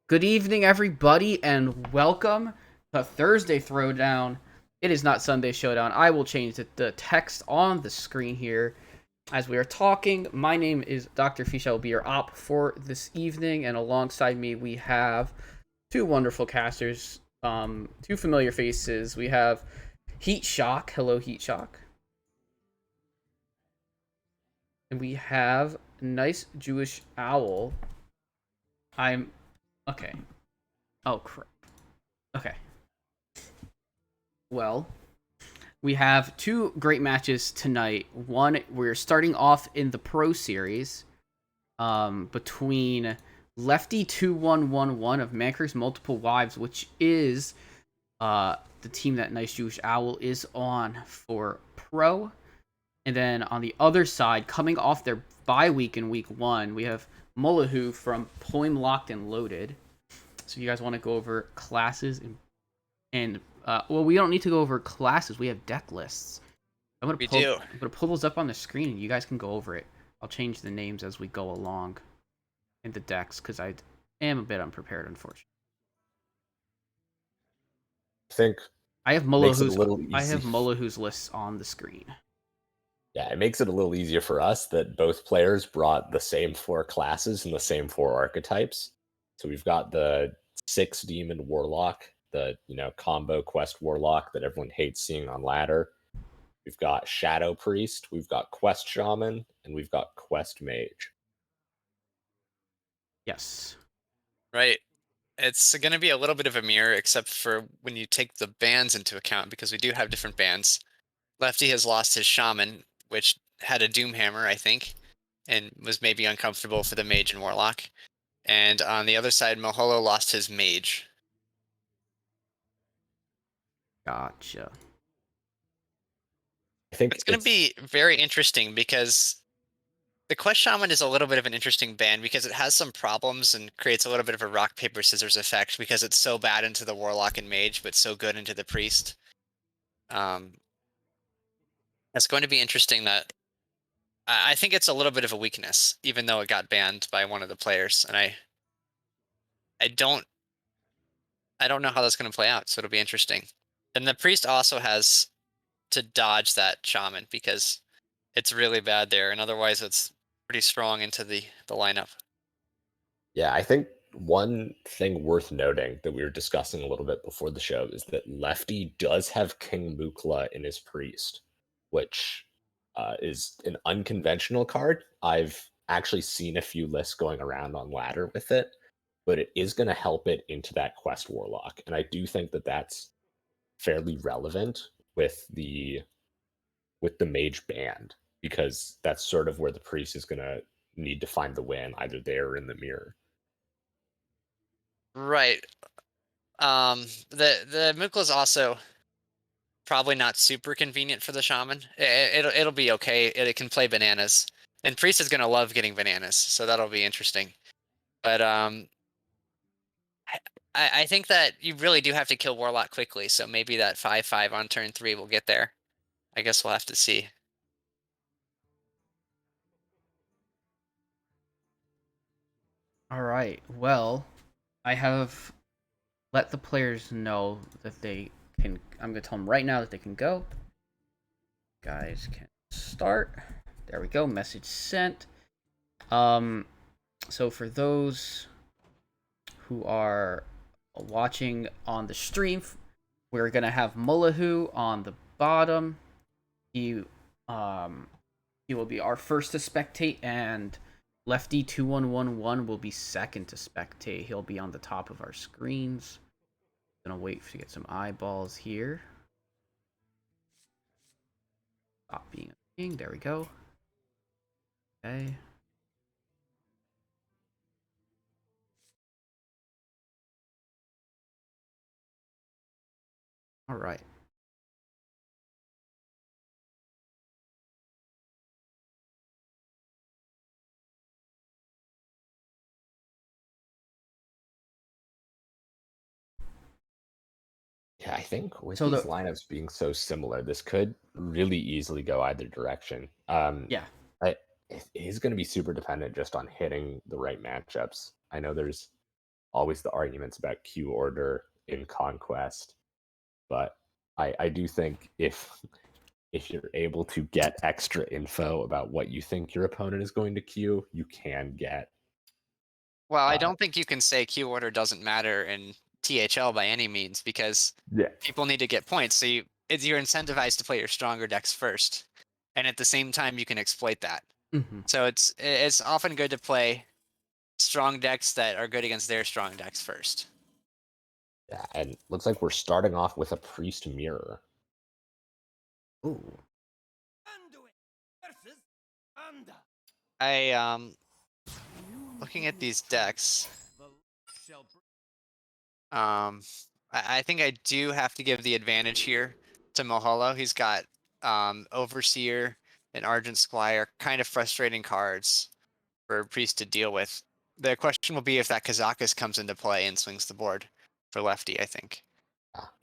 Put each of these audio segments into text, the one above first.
Good evening, everybody, and welcome to Thursday Throwdown. It is not Sunday Showdown. I will change the text on the screen here as we are talking. My name is Dr. Fish. I will be your op for this evening, and alongside me we have two wonderful casters, two familiar faces. We have Heat Shock. Hello, Heat Shock. And we have Nice Jewish Owl. I'm okay. Oh crap. Okay. Well, we have two great matches tonight. One, we're starting off in the Pro Series between Lefty 2111 of Manker's Multiple Wives, which is the team that Nice Jewish Owl is on for Pro. And then on the other side, coming off their bye week in week one, we have Mulahu from Poem Locked and Loaded. So if you guys want to go over classes and well, we don't need to go over classes. We have deck lists. I'm gonna pull those up on the screen, and you guys can go over it. I'll change the names as we go along in the decks because I am a bit unprepared, unfortunately. I think I have makes it a Mullahu's little easy. I have Mullahu's lists on the screen. Yeah, it makes it a little easier for us that both players brought the same four classes and the same four archetypes. So we've got the 6 demon warlock, the combo quest warlock that everyone hates seeing on ladder. We've got shadow priest, we've got quest shaman, and we've got quest mage. Yes. Right. It's going to be a little bit of a mirror, except for when you take the bands into account, because we do have different bands. Lefty has lost his shaman, which had a Doomhammer, I think, and was maybe uncomfortable for the mage and warlock. And on the other side, Moholo lost his mage. Gotcha. I think It's going to be very interesting because the Quest Shaman is a little bit of an interesting band because it has some problems and creates a little bit of a rock, paper, scissors effect because it's so bad into the warlock and mage, but so good into the priest. It's going to be interesting that I think it's a little bit of a weakness, even though it got banned by one of the players, and I don't know how that's going to play out, so it'll be interesting. And the priest also has to dodge that shaman because it's really bad there, and otherwise it's pretty strong into the lineup. Yeah, I think one thing worth noting that we were discussing a little bit before the show is that Lefty does have King Mukla in his priest, which is an unconventional card. I've actually seen a few lists going around on ladder with it, but it is going to help it into that quest warlock, and I do think that that's fairly relevant with the mage band because that's sort of where the priest is going to need to find the win, either there or in the mirror. Right. The Mukla is also probably not super convenient for the shaman. It'll be okay. It can play bananas, and priest is gonna love getting bananas, so that'll be interesting. But I think that you really do have to kill warlock quickly, so maybe that 5/5 on turn 3 will get there. I guess we'll have to see. All right. Well, I have let the players know that they can. I'm gonna tell them right now that they can go. Guys can start. There we go. Message sent. So for those who are watching on the stream, we're gonna have Mulahu on the bottom. He will be our first to spectate, and Lefty 2111 will be second to spectate. He'll be on the top of our screens. Gonna wait to get some eyeballs here. Stop being a king. There we go. Okay. All right. Yeah, I think with these lineups being so similar, this could really easily go either direction. Yeah. It is going to be super dependent just on hitting the right matchups. I know there's always the arguments about Q order in Conquest, but I do think if you're able to get extra info about what you think your opponent is going to queue, you can get Well, I uh, don't think you can say Q order doesn't matter in THL by any means because yeah. people need to get points. So you're incentivized to play your stronger decks first, and at the same time you can exploit that. Mm-hmm. So it's often good to play strong decks that are good against their strong decks first. Yeah, and looks like we're starting off with a Priest Mirror. Ooh. Looking at these decks, I think I do have to give the advantage here to Moholo. He's got Overseer and Argent Squire, kind of frustrating cards for a Priest to deal with. The question will be if that Kazakus comes into play and swings the board for Lefty, I think.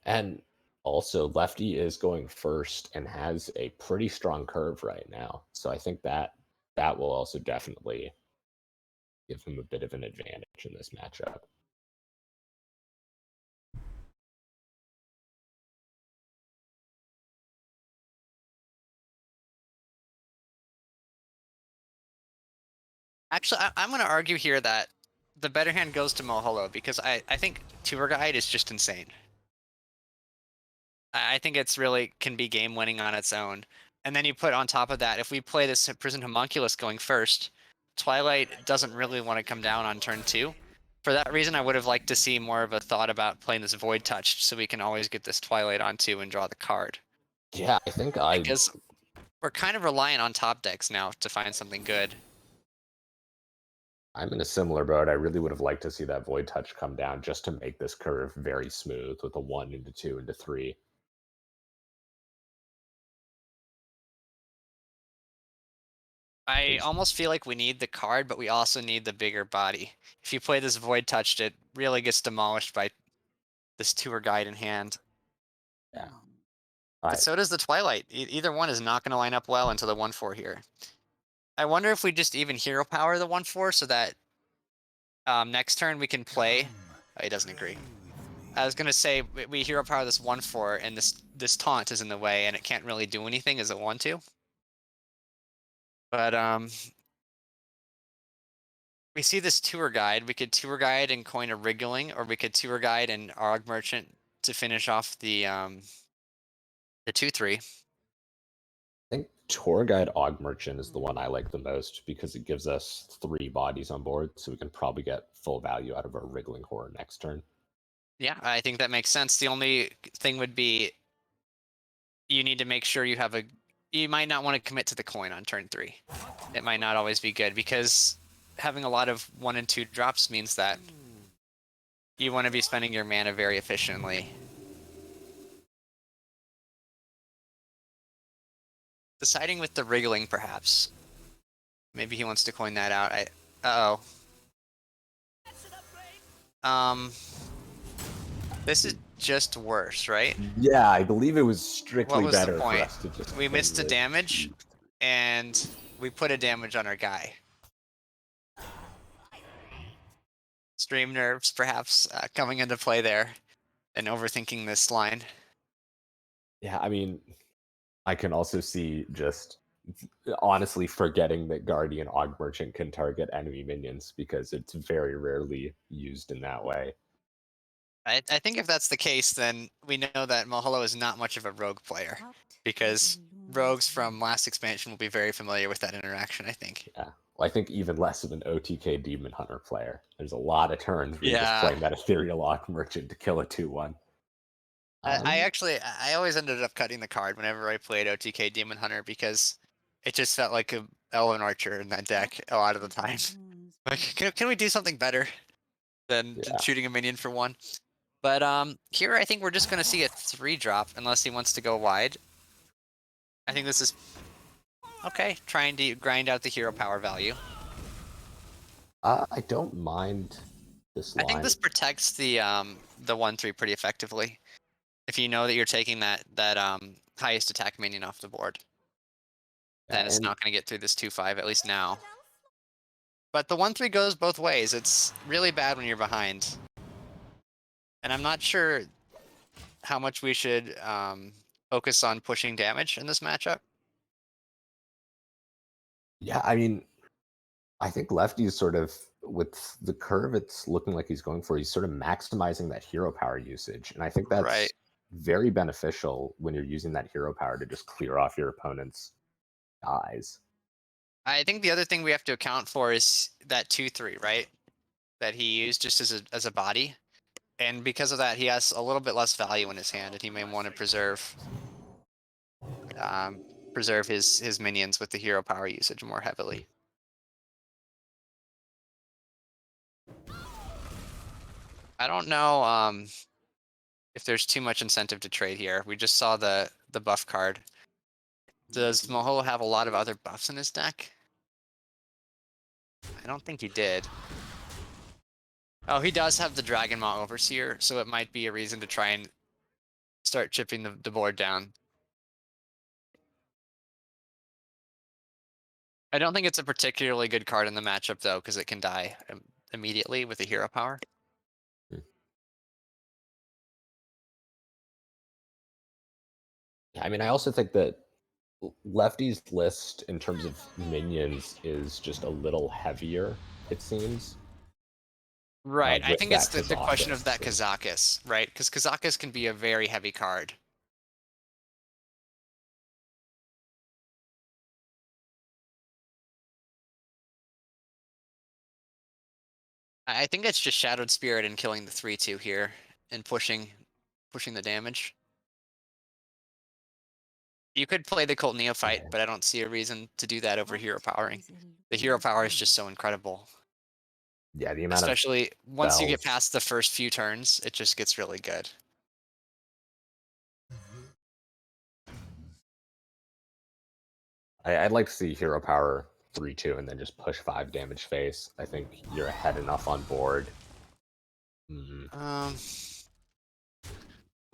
And also, Lefty is going first and has a pretty strong curve right now. So I think that will also definitely give him a bit of an advantage in this matchup. Actually, I'm going to argue here that the better hand goes to Moholo because I think Tour Guide is just insane. I think it's really can be game winning on its own. And then you put on top of that, if we play this Prison Homunculus going first, Twilight doesn't really want to come down on turn 2. For that reason, I would have liked to see more of a thought about playing this Void Touched so we can always get this Twilight on 2 and draw the card. Yeah, I think Because we're kind of reliant on top decks now to find something good. I'm in a similar boat. I really would have liked to see that Void Touch come down just to make this curve very smooth with a 1 into 2 into 3. I almost feel like we need the card, but we also need the bigger body. If you play this Void Touched, it really gets demolished by this Tour Guide in hand. Yeah. But so does the Twilight. Either one is not going to line up well into the 1/4 here. I wonder if we just even hero power the 1/4 so that next turn we can play. Oh, he doesn't agree. I was going to say we hero power this 1/4 and this taunt is in the way and it can't really do anything as it want to. But we see this Tour Guide. We could Tour Guide and coin a Wriggling, or we could Tour Guide and Arg Merchant to finish off the 2/3. I think Tour Guide Og Merchant is the one I like the most because it gives us 3 bodies on board, so we can probably get full value out of our Wriggling Horror next turn. Yeah, I think that makes sense. The only thing would be you need to make sure you have you might not want to commit to the coin on turn 3. It might not always be good because having a lot of 1 and 2 drops means that you want to be spending your mana very efficiently. Deciding with the Wriggling, perhaps. Maybe he wants to coin that out. Uh-oh. This is just worse, right? Yeah, I believe it was strictly What was the better for point? us to just We play missed a this. damage, and we put a damage on our guy. Stream nerves, perhaps, coming into play there, and overthinking this line. Yeah, I mean, I can also see just honestly forgetting that Guardian Og Merchant can target enemy minions because it's very rarely used in that way. I think if that's the case, then we know that Maholo is not much of a rogue player, because rogues from last expansion will be very familiar with that interaction, I think. Yeah. Well, I think even less of an OTK Demon Hunter player. There's a lot of turns where you're just Yeah. playing that Ethereal Og Merchant to kill a 2/1. I always ended up cutting the card whenever I played OTK Demon Hunter because it just felt like a Elven Archer in that deck a lot of the time. Like, can we do something better than shooting a minion for 1? But here I think we're just gonna see a 3-drop unless he wants to go wide. I think this is okay. Trying to grind out the hero power value. I don't mind this line. I think this protects the 1/3 pretty effectively. If you know that you're taking that highest attack minion off the board, then it's not going to get through this 2/5 at least now. But the 1-3 goes both ways. It's really bad when you're behind. And I'm not sure how much we should focus on pushing damage in this matchup. Yeah, I mean, I think Lefty's sort of with the curve it's looking like he's going for, he's sort of maximizing that hero power usage. And I think that's Right. very beneficial when you're using that hero power to just clear off your opponent's eyes. I think the other thing we have to account for is that 2-3, right? That he used just as a body. And because of that, he has a little bit less value in his hand, and he may want to preserve his minions with the hero power usage more heavily. I don't know if there's too much incentive to trade here. We just saw the buff card. Does Moho have a lot of other buffs in his deck? I don't think he did. Oh, he does have the Dragon Maw Overseer, so it might be a reason to try and start chipping the board down. I don't think it's a particularly good card in the matchup, though, because it can die immediately with the hero power. I mean, I also think that Lefty's list in terms of minions is just a little heavier, it seems. Right, I With think it's that the question of that Kazakus. Kazakus, right? Because Kazakus can be a very heavy card. I think it's just Shadowed Spirit and killing the 3-2 here and pushing the damage. You could play the Cult Neophyte, Yeah. but I don't see a reason to do that over hero powering. The hero power is just so incredible. Yeah, the amount of Especially once you get spells. past the first few turns, it just gets really good. I'd like to see hero power 3-2 and then just push 5 damage face. I think you're ahead enough on board.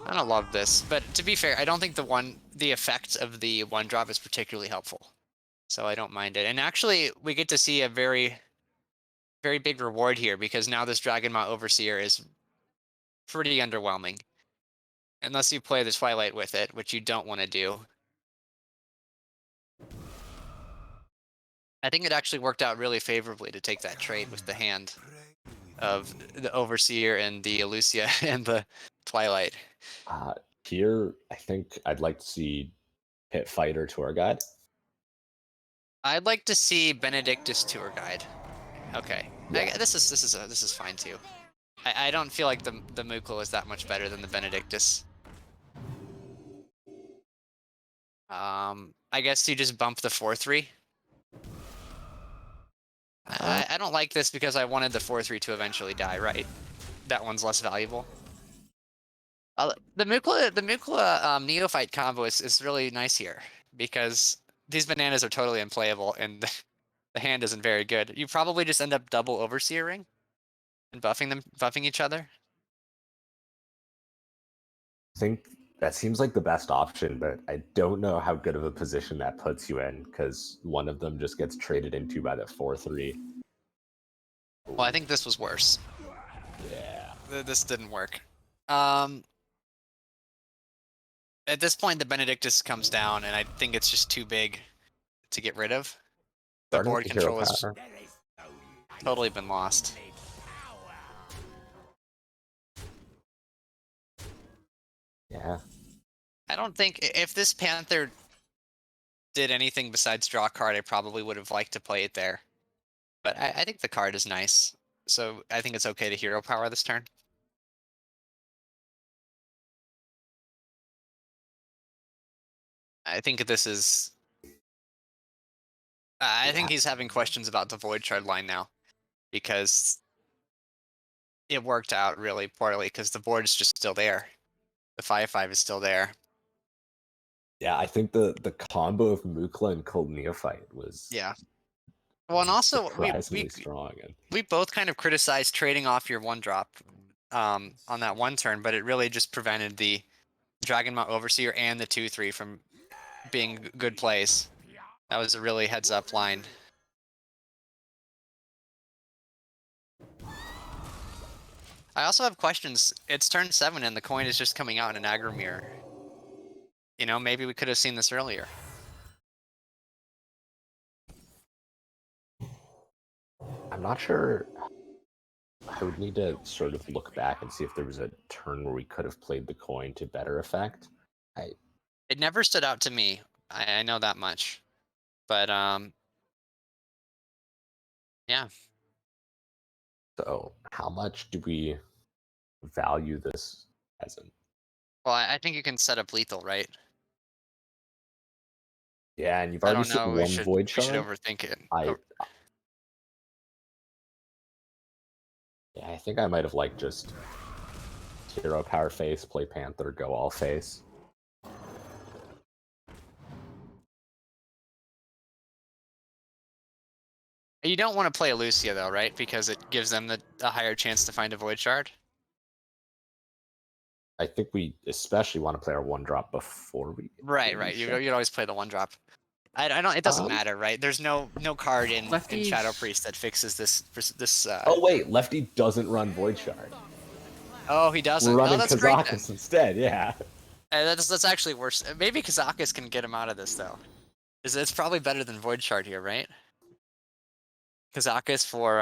I don't love this, but to be fair, I don't think the effect of the 1-drop is particularly helpful. So I don't mind it. And actually, we get to see a very, very big reward here because now this Dragon Maw Overseer is pretty underwhelming. Unless you play the Twilight with it, which you don't want to do. I think it actually worked out really favorably to take that trade with the hand of the Overseer and the Elucia and the Twilight. Here, I think I'd like to see Pit Fighter Tour Guide. I'd like to see Benedictus Tour Guide. Okay, Yeah. this is fine too. I don't feel like the Mukla is that much better than the Benedictus. I guess you just bump the 4-3. I don't like this because I wanted the 4-3 to eventually die, right? That one's less valuable. The Mukla Neophyte combo is really nice here because these bananas are totally unplayable and the hand isn't very good. You probably just end up double overseering and buffing each other. I think that seems like the best option, but I don't know how good of a position that puts you in because one of them just gets traded into by the 4-3. Well, I think this was worse. Yeah. This didn't work. At this point, the Benedictus comes down, and I think it's just too big to get rid of. The Starting board with the hero control has power. totally been lost. Yeah. I don't think if this Panther did anything besides draw a card, I probably would have liked to play it there. But I think the card is nice, so I think it's okay to hero power this turn. I think this is... I think he's having questions about the Void Shard line now, because it worked out really poorly, because the board is just still there. The 5/5 is still there. Yeah, I think the combo of Mukla and Cold Neophyte was Well, and also surprisingly strong. we both kind of criticized trading off your 1-drop on that one turn, but it really just prevented the Dragon Maw Overseer and the 2/3 from being good plays. That was a really heads-up line. I also have questions. It's turn 7 and the coin is just coming out in an aggro mirror. You know, maybe we could have seen this earlier. I'm not sure. I would need to sort of look back and see if there was a turn where we could have played the coin to better effect. It never stood out to me. I know that much. But yeah. So how much do we value this peasant? Well, I think you can set up lethal, right? Yeah, and you've I already don't seen know. one void We should shard. overthink it. I Yeah, I think I might have like just hero power face, play Panther, go all face. You don't want to play Lucia though, right? Because it gives them a higher chance to find a void shard. I think we especially want to play our 1-drop before we Right. Lucia. You'd always play the 1-drop. I don't. It doesn't matter, right? There's no card in Shadow Priest that fixes this. Oh wait, Lefty doesn't run Void Shard. Oh, he doesn't. We're running that's great then. Kazakus instead. Yeah. That's actually worse. Maybe Kazakus can get him out of this though. It's probably better than Void Shard here, right? Kazakus for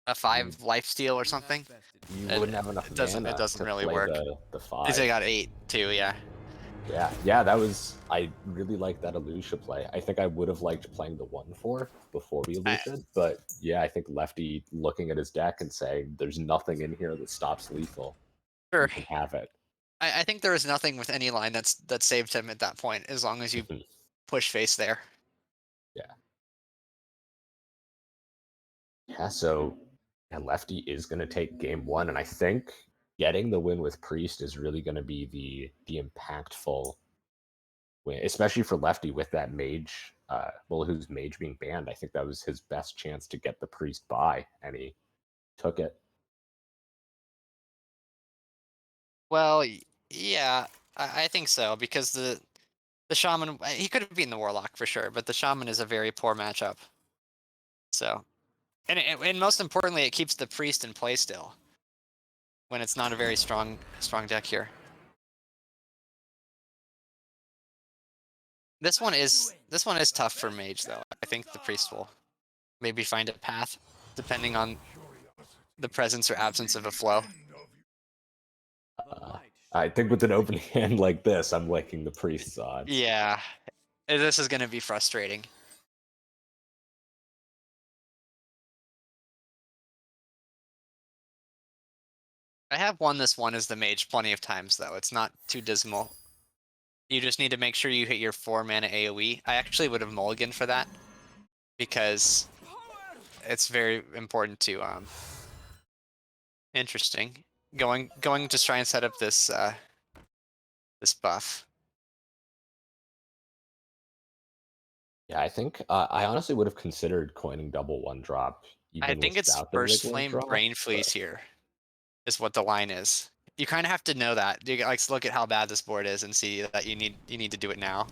a 5 lifesteal or something. You wouldn't have enough mana. It doesn't to really play work. The 5. They got 8 too. Yeah. Yeah. That was. I really liked that Elucia play. I think I would have liked playing the 1/4 before we Elucia, but yeah, I think Lefty looking at his deck and saying, "There's nothing in here that stops lethal. Sure. You can have it." I think there is nothing with any line that saved him at that point, as long as you push face there. Yeah. Yeah. So, Lefty is going to take game 1, and I think getting the win with Priest is really going to be the impactful win, especially for Lefty with that mage. Who's mage being banned? I think that was his best chance to get the Priest by, and he took it. Well, yeah, I think so, because the Shaman, he could have beaten the Warlock for sure, but the Shaman is a very poor matchup. So, and most importantly, it keeps the Priest in play still, when it's not a very strong deck here. This one is tough for Mage though. I think the Priest will maybe find a path, depending on the presence or absence of a flow. I think with an open hand like this, I'm liking the Priest's odds. Yeah, this is going to be frustrating. I have won this one as the Mage plenty of times, though. It's not too dismal. You just need to make sure you hit your 4 mana AoE. I actually would have mulliganed for that, because it's very important to interesting. Going to try and set up this this buff. Yeah, I think I honestly would have considered coining double 1-drop. I think it's First Flame Brain Fleece here, is what the line is. You kind of have to know that. You like look at how bad this board is and see that you need to do it now.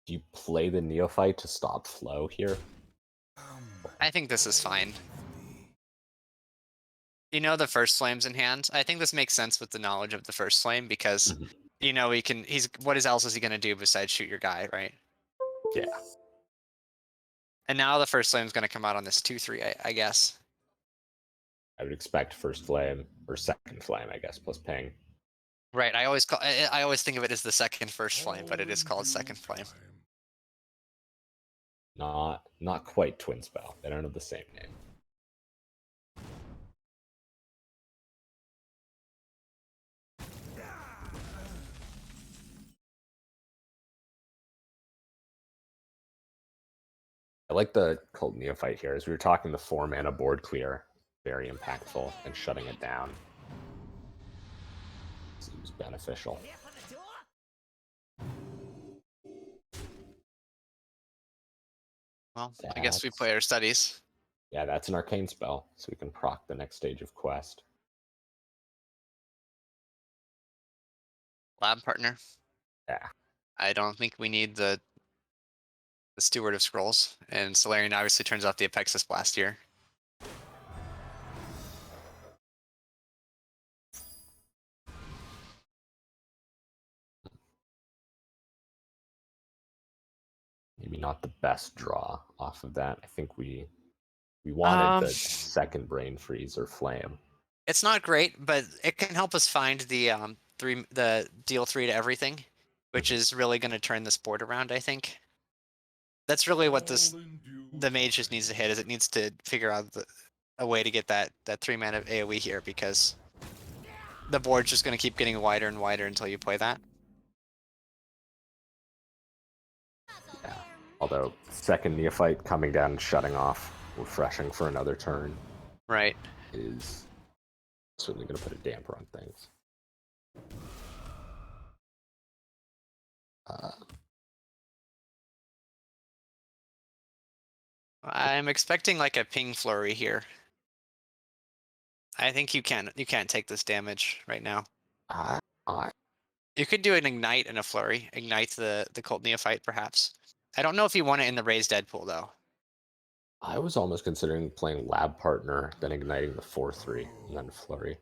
Do you play the Neophyte to stop flow here? I think this is fine. You know the First Flame's in hand. I think this makes sense with the knowledge of the First Flame, because you know what else is he gonna do besides shoot your guy, right? Yeah. And now the First Flame's gonna come out on this 2/3, I guess. I would expect First Flame or Second Flame, I guess, plus ping. Right. I always think of it as the second First Flame, but it is called Second Flame. Not quite Twin Spell. They don't have the same name. I like the Cult Neophyte here. As we were talking, the 4 mana board clear, very impactful, and shutting it down seems beneficial. Well, I guess we play our studies. Yeah, that's an arcane spell, so we can proc the next stage of quest. Lab partner. Yeah. I don't think we need the Steward of Scrolls, and Solarian obviously turns off the Apexis Blast here. Maybe not the best draw off of that. I think we wanted the second Brain Freeze or Flame. It's not great, but it can help us find the deal 3 to everything, which is really going to turn this board around, I think. That's really what the mage just needs to hit, is it needs to figure out a way to get that 3-mana AoE here, because the board's just going to keep getting wider and wider until you play that. Yeah. Although second Neophyte coming down and shutting off, refreshing for another turn. Right. Is certainly going to put a damper on things. I'm expecting like a ping flurry here. I think you can't take this damage right now. You could do an ignite and a flurry. Ignite the Cult Neophyte, perhaps. I don't know if you want it in the raised Deadpool though. I was almost considering playing Lab Partner, then igniting the 4/3, and then Flurry.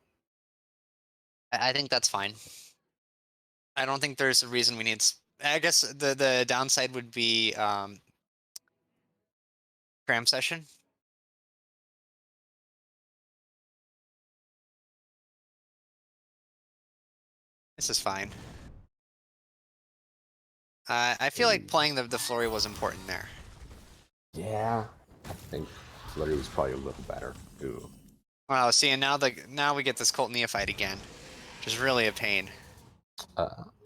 I think that's fine. I don't think there's a reason we need. I guess the downside would be cram session. This is fine. I feel like playing the flurry was important there. Yeah, I think Flurry was probably a little better. Ooh. Wow, see, and now we get this Cult Neophyte again, which is really a pain.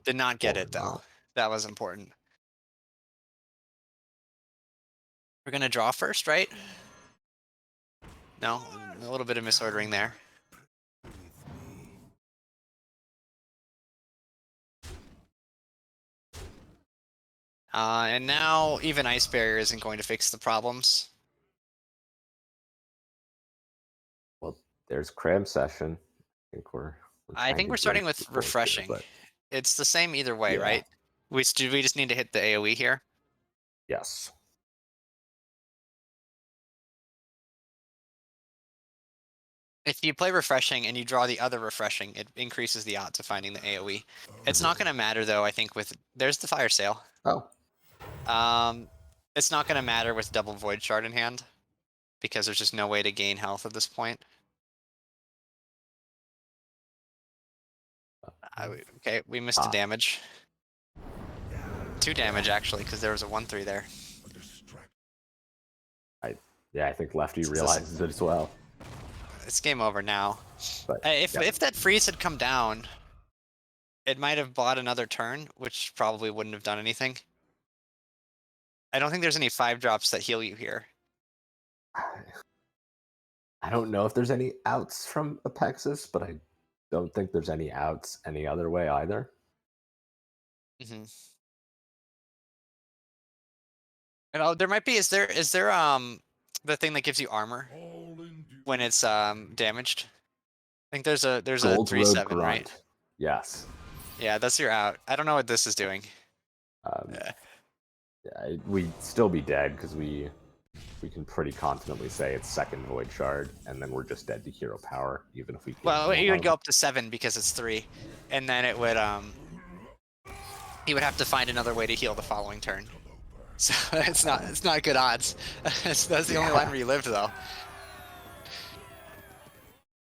Did not get it though. That was important. We're gonna draw first, right? No, a little bit of misordering there. And now even Ice Barrier isn't going to fix the problems. Well, there's Cram Session. I think we're starting with Refreshing. Here, it's the same either way, right? We just need to hit the AoE here? Yes. If you play Refreshing and you draw the other Refreshing, it increases the odds of finding the AoE. It's not going to matter though, I think, with... There's the Fire Sale. Oh. It's not going to matter with double Void Shard in hand, because there's just no way to gain health at this point. Okay, we missed a damage. 2 damage, actually, because there was a 1/3 there. I think Lefty realizes it as well. It's game over now. But, if that freeze had come down, it might have bought another turn, which probably wouldn't have done anything. I don't think there's any 5-drops that heal you here. I don't know if there's any outs from Apexis, but I don't think there's any outs any other way either. Mm-hmm. And there might be. Is there the thing that gives you armor when it's damaged? I think there's a 3/7, right? Yes. Yeah, that's your out. I don't know what this is doing. We'd still be dead because we can pretty confidently say it's second Void Shard, and then we're just dead to hero power, even if we. Well, you would go up to 7 because it's 3, and then it would he would have to find another way to heal the following turn. So it's not good odds. That's the only line where you lived though.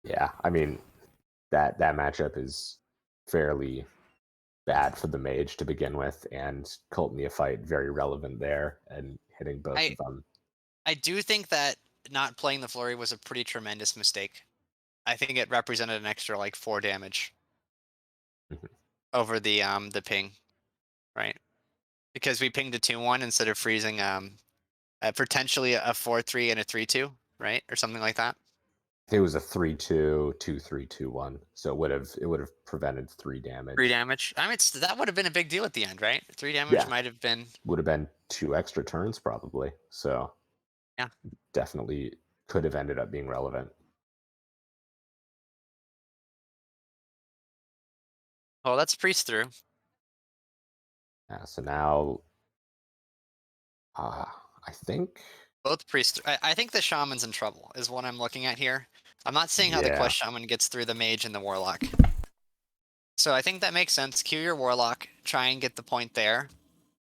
Yeah, I mean that matchup is fairly bad for the mage to begin with, and Cult Neophyte very relevant there, and hitting both of them. I do think that not playing the flurry was a pretty tremendous mistake. I think it represented an extra like 4 damage over the ping, right? Because we pinged a 2/1 instead of freezing potentially a 4/3 and a 3/2, right, or something like that. It was a 3/2, 2/3, 2/1, so it would have prevented 3 damage. 3 damage. I mean, that would have been a big deal at the end, right? 3 damage might have been. Would have been 2 extra turns probably. So yeah, definitely could have ended up being relevant. Oh, that's priest through. Yeah, so now, I think, Both priest. I think the shaman's in trouble, is what I'm looking at here. I'm not seeing how the yeah. quest shaman gets through the mage and the warlock. So I think that makes sense. Queue your warlock, try and get the point there,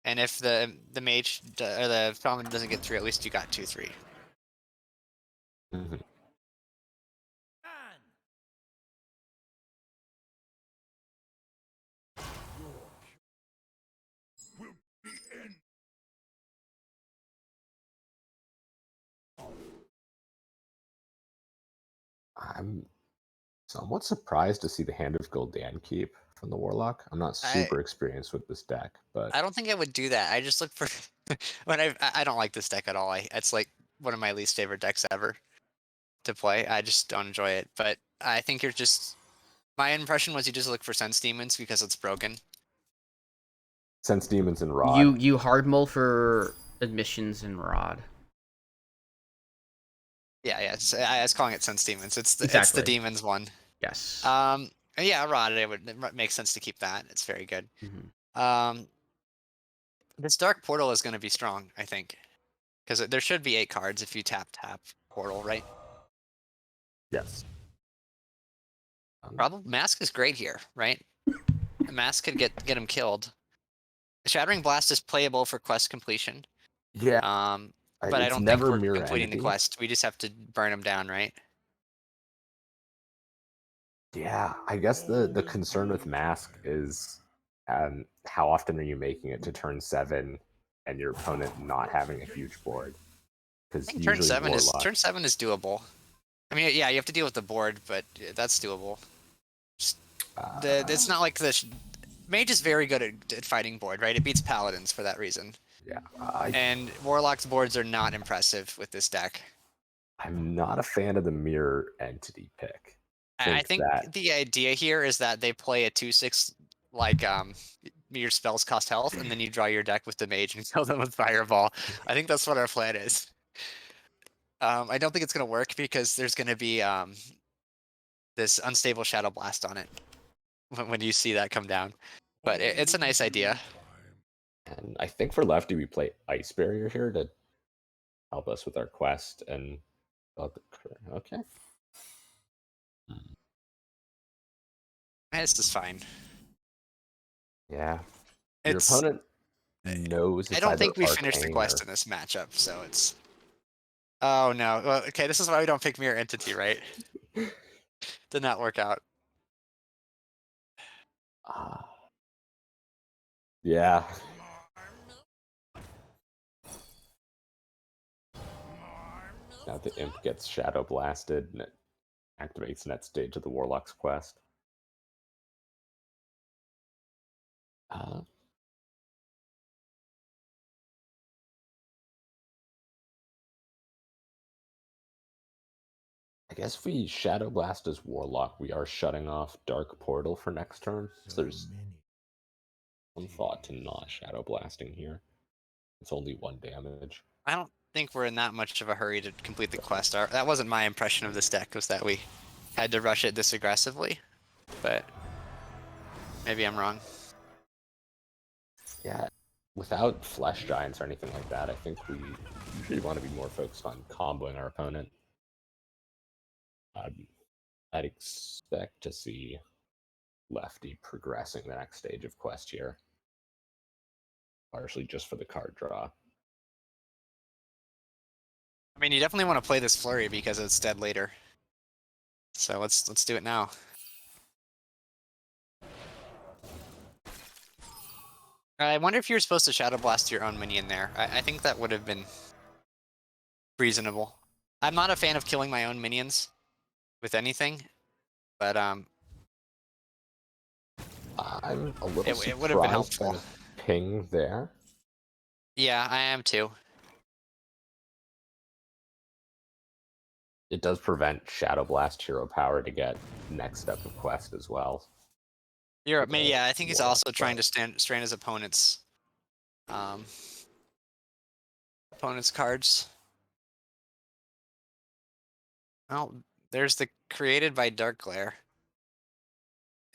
and if the mage or the shaman doesn't get through, at least you got 2-3. Mhm. I'm somewhat surprised to see the Hand of Gul'dan keep from the Warlock. I'm not I super experienced with this deck, but I don't think I would do that. I just look for when I don't like this deck at all. It's like one of my least favorite decks ever to play. I just don't enjoy it. But I think you're just my impression was you just look for sense demons because it's broken. Sense Demons and Rod. You hard mull for admissions and rod. Yeah, yeah. I was calling it sense demons. It's the Exactly. demons one. Yes. Um, yeah, rod. It makes sense to keep that. It's very good. Mhm. Um, this dark portal is going to be strong, I think, because there should be 8 cards if you tap portal, right? Yes. Problem mask is great here, right? A mask could get him killed. Shattering Blast is playable for quest completion. Yeah. But I It's don't think never we're mirror completing the entity. quest. We just have to burn him down, right? Yeah, I guess the concern with Mask is how often are you making it to turn 7 and your opponent not having a huge board? I Because think usually turn Warlock. 7 is doable. I mean, yeah, you have to deal with the board, but that's doable. Just it's Uh, not like mage is very good at fighting board, right? It beats paladins for that reason. yeah, I And warlock's boards are not impressive with this deck. I'm not a fan of the mirror entity pick. I Think think that the idea here is that they play a 2/6 like your spells cost health, and then you draw your deck with the mage and kill them with fireball. I think that's what our plan is. I don't think it's gonna work because there's gonna be this unstable shadow blast on it when you see that come down. But it's a nice idea. and I think for lefty we play Ice Barrier here to help us with our quest and okay. This is fine. Yeah. Your It's opponent knows I it's don't either think we finished the arcane quest or in this matchup, so it's. Oh no. Well, okay, this is why we don't pick mirror entity, right? Did not work out. uh, yeah. Now the imp gets shadow blasted and it activates next stage of the Warlock's quest. Uh, I guess if we Shadow Blast as Warlock, we are shutting off Dark Portal for next turn. So there's some thought to not Shadow Blasting here. It's only 1 damage. I don't think we're in that much of a hurry to complete the quest. That wasn't my impression of this deck, was that we had to rush it this aggressively. But maybe I'm wrong. Yeah, without Flesh Giants or anything like that, I think we usually want to be more focused on comboing our opponent. I'd expect to see Lefty progressing the next stage of quest here, partially just for the card draw. I mean, you definitely want to play this flurry because it's dead later. So let's do it now. I wonder if you're supposed to Shadow Blast your own minion there. I think that would have been reasonable. I'm not a fan of killing my own minions with anything, but I'm a little it would have been surprised by helpful. the ping there. Yeah, I am too. It does prevent Shadow Blast hero power to get next step of quest as well. Maybe, yeah, I think he's Warlock also trying to strain his um, opponent's cards. Oh, there's the created by Dark Glare.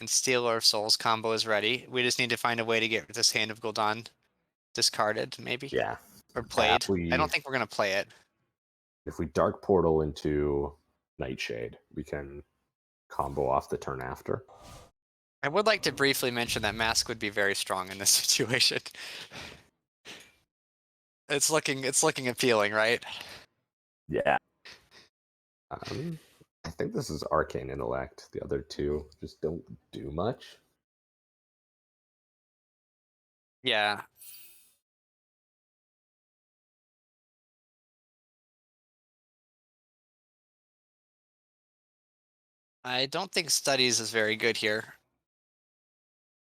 and Stealer of Souls combo is ready. We just need to find a way to get this Hand of Gul'dan discarded, maybe? Yeah. Or Yeah, played. I don't think we're going to play it. if we Dark Portal into Nightshade, we can combo off the turn after. I would like to briefly mention that Mask would be very strong in this situation. It's looking appealing, right? Yeah. I think this is Arcane Intellect. The other two just don't do much. Yeah. I don't think Studies is very good here.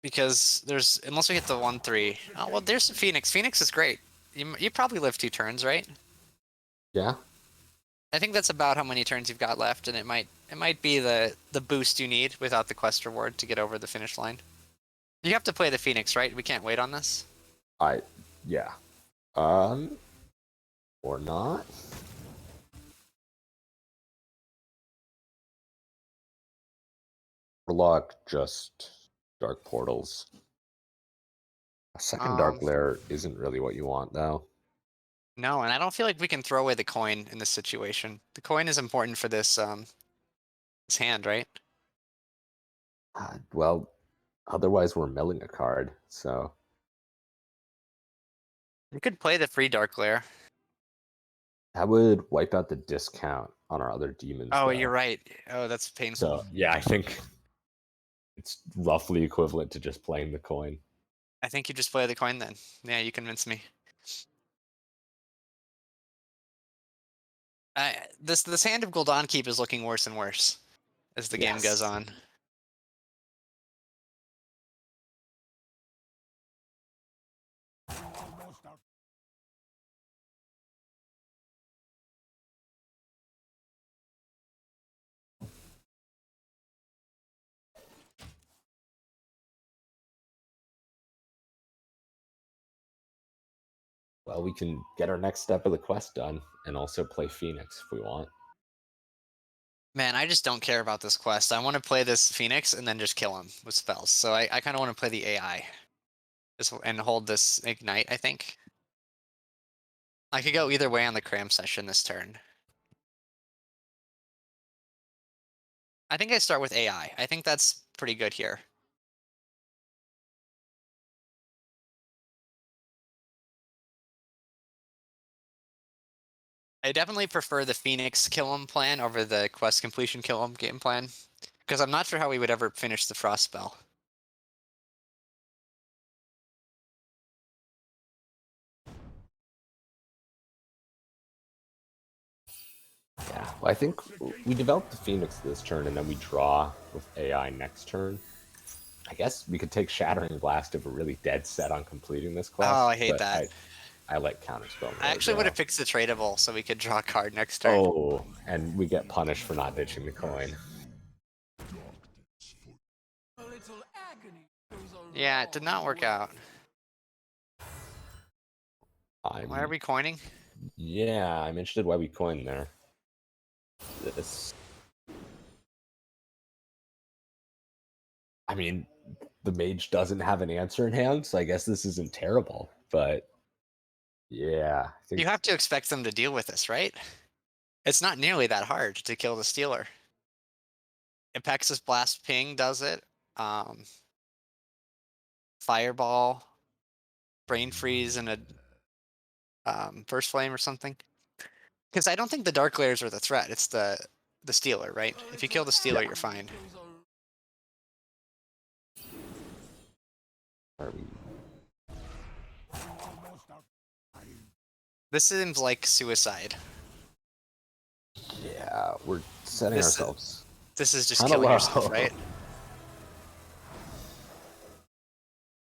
Because there's, unless we hit the 1/3. Oh, well, there's the Phoenix. Phoenix is great. You probably live 2 turns, right? Yeah. I think that's about how many turns you've got left, and it might be the boost you need without the quest reward to get over the finish line. You have to play the Phoenix, right? We can't wait on this. Yeah. Or not. Warlock just Dark Portals. A second Dark Lair isn't really what you want, though. No, and I don't feel like we can throw away the coin in this situation. The coin is important for this this hand, right? Well, otherwise we're milling a card, so You could play the free Dark Lair. that would wipe out the discount on our other demons. Oh, though. you're right. Oh, that's painful. So yeah, I think it's roughly equivalent to just playing the coin. I think you just play the coin then. Yeah, you convinced me. This Hand of Gul'dan keep is looking worse and worse as the game goes on. Well, we can get our next step of the quest done and also play Phoenix if we want. Man, I just don't care about this quest. I want to play this Phoenix and then just kill him with spells. So I kind of want to play the AI and hold this Ignite, I think. I could go either way on the Cram session this turn. I think I start with AI. I think that's pretty good here. I definitely prefer the Phoenix kill him plan over the quest completion kill him game plan. Because I'm not sure how we would ever finish the Frost spell. Yeah, well, I think we developed the Phoenix this turn, and then we draw with AI next turn. I guess we could take Shattering Blast if we're really dead set on completing this quest. Oh, I hate that. I like Counterspell. I actually would have fixed the tradable so we could draw a card next turn. Oh, and we get punished for not ditching the coin. Yeah, it did not work out. Why are we coining? Yeah, I'm interested why we coined there. This. I mean, the mage doesn't have an answer in hand, so I guess this isn't terrible. But yeah, I think You have to expect them to deal with this, right? It's not nearly that hard to kill the Stealer. Impexus Blast Ping does it. Fireball, Brain Freeze, and a First Flame or something. Because I don't think the Dark Layers are the threat. It's the Stealer, right? If you kill the Stealer, you're fine. Are we... This seems like suicide. Yeah, we're setting ourselves. This is just killing yourself, right?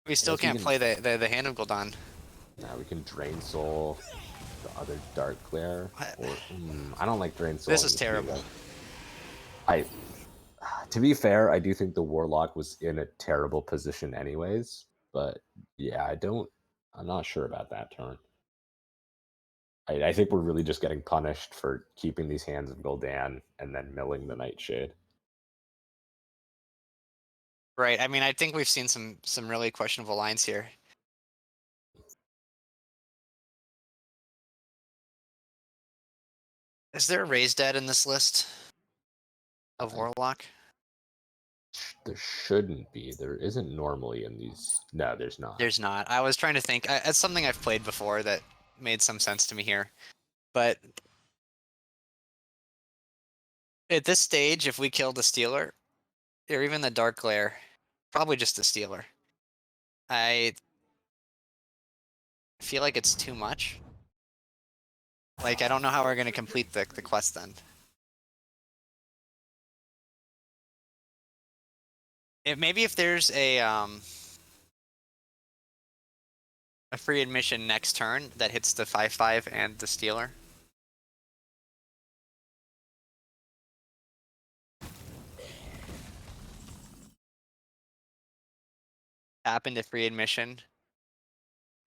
We still can't play the Hand of Gul'dan. Yeah, we can Drain Soul the other Dark Lair. I don't like Drain Soul. This is terrible. To be fair, I do think the Warlock was in a terrible position anyways. But yeah, I'm not sure about that turn. I think we're really just getting punished for keeping these Hands of Gul'dan and then milling the Nightshade. Right. I mean, I think we've seen some really questionable lines here. Is there a Raise Dead in this list of Warlock? There shouldn't be. There isn't normally in these. No, there's not. There's not. I was trying to think. It's something I've played before that made some sense to me here. But at this stage, if we kill the Stealer, or even the Dark Glare, probably just the Stealer, I feel like it's too much. Like, I don't know how we're going to complete the quest then. Maybe if there's a free admission next turn that hits the 5/5 and the Stealer. Tap into free admission.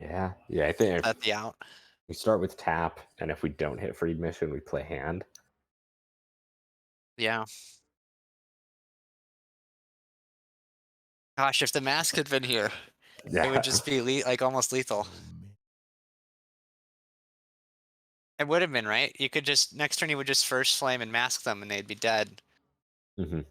Yeah, I think At the out. we start with tap, and if we don't hit free admission, we play hand. Yeah. Gosh, if the mask had been here, Yeah. it would just be like almost lethal. It would have been, right? You could just next turn you would just first flame and mask them, and they'd be dead. Mm-hmm.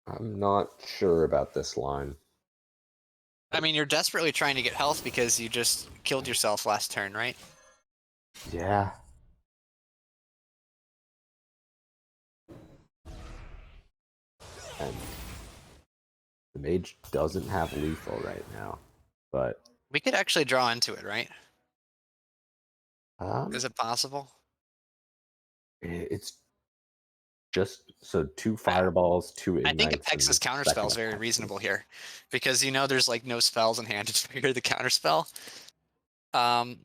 I'm not sure about this line. I mean, you're desperately trying to get health because you just killed yourself last turn, right? Yeah. And the mage doesn't have lethal right now, but We could actually draw into it, right? um, Is it possible? it's just so 2 fireballs, 2 ignites. I think Apex's and the counterspell second is very attack. reasonable here, because there's like no spells in hand to trigger the counterspell. What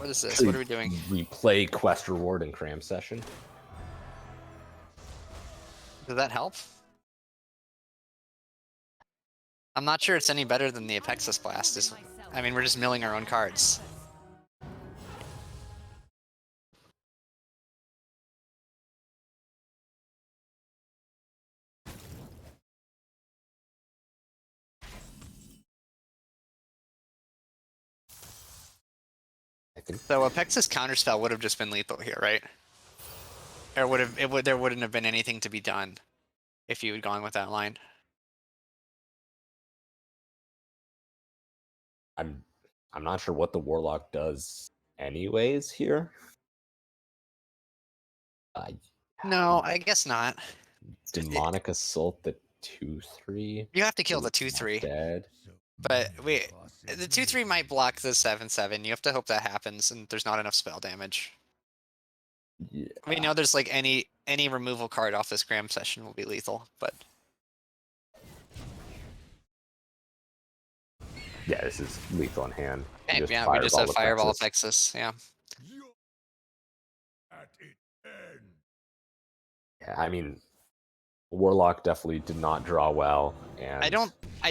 is this? What are we doing? We play quest reward and cram session. Does that help? I'm not sure it's any better than the Apexis Blast. I mean, we're just milling our own cards. I think So Apexis counterspell would have just been lethal here, right? Or there wouldn't have been anything to be done if you had gone with that line. I'm not sure what the warlock does anyways here. No, I guess not. Demonic assault the 2/3. You have to kill the It's not 2/3. dead. But wait, the 2/3 might block the 7/7. You have to hope that happens, and there's not enough spell damage. Yeah. We know there's like any removal card off this Gram session will be lethal, but Yeah, this is lethal in hand. okay, yeah, we just have Fireball Apexis. Apexis, yeah. Yeah, I mean, warlock definitely did not draw well, and I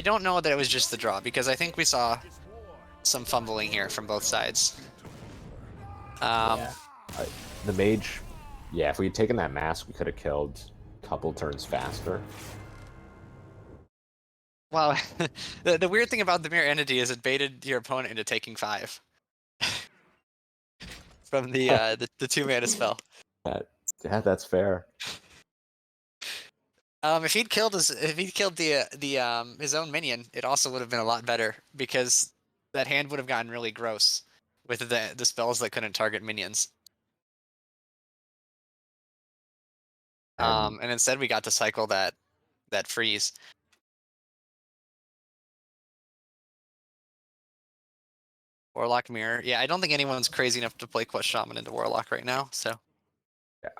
don't know that it was just the draw, because I think we saw some fumbling here from both sides. The mage, yeah, if we had taken that mask, we could have killed a couple turns faster. Well, the weird thing about the Mirror Entity is it baited your opponent into taking 5 from the 2-mana spell. Yeah, that's fair. If he'd killed his own minion, it also would have been a lot better, because that hand would have gotten really gross with the spells that couldn't target minions. And instead we got to cycle that freeze. Warlock Mirror. Yeah, I don't think anyone's crazy enough to play Quest Shaman into Warlock right now, so. Yeah.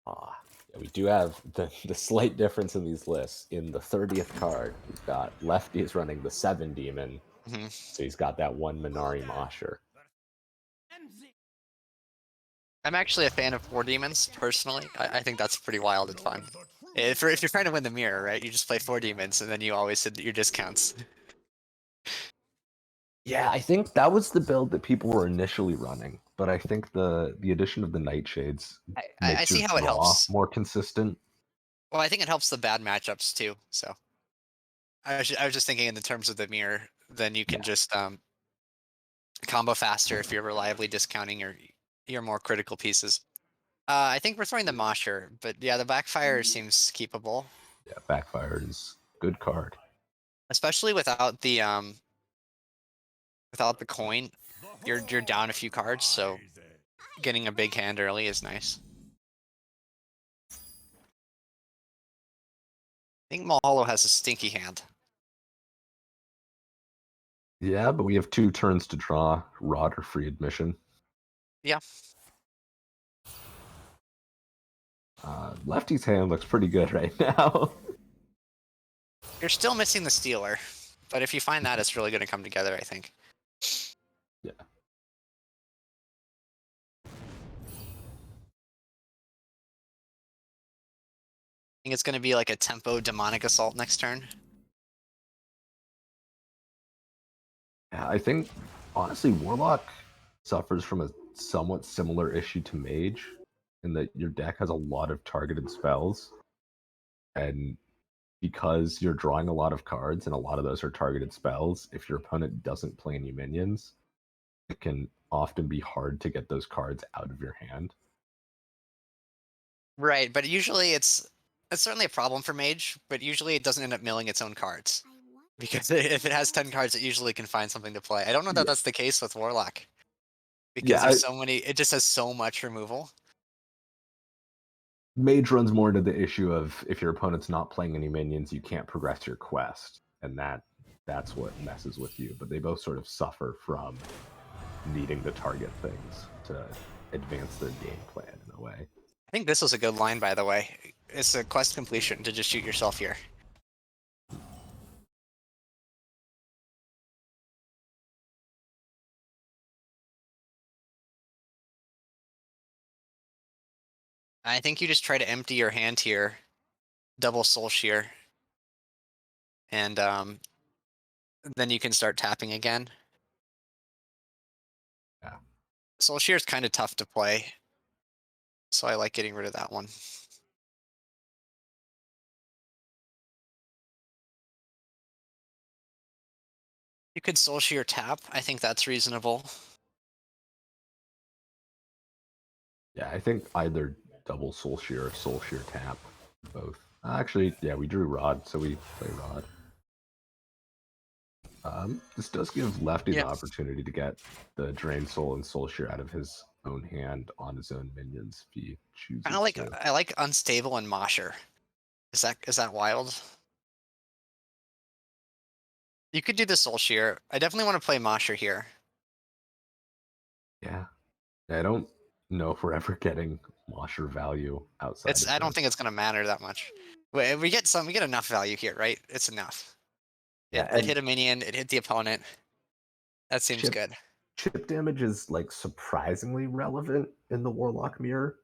Yeah, we do have the slight difference in these lists. In the 30th card, we've got Lefty is running the 7 demon, so he's got that 1 Minari Mosher. I'm actually a fan of 4 demons, personally. I think that's pretty wild and fun. If you're trying to win the mirror, right, you just play 4 demons, and then you always hit your discounts. Yeah, I think that was the build that people were initially running, but I think the addition of the Nightshades I makes see your how it draw helps. more consistent. Well, I think it helps the bad matchups too, so. I was just thinking in the terms of the mirror, then you can just, combo faster if you're reliably discounting your more critical pieces. I think we're throwing the Mosher, but yeah, the Backfire seems keepable. Yeah, Backfire is good card. Especially without the coin, you're down a few cards, so getting a big hand early is nice. I think Mahalo has a stinky hand. Yeah, but we have 2 turns to draw Rod or Free Admission. Yeah. Lefty's hand looks pretty good right now. You're still missing the Stealer, but if you find that, it's really going to come together, I think. Yeah. I think it's going to be like a tempo Demonic Assault next turn. Yeah, I think, honestly, Warlock suffers from a somewhat similar issue to Mage, in that your deck has a lot of targeted spells, and because you're drawing a lot of cards and a lot of those are targeted spells, if your opponent doesn't play any minions, it can often be hard to get those cards out of your hand. Right, but usually it's certainly a problem for Mage, but usually it doesn't end up milling its own cards. Because if it has 10 cards, it usually can find something to play. I don't know that that's the case with Warlock. Because there's so many, it just has so much removal. Mage runs more into the issue of if your opponent's not playing any minions, you can't progress your quest, and that's what messes with you. But they both sort of suffer from needing to target things to advance their game plan in a way. I think this was a good line, by the way. It's a quest completion to just shoot yourself here. I think you just try to empty your hand here, double Soul Shear, and then you can start tapping again. Yeah. Soul Shear is kind of tough to play, so I like getting rid of that one. You could Soul Shear tap. I think that's reasonable. Yeah, I think either double Soul Shear or Soul Shear tap, both. Actually, yeah, we drew Rod, so we play Rod. This does give Lefty the opportunity to get the Drain Soul and Soul Shear out of his own hand on his own minions if he chooses to. I like Unstable and Mosher. Is that wild? You could do the Soul Shear. I definitely want to play Mosher here. Yeah. I don't know if we're ever getting Mosher value outside. I don't think it's gonna matter that much. We get enough value here, right? It's enough. Yeah, it hit a minion, it hit the opponent. That seems good. Chip damage is like surprisingly relevant in the Warlock mirror.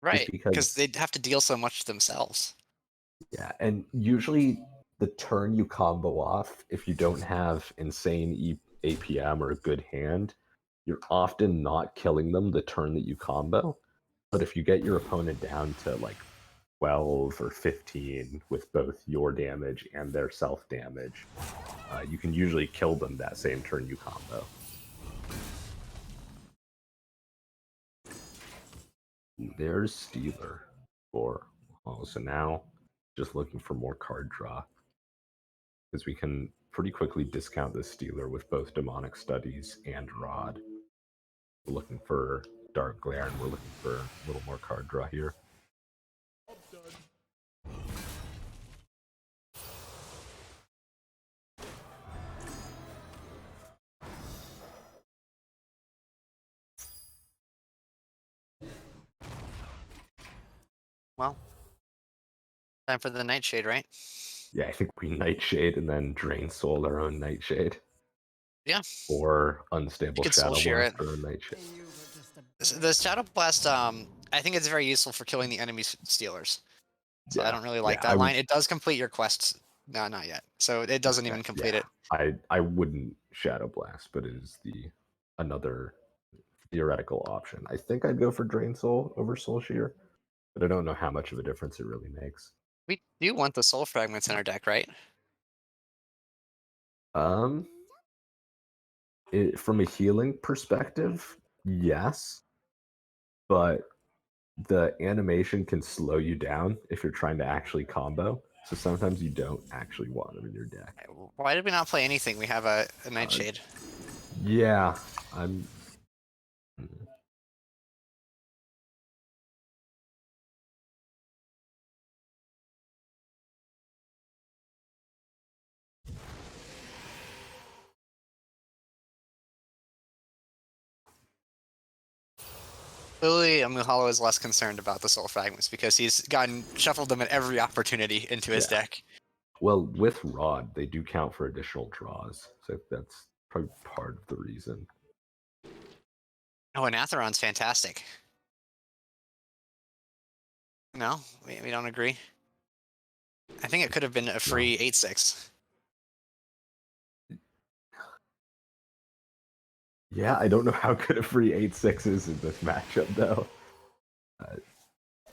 Right, because they'd have to deal so much themselves. Yeah, and usually the turn you combo off, if you don't have insane APM or a good hand, you're often not killing them the turn that you combo. But if you get your opponent down to like 12 or 15 with both your damage and their self damage, you can usually kill them that same turn you combo. There's Stealer so now just looking for more card draw, because we can pretty quickly discount this Stealer with both Demonic Studies and Rod. We're looking for Dark Glare, and we're looking for a little more card draw here. Well, time for the Nightshade, right? Yeah, I think we Nightshade and then Drain Soul our own Nightshade. Yeah. Or Unstable Shadow Soul Shear Blast or a Nightshade. The Shadow Blast, I think it's very useful for killing the enemy stealers. So I don't really like that line. It does complete your quests. No, not yet. So it doesn't even complete it. I wouldn't Shadow Blast, but it is another theoretical option. I think I'd go for Drain Soul over Soul Shear, but I don't know how much of a difference it really makes. We do want the soul fragments in our deck, right? From a healing perspective, yes, but the animation can slow you down if you're trying to actually combo. So sometimes you don't actually want them in your deck. Why did we not play anything? We have a Nightshade. Yeah, I'm. Clearly, Amuhalo is less concerned about the soul fragments because he's shuffled them at every opportunity into his deck. Well, with Rod, they do count for additional draws, so that's probably part of the reason. Oh, and Atheron's fantastic. No, we don't agree. I think it could have been a free 8/6. Yeah, I don't know how good a free 8/6 is in this matchup, though.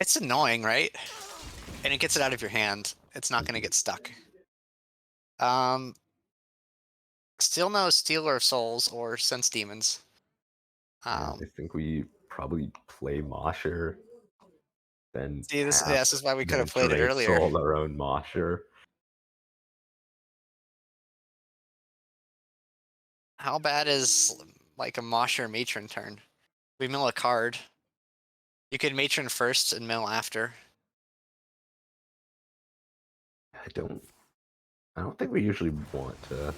It's annoying, right? And it gets it out of your hand. It's not going to get stuck. Still no Stealer of Souls or Sense Demons. I think we probably play Mosher. Then See, this is why we could have played it earlier. Soul our own Mosher. How bad is like a Mosher Matron turn? We mill a card. You could Matron first and mill after. I don't think we usually want to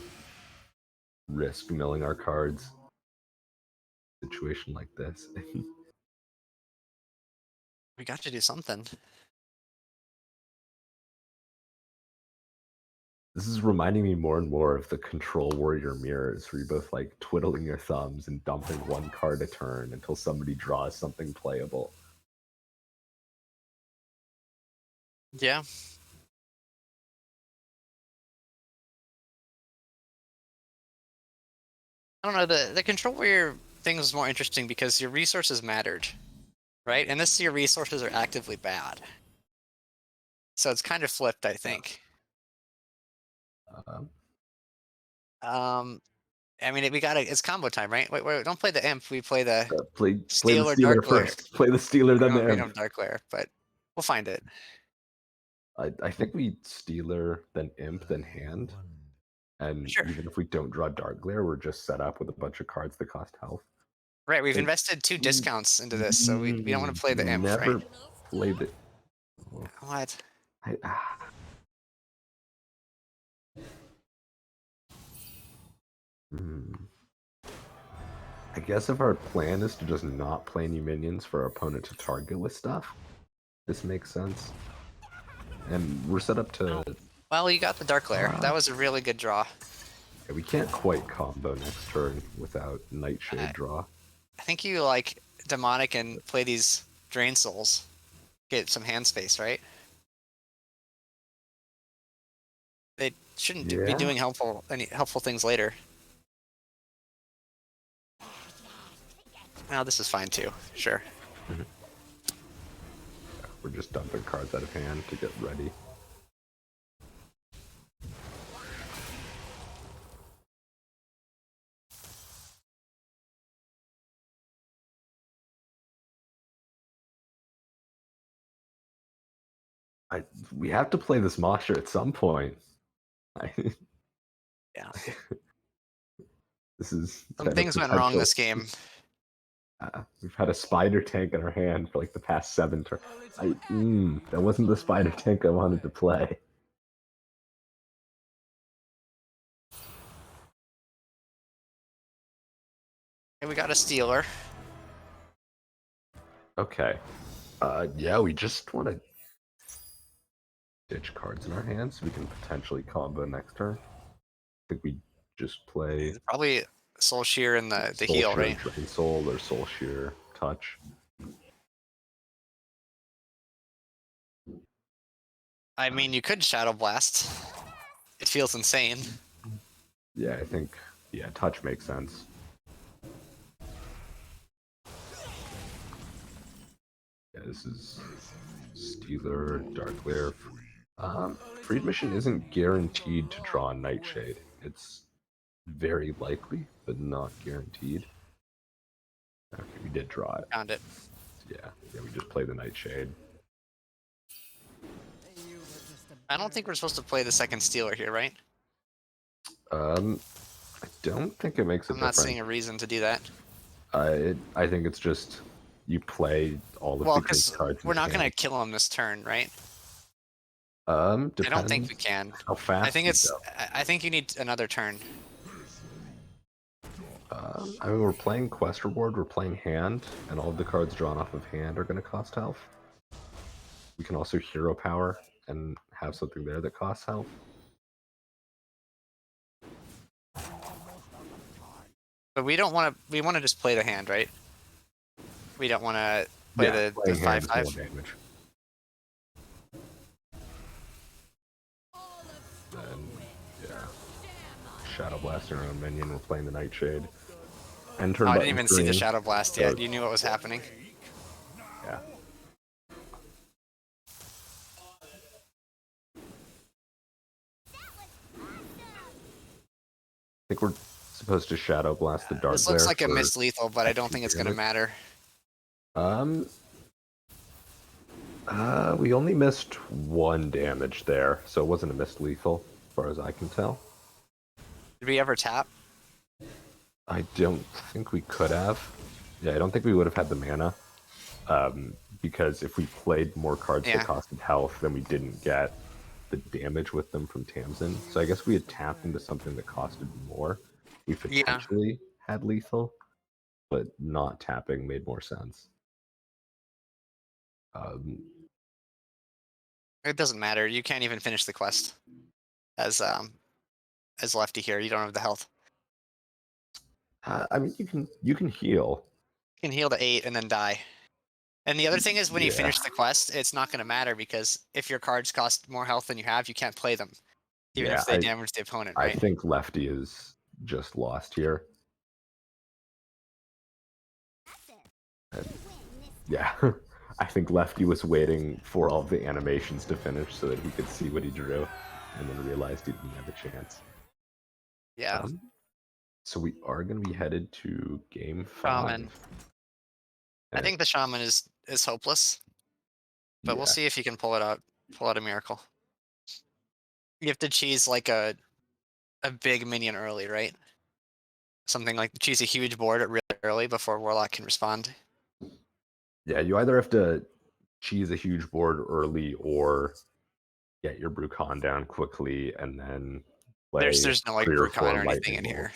risk milling our cards. Situation like this. We got to do something. This is reminding me more and more of the Control Warrior mirrors, where you're both like twiddling your thumbs and dumping one card a turn until somebody draws something playable. Yeah. I don't know, the Control Warrior thing was more interesting because your resources mattered, right? And this your resources are actively bad. So it's kind of flipped, I think. I mean, it's combo time, right? Wait, don't play the Imp. We play the Play the Stealer Stealer Dark Glare. first. Play the Stealer, then the We Imp. don't Dark Glare, but we'll find it. I think we Stealer, then Imp, then Hand. And even if we don't draw Dark Glare, we're just set up with a bunch of cards that cost health. Right, we've invested 2 discounts into this, so we don't want to play the Imp, never right? played it. What? I guess if our plan is to just not play any minions for our opponent to target with stuff, this makes sense. And we're set up to... Well, you got the Dark Glare. That was a really good draw. Yeah, we can't quite combo next turn without Nightshade draw. I think you like Demonic and play these Drain Souls. Get some hand space, right? They shouldn't be doing any helpful things later. Now this is fine too. Sure. We're just dumping cards out of hand to get ready. We have to play this Mosher at some point. Yeah. This is some things went wrong this game. We've had a spider tank in our hand for like the past 7 turns. That wasn't the spider tank I wanted to play. Okay, we got a Stealer. Okay. Yeah, we just want to ditch cards in our hands so we can potentially combo next turn. I think we just play... Probably Soul Shear and the heal, right? Drain Soul or Soul Shear touch. I mean, you could Shadow Blast. It feels insane. Yeah, I think touch makes sense. Yeah, this is Stealer, Dark Lair. Freed Mission isn't guaranteed to draw Nightshade. It's very likely, but not guaranteed. Okay, we did draw it. Found it. Yeah, we just play the Nightshade. I don't think we're supposed to play the second Stealer here, right? I don't think it makes a I'm not difference. seeing a reason to do that. I think it's just you play all of the good Because cards. we're not going to kill him this turn, right? Depends I don't think we can. how fast. I think I think you need another turn. I mean, we're playing Quest Reward, we're playing Hand, and all of the cards drawn off of Hand are going to cost health. We can also Hero Power and have something there that costs health. But we don't want to. We want to just play the hand, right? We don't want to play the playing Hand is 5/5. more damage. Then, yeah. Shadow Blaster on a minion, we're playing the Nightshade. And turn Oh, I button didn't even see the green. Shadow Blast yet. You knew what was happening. Yeah. I think we're supposed to Shadow Blast the Dark This looks Glare like a for missed lethal, but I don't think it's going to damage. matter. We only missed 1 damage there, so it wasn't a missed lethal, as far as I can tell. Did we ever tap? I don't think we could have. Yeah, I don't think we would have had the mana. Because if we played more cards that costed health, then we didn't get the damage with them from Tamsin. So I guess we had tapped into something that costed more. We potentially had lethal, but not tapping made more sense. It doesn't matter. You can't even finish the quest as Lefty here. You don't have the health. I mean, you can heal. You can heal to 8 and then die. And the other thing is, when you finish the quest, it's not going to matter, because if your cards cost more health than you have, you can't play them, even if they damage the opponent, right? I think Lefty is just lost here. And, yeah, I think Lefty was waiting for all the animations to finish so that he could see what he drew, and then realized he didn't have a chance. Yeah. So we are going to be headed to game 5. Shaman. I think the Shaman is hopeless, but we'll see if you can pull it out. Pull out a miracle. You have to cheese like a big minion early, right? Something like cheese a huge board really early before Warlock can respond. Yeah, you either have to cheese a huge board early or get your Brucon down quickly and then play There's no like 3 or Brucon 4 or anything in lightning here.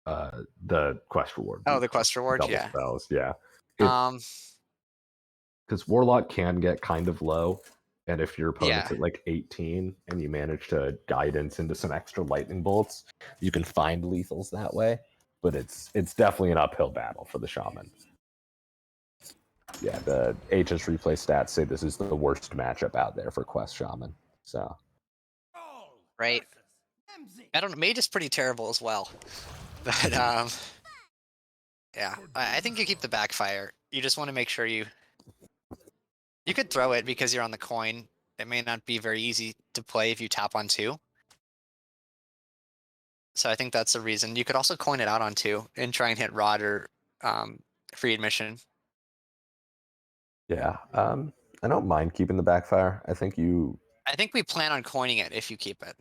bolts. The quest reward. Oh, the quest reward, double yeah. spells, yeah. Because Warlock can get kind of low, and if your opponent's at like 18 and you manage to guidance into some extra lightning bolts, you can find lethals that way. But it's definitely an uphill battle for the Shaman. Yeah, the HS replay stats say this is the worst matchup out there for Quest Shaman. So, right. I don't know. Mage is pretty terrible as well. But yeah, I think you keep the backfire. You just want to make sure you could throw it because you're on the coin. It may not be very easy to play if you tap on 2. So I think that's the reason. You could also coin it out on 2 and try and hit Rod or free admission. yeah, I don't mind keeping the backfire. I think we plan on coining it if you keep it.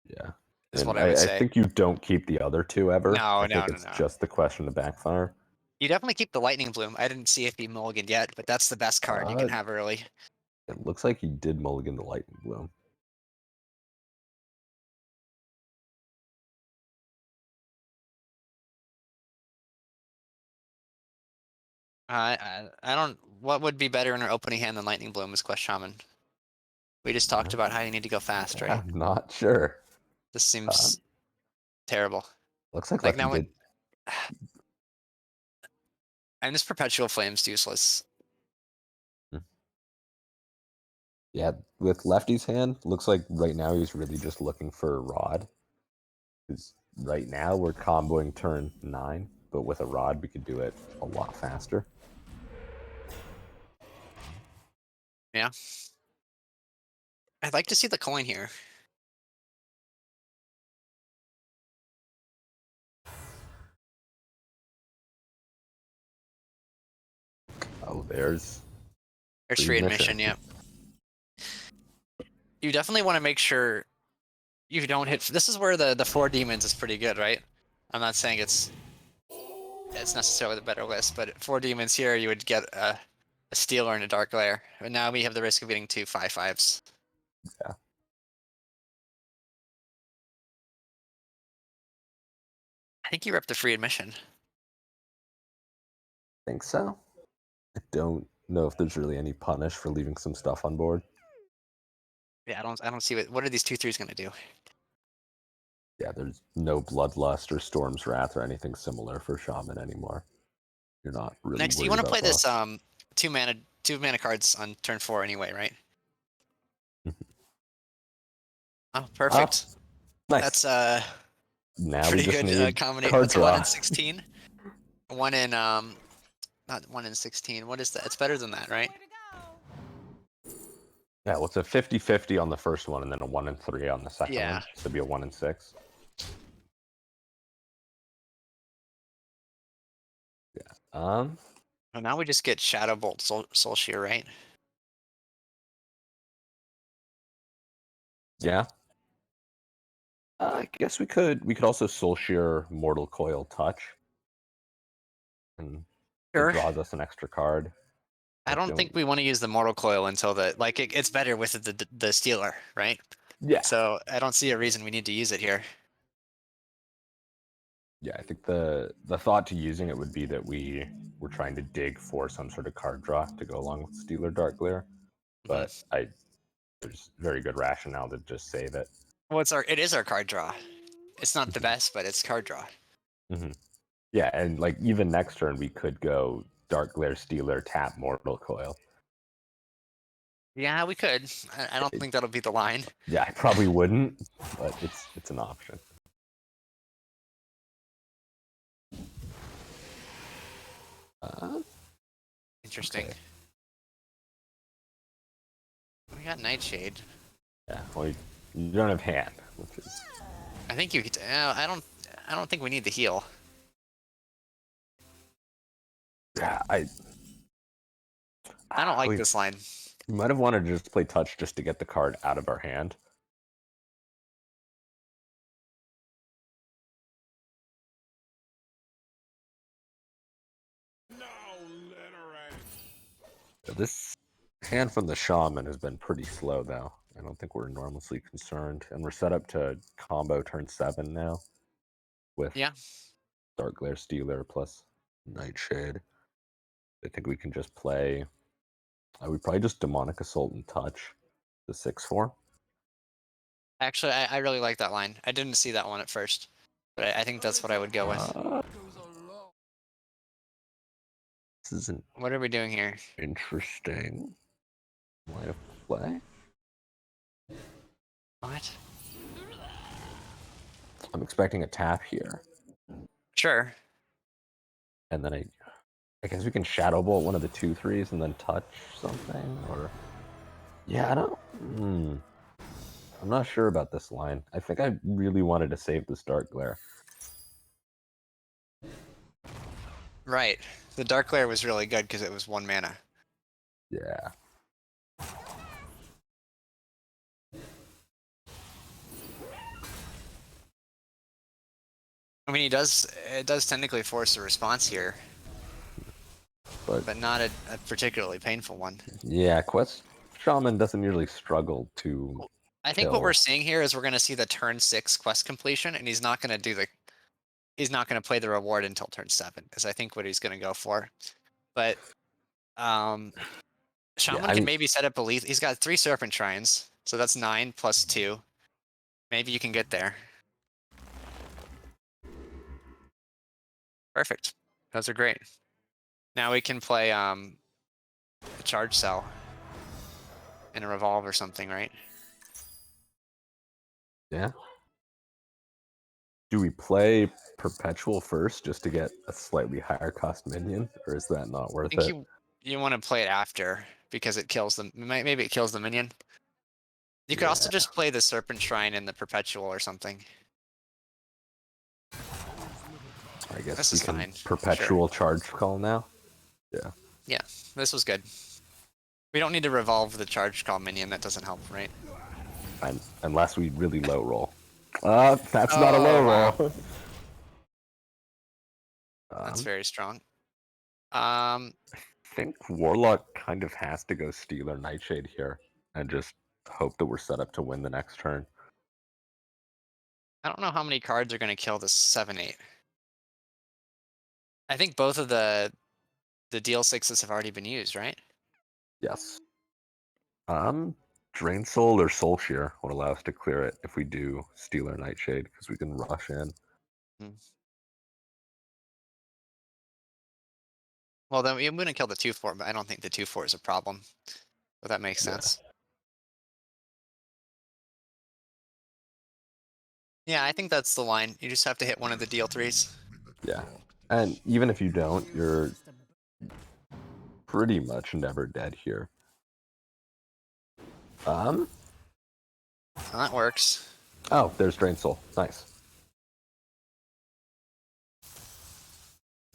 Yeah. Is And what I would say. I think you don't keep the other 2 ever. No, I think it's just the question of backfire. You definitely keep the Lightning Bloom. I didn't see it be mulliganed yet, but that's the best card you can have early. It looks like he did mulligan the Lightning Bloom. I don't. What would be better in our opening hand than Lightning Bloom is Quest Shaman. We just talked about how you need to go fast, right? I'm not sure. This seems terrible. Looks like Like Lefty now did. And this Perpetual Flame's useless. Yeah, with Lefty's hand, looks like right now he's really just looking for a rod. Because right now we're comboing turn 9, but with a rod we could do it a lot faster. Yeah. I'd like to see the coin here. Oh, there's There's free admission, yeah. You definitely want to make sure you don't hit. This is where the 4 demons is pretty good, right? I'm not saying it's necessarily the better list, but 4 demons here, you would get a stealer and a dark glare. And now we have the risk of getting 2 5/5s. Yeah. I think you ripped the free admission. Think so. I don't know if there's really any punish for leaving some stuff on board. Yeah, I don't see what are these 2/3s gonna do. Yeah, there's no Bloodlust or Storm's Wrath or anything similar for Shaman anymore. You're not really Next, you worried want to about play this buffs. 2 mana cards on turn 4 anyway, right? Oh, perfect. Nice. That's Now we pretty just good need combination. card That's 1 draw. in 16. 1 in not 1 in 16. What is that? It's better than that, right? Yeah, well, it's a 50-50 on the first one, and then a 1 in 3 on the second Yeah. one. So it'd be a 1 in 6. Yeah. Well, now we just get Shadow Bolt Soul Shear, right? Yeah. I guess we could also Soul Shear Mortal Coil Touch. And Sure. it draws us an extra card. I don't think we want to use the Mortal Coil until it's better with the Stealer, right? Yeah. So I don't see a reason we need to use it here. Yeah, I think the thought to using it would be that we're trying to dig for some sort of card draw to go along with Stealer Dark Glare. But there's very good rationale to just say that. Well, it is our card draw. It's not the best, but it's card draw. Mm-hmm. Yeah, and like even next turn we could go Dark Glare Stealer, tap Mortal Coil. Yeah, we could. I don't think that'll be the line. Yeah, I probably wouldn't, but it's an option. Interesting. Okay. We got Nightshade. Yeah, well, you don't have hand, which is. I think you could. I don't think we need the heal. Yeah, I don't like this line. You might have wanted to just play touch just to get the card out of our hand. This hand from the Shaman has been pretty slow, though. I don't think we're enormously concerned. And we're set up to combo turn 7 now with Dark Glare Stealer plus Nightshade. I think we can just play. I would probably just Demonic Assault and Touch the 6/4. Actually, I really like that line. I didn't see that one at first, but I think that's what I would go with. This isn't. What are we doing here? Interesting line of play. What? I'm expecting a tap here. Sure. And then I guess we can Shadow Bolt one of the 2/3s and then touch something, or yeah, I don't. I'm not sure about this line. I think I really wanted to save this Dark Glare. Right. The Dark Glare was really good because it was 1 mana. Yeah. I mean, it does technically force a response here, but not a particularly painful one. Yeah, Quest Shaman doesn't usually struggle to. I think what we're seeing here is we're going to see the turn 6 quest completion, and he's not going to he's not going to play the reward until turn 7, is I think what he's going to go for. But Shaman can maybe set up a he's got 3 Serpent Shrines, so that's 9 plus 2. Maybe you can get there. Perfect. Those are great. Now we can play a charge cell and a revolve or something, right? Yeah. Do we play Perpetual first just to get a slightly higher cost minion, or is that not I worth think it? you want to play it after because it kills them. Maybe it kills the minion. You could also Yeah. just play the Serpent Shrine and the Perpetual or something. I guess This we is can fine. Perpetual charge call now. Yeah. Yeah, this was good. We don't need to revolve the charge call minion. That doesn't help, right? Unless we really low roll. That's not a Oh, low wow. roll. That's very strong. I think Warlock kind of has to go Stealer Nightshade here and just hope that we're set up to win the next turn. I don't know how many cards are going to kill this 7/8. I think both of the deal 6s have already been used, right? Yes. Drain Soul or Soul Shear would allow us to clear it if we do Stealer Nightshade because we can rush in. Well, then I'm going to kill the 2/4, but I don't think the 2/4 is a problem. But that makes Yeah. sense. Yeah, I think that's the line. You just have to hit one of the deal 3s. Yeah. And even if you don't, you're pretty much never dead here. That works. Oh, there's Drain Soul. Nice.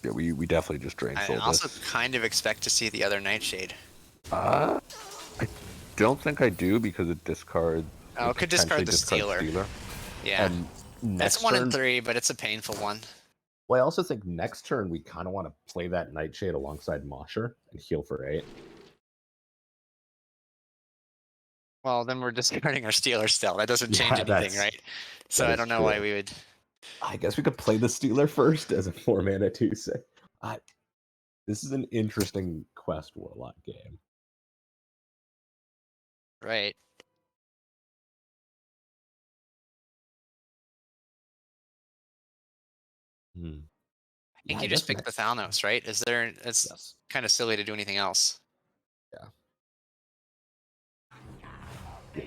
Yeah, we definitely just Drain I Soul also this. kind of expect to see the other Nightshade. I don't think I do because it discards. Oh, it could discard the Stealer. Yeah. And It's next 1 turn, and 3, but it's a painful one. well, I also think next turn we kind of want to play that Nightshade alongside Mosher and heal for 8. Well, then we're discarding our Stealer still. That doesn't change anything, right? So I don't know why we would. I guess we could play the Stealer first as a 4-mana 2/6. This is an interesting Quest Warlock game. Right. I think you just pick the Thalnos, right? It's Yes. kind of silly to do anything else. Yeah,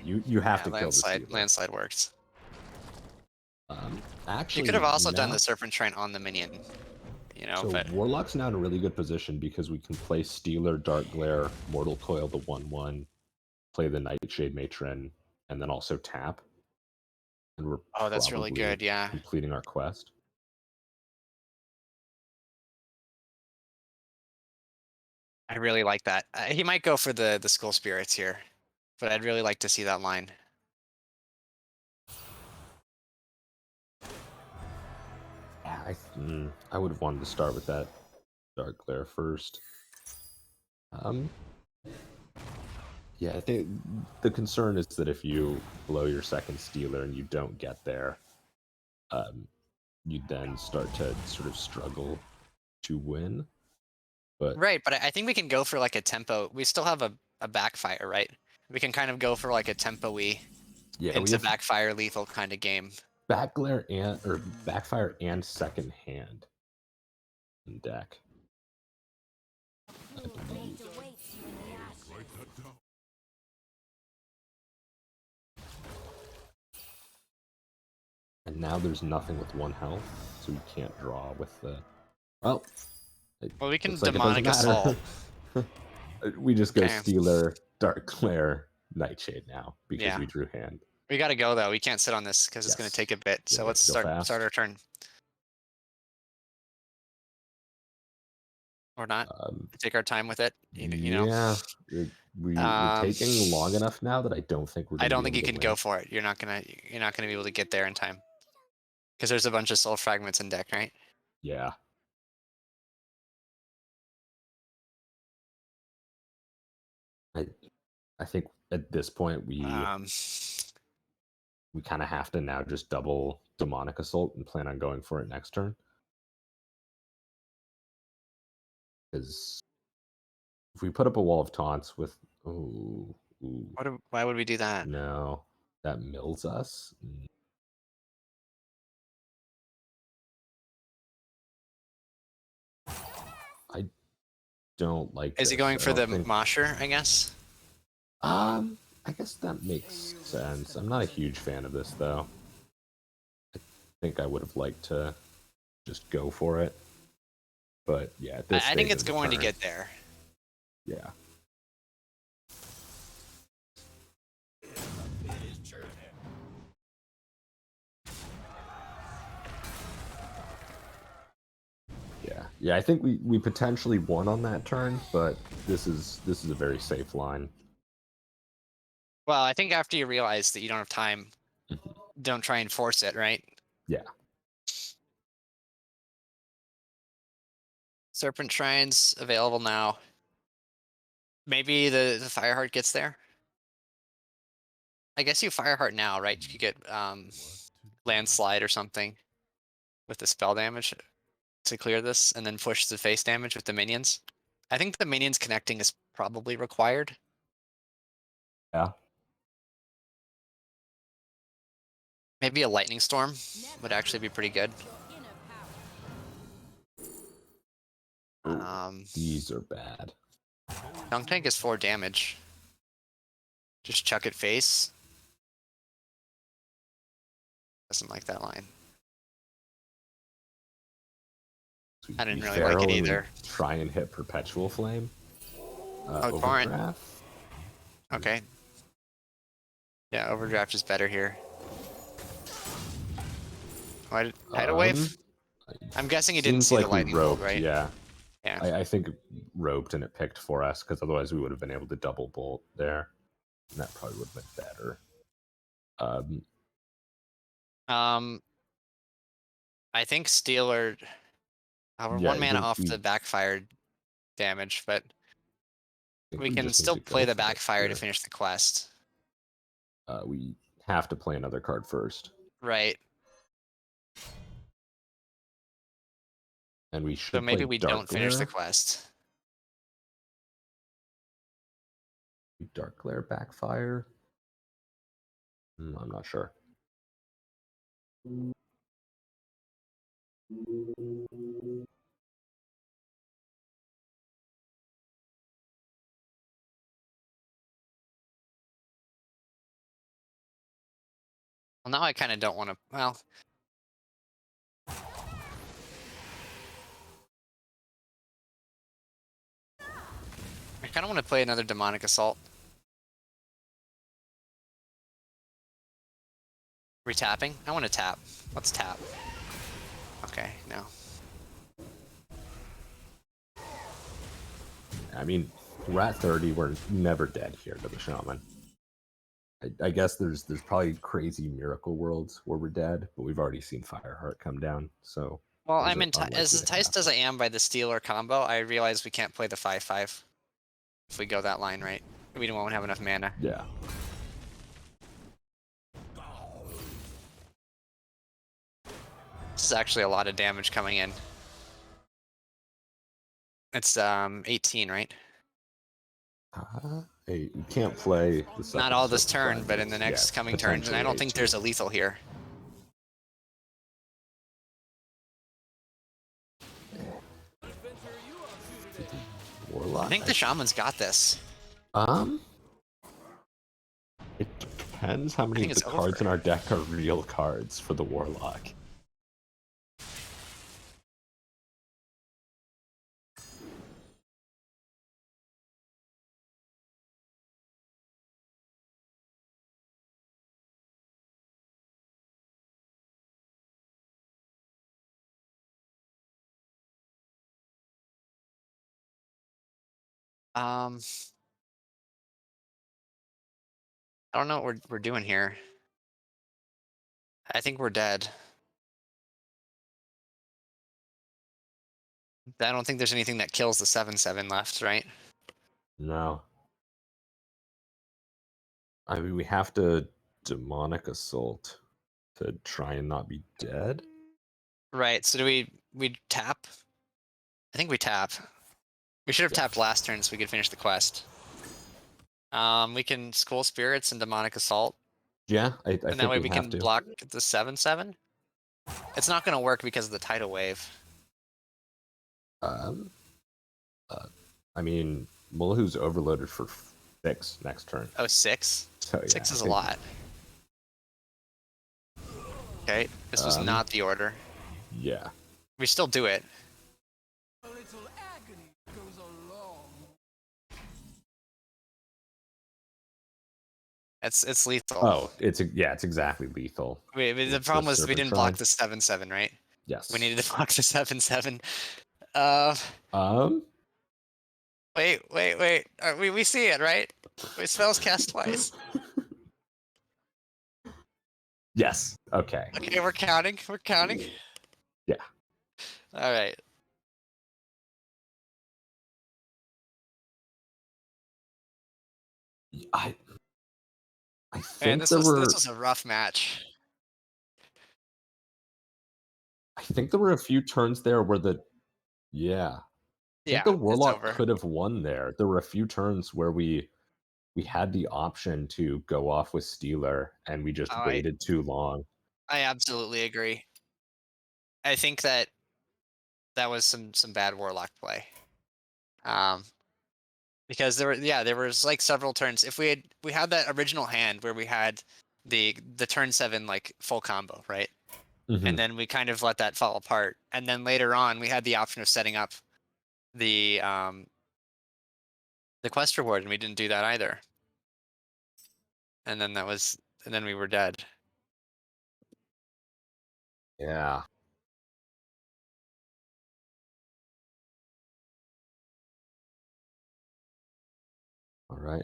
you have to kill the Stealer. Landslide works. Actually, You could have also done the Serpent Shrine on the minion. You know, so but Warlock's now in a really good position because we can play Stealer, Dark Glare, Mortal Coil, the 1/1, play the Nightshade Matron, and then also tap. And we're that's really good. Yeah. completing our quest. I really like that. He might go for the Skull Spirits here, but I'd really like to see that line. Yeah, I would have wanted to start with that Dark Glare first. Yeah, I think the concern is that if you blow your second Stealer and you don't get there, you then start to sort of struggle to win. But Right, but I think we can go for like a tempo. We still have a backfire, right? We can kind of go for like a tempo-y into backfire lethal kind of game. Backglare or backfire and second hand in deck. I believe. And now there's nothing with 1 health, so we can't draw with the. Well, we can looks like Demonic Assault. We just go Stealer, Dark Glare, Nightshade now because we drew hand. We got to go though. We can't sit on this because it's going to take a bit. So let's start our turn. Or not. Take our time with it. You know. Yeah, we're taking long enough now that I don't think we're. I don't think you can go for it. You're not gonna be able to get there in time. Because there's a bunch of soul fragments in deck, right? Yeah. I think at this point we kind of have to now just double Demonic Assault and plan on going for it next turn. Because if we put up a wall of taunts with why would we do that? No, that mills us. don't like. Is he this. going I for the don't think- Mosher, I guess? I guess that makes sense. I'm not a huge fan of this, though. I think I would have liked to just go for it. But yeah, at this I think stage it's in the going to turn, get there. Yeah. Yeah, I think we potentially won on that turn, but this is a very safe line. Well, I think after you realize that you don't have time, Mhm. don't try and force it, right? Yeah. Serpent Shrines available now. Maybe the Fireheart gets there. I guess you Fireheart now, right? You get Landslide or something with the spell damage to clear this, and then push the face damage with the minions. I think the minions connecting is probably required. Yeah. Maybe a Lightning Storm would actually be pretty good. These are bad. Dunk Tank is 4 damage. Just chuck it face. Doesn't like that line. So I didn't we really like it Feral and we either. Try and hit Perpetual Flame. Oh, Torrent. Overdraft. Okay. Yeah, Overdraft is better here. Why did Tidal Wave? I'm guessing he didn't Seems see like the we lightning bolt, roped, right? Yeah. Yeah. I think it roped and it picked for us, because otherwise we would have been able to double bolt there. And that probably would have been better. I think Steel or we're Yeah, 1 I mana think off we- the backfire damage, but I think we can just need still to go play the for it backfire to here. finish the quest. We have to play another card first. Right. And we should So maybe play we Dark don't finish the Glare. quest. Dark Glare backfire. I'm not sure. Well, now I kind of don't want to. Well, I kind of want to play another Demonic Assault. Retapping? I want to tap. Let's tap. Okay, no. I mean, we're at 30. We're never dead here to the Shaman. I guess there's probably crazy miracle worlds where we're dead, but we've already seen Fireheart come down. So Well, those I'm are as unlikely to enticed as I am by the Stealer combo, I realize we can't play the 5/5 if we go that line, right? We won't have enough mana. Yeah. This is actually a lot of damage coming in. It's 18, right? Hey, you can't play the second Not all this Serpent turn, Shrine, but in the next coming turns, and I don't think there's a lethal here. Warlock. I think the Shaman's got this. It depends how many think of the it's cards over. in our deck are real cards for the Warlock. I don't know what we're doing here. I think we're dead. I don't think there's anything that kills the 7/7 left, right? No. I mean, we have to Demonic Assault to try and not be dead. Right. So do we tap? I think we tap. We should have tapped last turn so we could finish the quest. We can School Spirits and Demonic Assault, Yeah, I and think that way we we have can to. block the 7/7. It's not going to work because of the tidal wave. Um, I mean, Mullihu's overloaded for 6 next turn. Oh, 6? So, 6 yeah, is I a think- lot. Okay, this was not the order. Yeah. We still do it. It's lethal. Oh, it's exactly lethal. The It's problem the was we Serpent didn't block Shrine. the 7/7, right? Yes. We needed to block the 7/7. Um. Wait. We see it, right? We spells cast twice. Yes. Okay. Okay, we're counting. We're counting. Yeah. All right. I Man, think this there were. this was a rough match. I think there were a few turns there where the. Yeah. I Yeah, think the it's Warlock over. could have won there. There were a few turns where we had the option to go off with Stealer, and we just Oh, waited too long. I absolutely agree. I think that was some bad Warlock play. Because there was like several turns. If we had that original hand where we had the turn 7 like full combo, right? Mhm. And then we kind of let that fall apart. And then later on, we had the option of setting up the quest reward, and we didn't do that either. And then we were dead. Yeah. All right.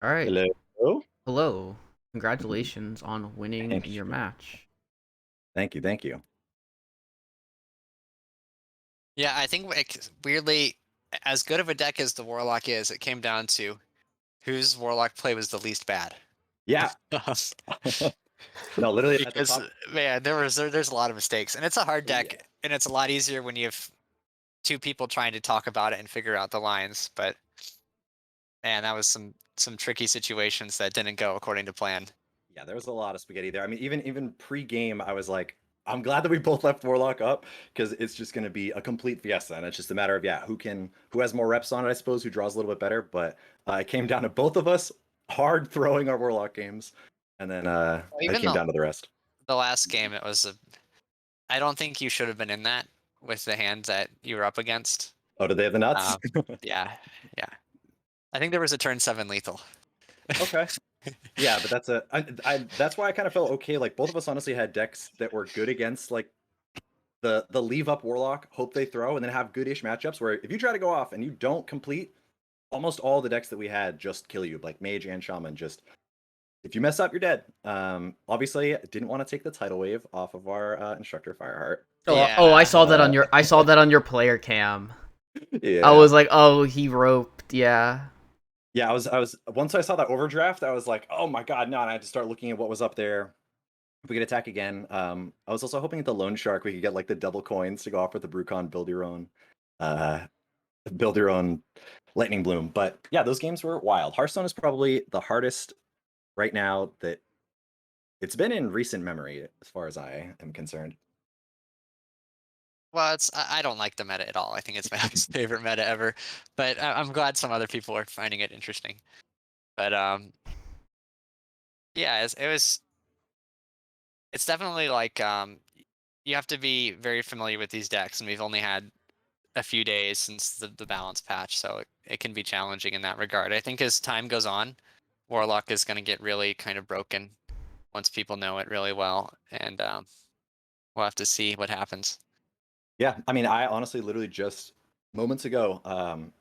All right. Hello. Hello. Congratulations on winning Thank your you. match. Thank you. Thank you. Yeah, I think weirdly, as good of a deck as the Warlock is, it came down to whose Warlock play was the least bad. Yeah. No, literally at the Because top. man, there's a lot of mistakes, and it's a hard deck, Yeah. and it's a lot easier when you have 2 people trying to talk about it and figure out the lines. But man, that was some tricky situations that didn't go according to plan. Yeah, there was a lot of spaghetti there. I mean, even pre-game, I was like, I'm glad that we both left Warlock up because it's just going to be a complete fiesta, and it's just a matter of who has more reps on it, I suppose, who draws a little bit better. But it came down to both of us hard throwing our Warlock games, and then it came down to the rest. The last game, it was I don't think you should have been in that with the hand that you were up against. Oh, did they have the nuts? Yeah. I think there was a turn 7 lethal. Okay. Yeah, but that's why I kind of felt okay. Like both of us honestly had decks that were good against like the leave up Warlock, hope they throw, and then have goodish matchups where if you try to go off and you don't complete, almost all the decks that we had just kill you, like Mage and Shaman. Just if you mess up, you're dead. Obviously, didn't want to take the tidal wave off of our Instructor Fireheart. Oh, I saw that on your player cam. Yeah, I was like, oh, he roped. Yeah. yeah. I was once I saw that overdraft, I was like, oh my god, no! And I had to start looking at what was up there. If we could attack again. I was also hoping at the Loan Shark we could get like the double coins to go off with the Brucon build your own Lightning Bloom. But yeah, those games were wild. Hearthstone is probably the hardest right now that it's been in recent memory, as far as I am concerned. Well, I don't like the meta at all. I think it's my least favorite meta ever, but I'm glad some other people are finding it interesting. But yeah, it's definitely like you have to be very familiar with these decks, and we've only had a few days since the balance patch, so it can be challenging in that regard. I think as time goes on, Warlock is going to get really kind of broken once people know it really well, and we'll have to see what happens. Yeah, I mean, I honestly literally just moments ago, an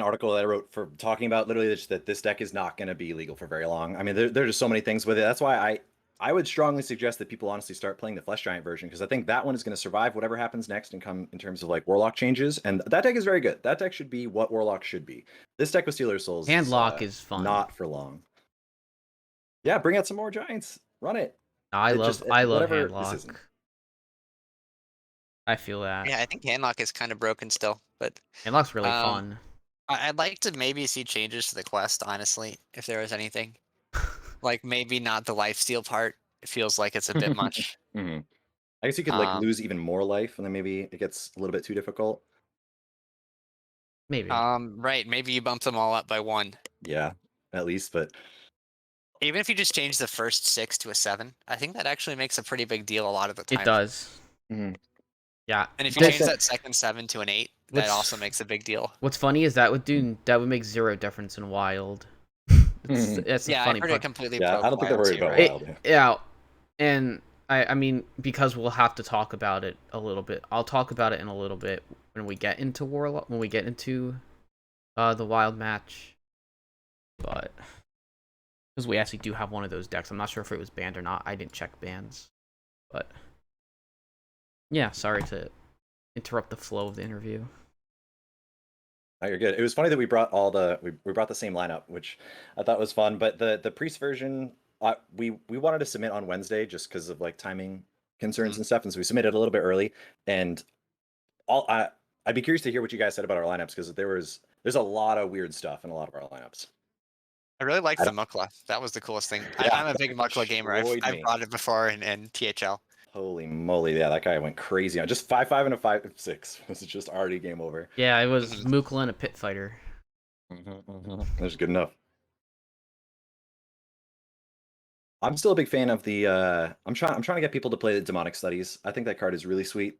article that I wrote for talking about literally just that this deck is not going to be legal for very long. I mean, there's just so many things with it. That's why I would strongly suggest that people honestly start playing the Flesh Giant version, because I think that one is going to survive whatever happens next and come in terms of like Warlock changes. And that deck is very good. That deck should be what Warlock should be. This deck with Stealer Souls Handlock is fun. Not for long. Yeah, bring out some more Giants. Run it. I love whatever this Handlock. isn't. I feel that. Yeah, I think Handlock is kind of broken still, but Handlock's really fun. I'd like to maybe see changes to the quest, honestly, if there was anything. Like maybe not the lifesteal part. It feels like it's a bit much. Mhm. I guess you could like Um, lose even more life, and then maybe it gets a little bit too difficult. Maybe. right, maybe you bump them all up by 1. Yeah, at least. But Even if you just change the first 6 to a 7, I think that actually makes a pretty big deal a lot of the It time. does. Mhm. Yeah. And if you That- change that second 7 to an 8, that What's- also makes a big deal. What's funny is that would make 0 difference in wild. That's the Yeah, I funny heard part. it completely Yeah, broke I don't think they're wild worried too, about right? wild. Yeah, and I mean because we'll have to talk about it a little bit. I'll talk about it in a little bit when we get into Warlock, when we get into the wild match. But because we actually do have one of those decks, I'm not sure if it was banned or not. I didn't check bans, but yeah, sorry to interrupt the flow of the interview. Oh, you're good. It was funny that we brought we brought the same lineup, which I thought was fun. But the priest version, we wanted to submit on Wednesday just because of like timing concerns and stuff, and so we submitted a little bit early. And I'd be curious to hear what you guys said about our lineups because there's a lot of weird stuff in a lot of our lineups. I really liked I the Mukla. That was the coolest thing. Yeah, I'm a big Mukla gamer. destroyed I've me. brought it before in THL. Holy moly, yeah, that guy went crazy on just 5-5 and a 5-6. This is just already game over. Yeah, it was Mhm. Mukla and a pit fighter. That's good enough. I'm still a big fan of the I'm trying to get people to play the demonic studies. I think that card is really sweet.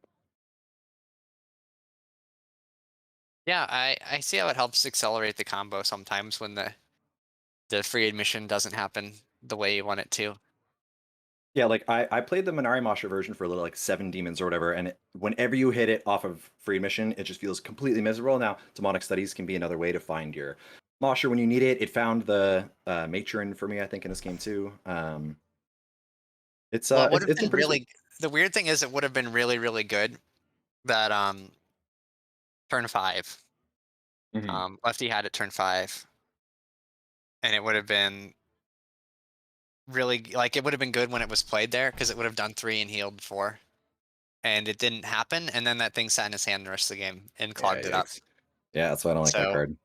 Yeah, I see how it helps accelerate the combo sometimes when the free admission doesn't happen the way you want it to. Yeah, like I played the Minari Masha version for a little like 7 demons or whatever, and whenever you hit it off of free admission, it just feels completely miserable. Now, demonic studies can be another way to find your Masha when you need it. It found the matron for me, I think, in this game too. It's Well, it would have it's been been pretty really. sweet. The weird thing is, it would have been really, really good that turn 5. Lefty had it turn 5, and it would have been really like it would have been good when it was played there because it would have done 3 and healed 4, and it didn't happen. And then that thing sat in his hand the rest of the game and clogged it up. Yeah, that's why I don't like that So, card.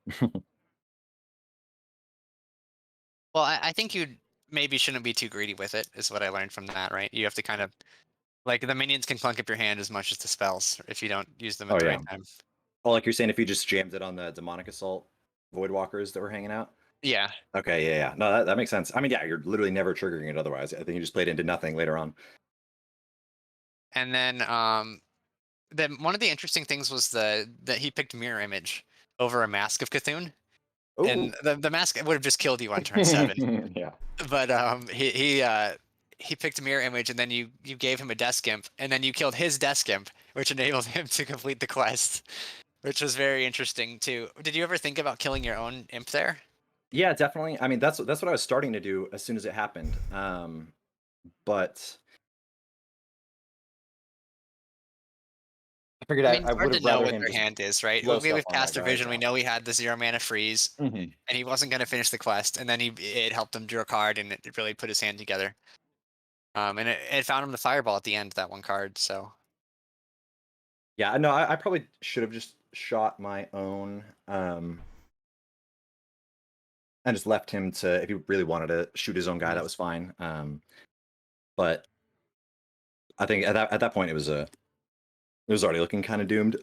well, I think you maybe shouldn't be too greedy with it. Is what I learned from that. Right? You have to kind of like the minions can clunk up your hand as much as the spells if you don't use them at Oh the yeah. right time. Oh, like you're saying if you just jammed it on the demonic assault void walkers that were hanging out. Yeah. Okay, yeah. No, that makes sense. I mean, yeah, you're literally never triggering it otherwise. I think you just played it into nothing later on. And then one of the interesting things was that he picked mirror image over a Mask of Cthulhu. And the mask would have just killed you on turn 7. Yeah. But he picked mirror image, and then you gave him a desk imp, and then you killed his desk imp, which enabled him to complete the quest, which was very interesting too. Did you ever think about killing your own imp there? Yeah, definitely. I mean, that's what I was starting to do as soon as it happened. But I figured I mean, I it's hard would to have know rather what him their just hand is, right? blow With stuff on that Caster guy, Vision, we yeah. know he had the 0 mana freeze, and he wasn't going to finish the quest, and then it helped him draw a card, and it really put his hand together. And it found him the fireball at the end, that one card. So Yeah, no, I probably should have just shot my own, and just left him to, if he really wanted to shoot his own guy, that was fine. But I think at that point it was already looking kind of doomed.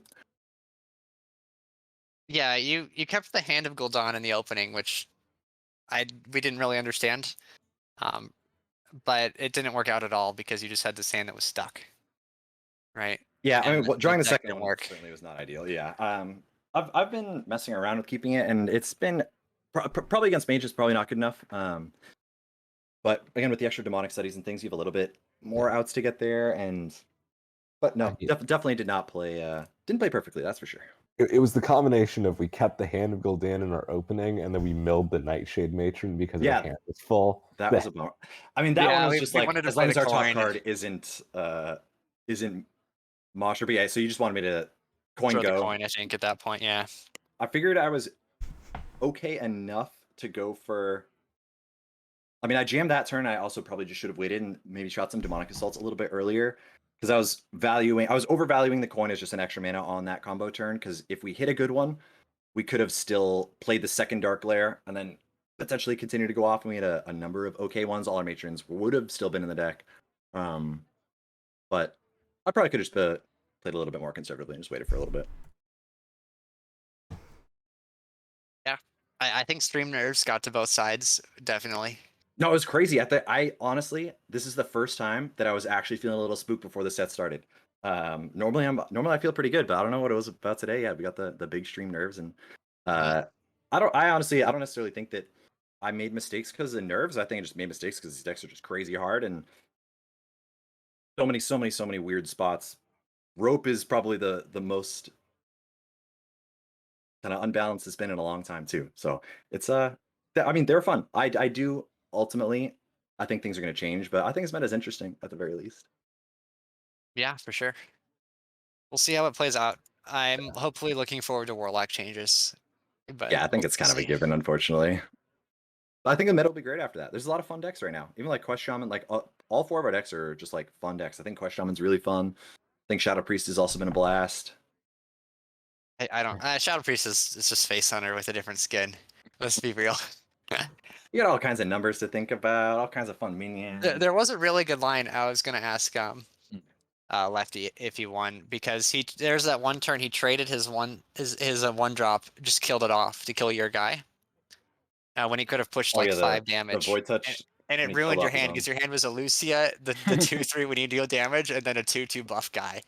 yeah, you kept the Hand of Gul'dan in the opening, which we didn't really understand, but it didn't work out at all because you just had this hand that was stuck, right? Yeah, I And mean, drawing the that second didn't one work. certainly was not ideal. Yeah, I've been messing around with keeping it, and it's been probably against mage is probably not good enough. But again, with the extra demonic studies and things, you have a little bit more outs to get there. But no, definitely didn't play perfectly. That's for sure. It was the combination of we kept the Hand of Gul'dan in our opening, and then we milled the Nightshade Matron because Yeah, our hand was full. That was a bummer. I mean, that Yeah, one was we just like, wanted to as play long as the our top coin. card isn't Mosher, but yeah, so you just wanted me to coin Throw go. the coin, I think, at that point. Yeah. I figured I was okay enough to go for. I mean, I jammed that turn. I also probably just should have waited and maybe shot some demonic assaults a little bit earlier because I was overvaluing the coin as just an extra mana on that combo turn. Because if we hit a good one, we could have still played the second Dark Lair and then potentially continue to go off, and we had a number of okay ones. All our matrons would have still been in the deck. But I probably could have just played a little bit more conservatively and just waited for a little bit. Yeah, I think stream nerves got to both sides, definitely. No, it was crazy. I honestly, this is the first time that I was actually feeling a little spooked before the set started. Normally I feel pretty good, but I don't know what it was about today. Yeah, we got the big stream nerves, and I don't necessarily think that I made mistakes because of the nerves. I think I just made mistakes because these decks are just crazy hard and so many weird spots. Rope is probably the most kind of unbalanced it's been in a long time too. So it's I mean, they're fun. I do ultimately, I think things are going to change, but I think it's meant as interesting at the very least. Yeah, for sure. We'll see how it plays out. I'm hopefully looking forward to Warlock changes, but Yeah, I think we'll it's kind of a see. given, unfortunately. But I think the meta will be great after that. There's a lot of fun decks right now. Even like Quest Shaman, like all four of our decks are just like fun decks. I think Quest Shaman's really fun. I think Shadow Priest has also been a blast. I don't. Shadow Priest is just Face Hunter with a different skin. Let's be real. You got all kinds of numbers to think about, all kinds of fun minions. There was a really good line I was gonna ask Lefty if he won, because there's that one turn he traded his one drop, just killed it off to kill your guy. When he could have pushed Oh like yeah, 5 the damage. Void Touch. And when it he killed ruined your off his hand own. because your hand was a Lucia, the 2/3 when you deal damage, and then a 2/2 buff guy.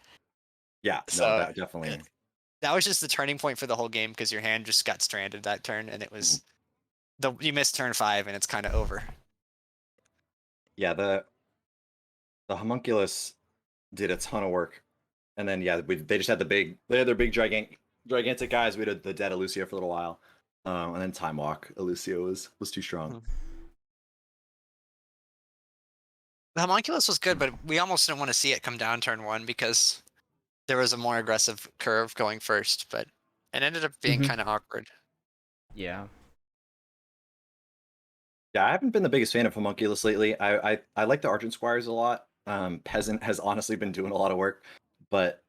Yeah, no, So that definitely. that was just the turning point for the whole game, because your hand just got stranded that turn, and it was you missed turn 5 and it's kind of over. Yeah, the Homunculus did a ton of work, and then yeah, they just had they had their big gigantic guys. We had the dead Elucia for a little while, and then Time Walk Elucia was too strong. The Homunculus was good, but we almost didn't want to see it come down turn 1 because there was a more aggressive curve going first, but it ended up being kind of awkward. Yeah. Yeah, I haven't been the biggest fan of Homunculus lately. I like the Argent Squires a lot. Peasant has honestly been doing a lot of work, but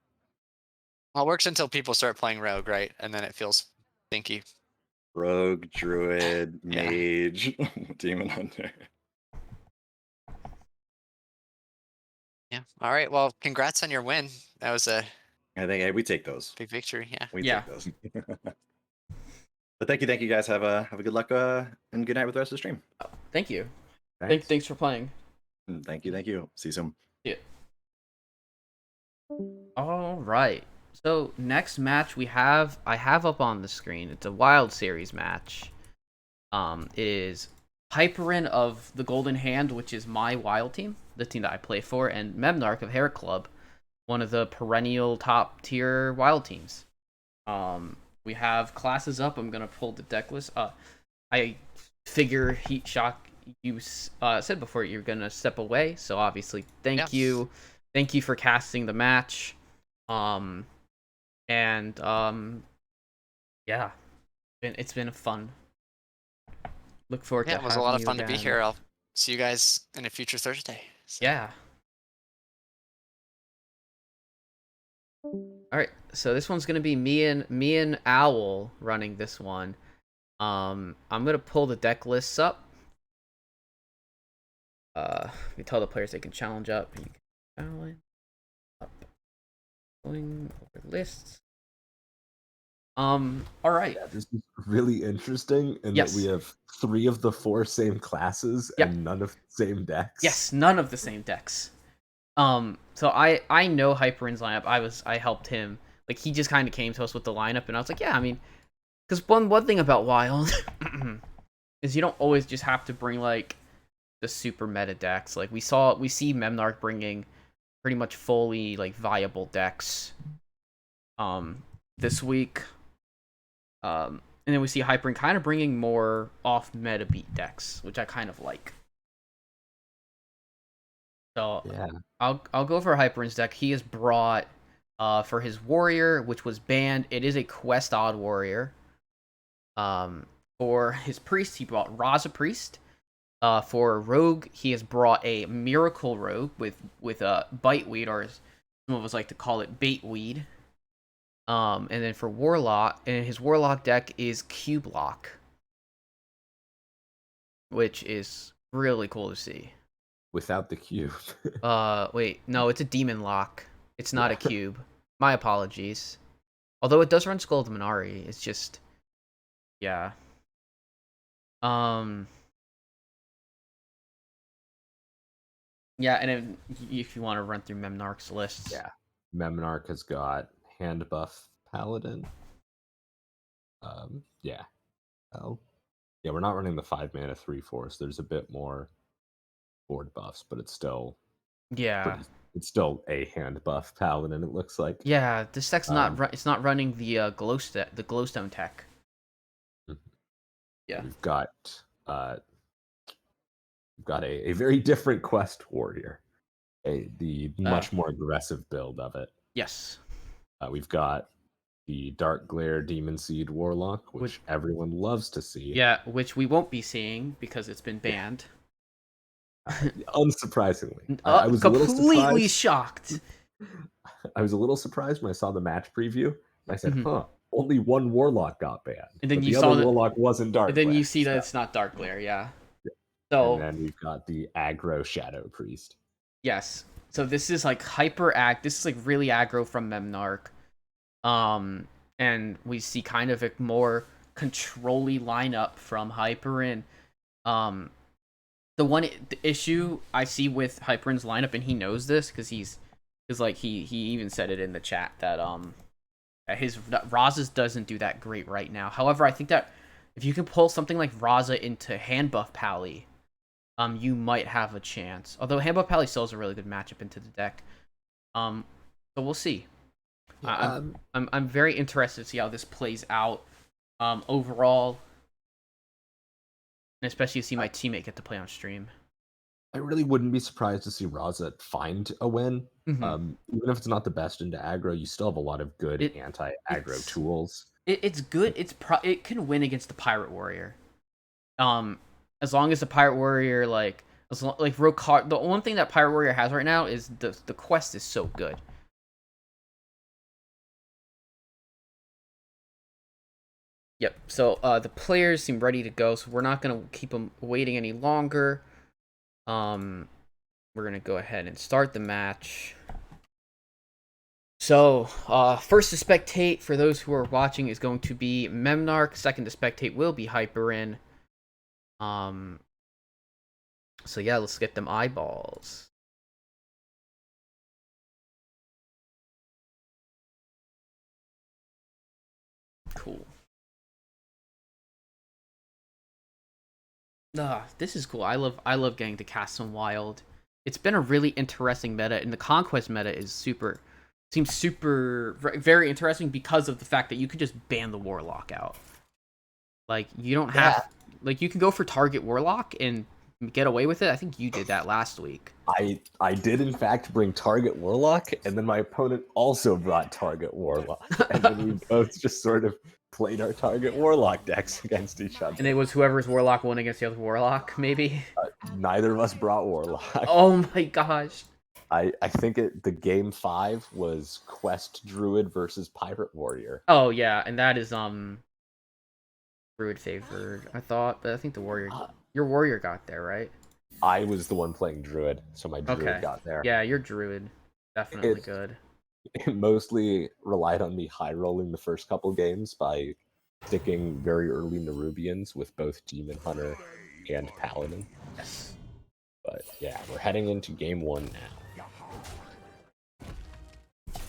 Well, it works until people start playing Rogue, right? And then it feels stinky. Rogue, Druid, Yeah. Mage, Demon Hunter. Yeah. All right. Well, congrats on your win. That was a I think, hey, we take those. big victory. Yeah. We Yeah. take those. But thank you guys. Have a good luck and good night with the rest of the stream. Thank you. Thanks. Thanks for playing. Thank you. See you soon. Yeah. All right. So next match I have up on the screen. It's a Wild Series match. It is Hyperin of the Golden Hand, which is my Wild team, the team that I play for, and Memnarch of Hair Club, one of the perennial top tier Wild teams. We have classes up. I'm gonna pull the deck list. I figure Heat Shock. You said before you're gonna step away, so obviously thank you for casting the match. Yeah, it's been fun. Look forward to Yeah, it was a lot of having fun you to be again. here. I'll see you guys in a future Thursday. So. Yeah. All right, so this one's gonna be me and Owl running this one. I'm gonna pull the deck lists up. We tell the players they can challenge up. You can challenge up. Going over lists. All right. Yeah, this is really interesting in that we have 3 of the 4 same classes and none of the same decks. Yes, none of the same decks. So I know Hyperin's lineup. I helped him. Like, he just kind of came to us with the lineup, and I was like, yeah, I mean, because one thing about Wild is you don't always just have to bring like the super meta decks. Like we see Memnarch bringing pretty much fully like viable decks this week. And then we see Hyperin kind of bringing more off meta beat decks, which I kind of like. So Yeah. I'll go for Hyperin's deck. He has brought for his warrior, which was banned. It is a Quest Odd warrior. For his priest, he brought Raza Priest. For rogue, he has brought a Miracle Rogue with a Biteweed, or as some of us like to call it, Baitweed. And then for Warlock, and his Warlock deck is Cube Lock, which is really cool to see. Without the cube. Wait, no, it's a Demon Lock. It's not a cube. My apologies. Although it does run Skull of the Minari, it's just, yeah. Yeah, and if you want to run through Memnarch's lists. Yeah. Memnarch has got hand buff Paladin. Yeah. Oh. Yeah, we're not running the 5 mana 3/4. There's a bit more board buffs, but it's still it's still a hand buff Paladin, it looks like. Yeah, this deck's it's not running the glowstone tech. Yeah. We've got a very different quest warrior. The much more aggressive build of it. Yes. We've got the Dark Glare Demon Seed Warlock, which everyone loves to see. Yeah, which we won't be seeing because it's been banned. Unsurprisingly. I was completely shocked. I was a little surprised when I saw the match preview. And I said, only one Warlock got banned. And then but you the saw other Warlock wasn't Dark Glare. And then Glare, you see that it's not Dark Glare, yeah. So, and then we've got the Aggro Shadow Priest. Yes. So this is like this is like really aggro from Memnarch. And we see kind of a more control-y lineup from Hyperin. The issue I see with Hyperin's lineup, and he knows this because he even said it in the chat that his Raza's doesn't do that great right now. However, I think that if you can pull something like Raza into hand buff Pally, you might have a chance. Although hand buff Pally still is a really good matchup into the deck. So we'll see. I'm very interested to see how this plays out overall, and especially to see my teammate get to play on stream. I really wouldn't be surprised to see Raza find a win. Even if it's not the best into aggro, you still have a lot of good anti-aggro tools. It's good. It can win against the Pirate Warrior. As long as the Pirate Warrior Rokar. The one thing that Pirate Warrior has right now is the quest is so good. Yep, so the players seem ready to go, so we're not going to keep them waiting any longer. We're going to go ahead and start the match. So, first to spectate, for those who are watching, is going to be Memnarch. Second to spectate will be Hyperin. So yeah, let's get them eyeballs. Cool. This is cool. I love getting to cast some wild. It's been a really interesting meta, and the conquest meta seems very interesting because of the fact that you can just ban the warlock out. Like you don't have you can go for target warlock and get away with it. I think you did that last week. I did in fact bring target warlock, and then my opponent also brought target warlock, and then we both just sort of played our target warlock decks against each other. And it was whoever's warlock won against the other warlock, maybe? Neither of us brought warlock. Oh my gosh. I think the game 5 was Quest Druid versus Pirate Warrior. Oh yeah, and that is Druid favored, I thought, but I think your warrior got there, right? I was the one playing Druid, so my Druid got there. Yeah, your Druid. Definitely good. It mostly relied on me high rolling the first couple games by sticking very early Nerubians with both Demon Hunter and Paladin. Yes. But yeah, we're heading into game 1 now.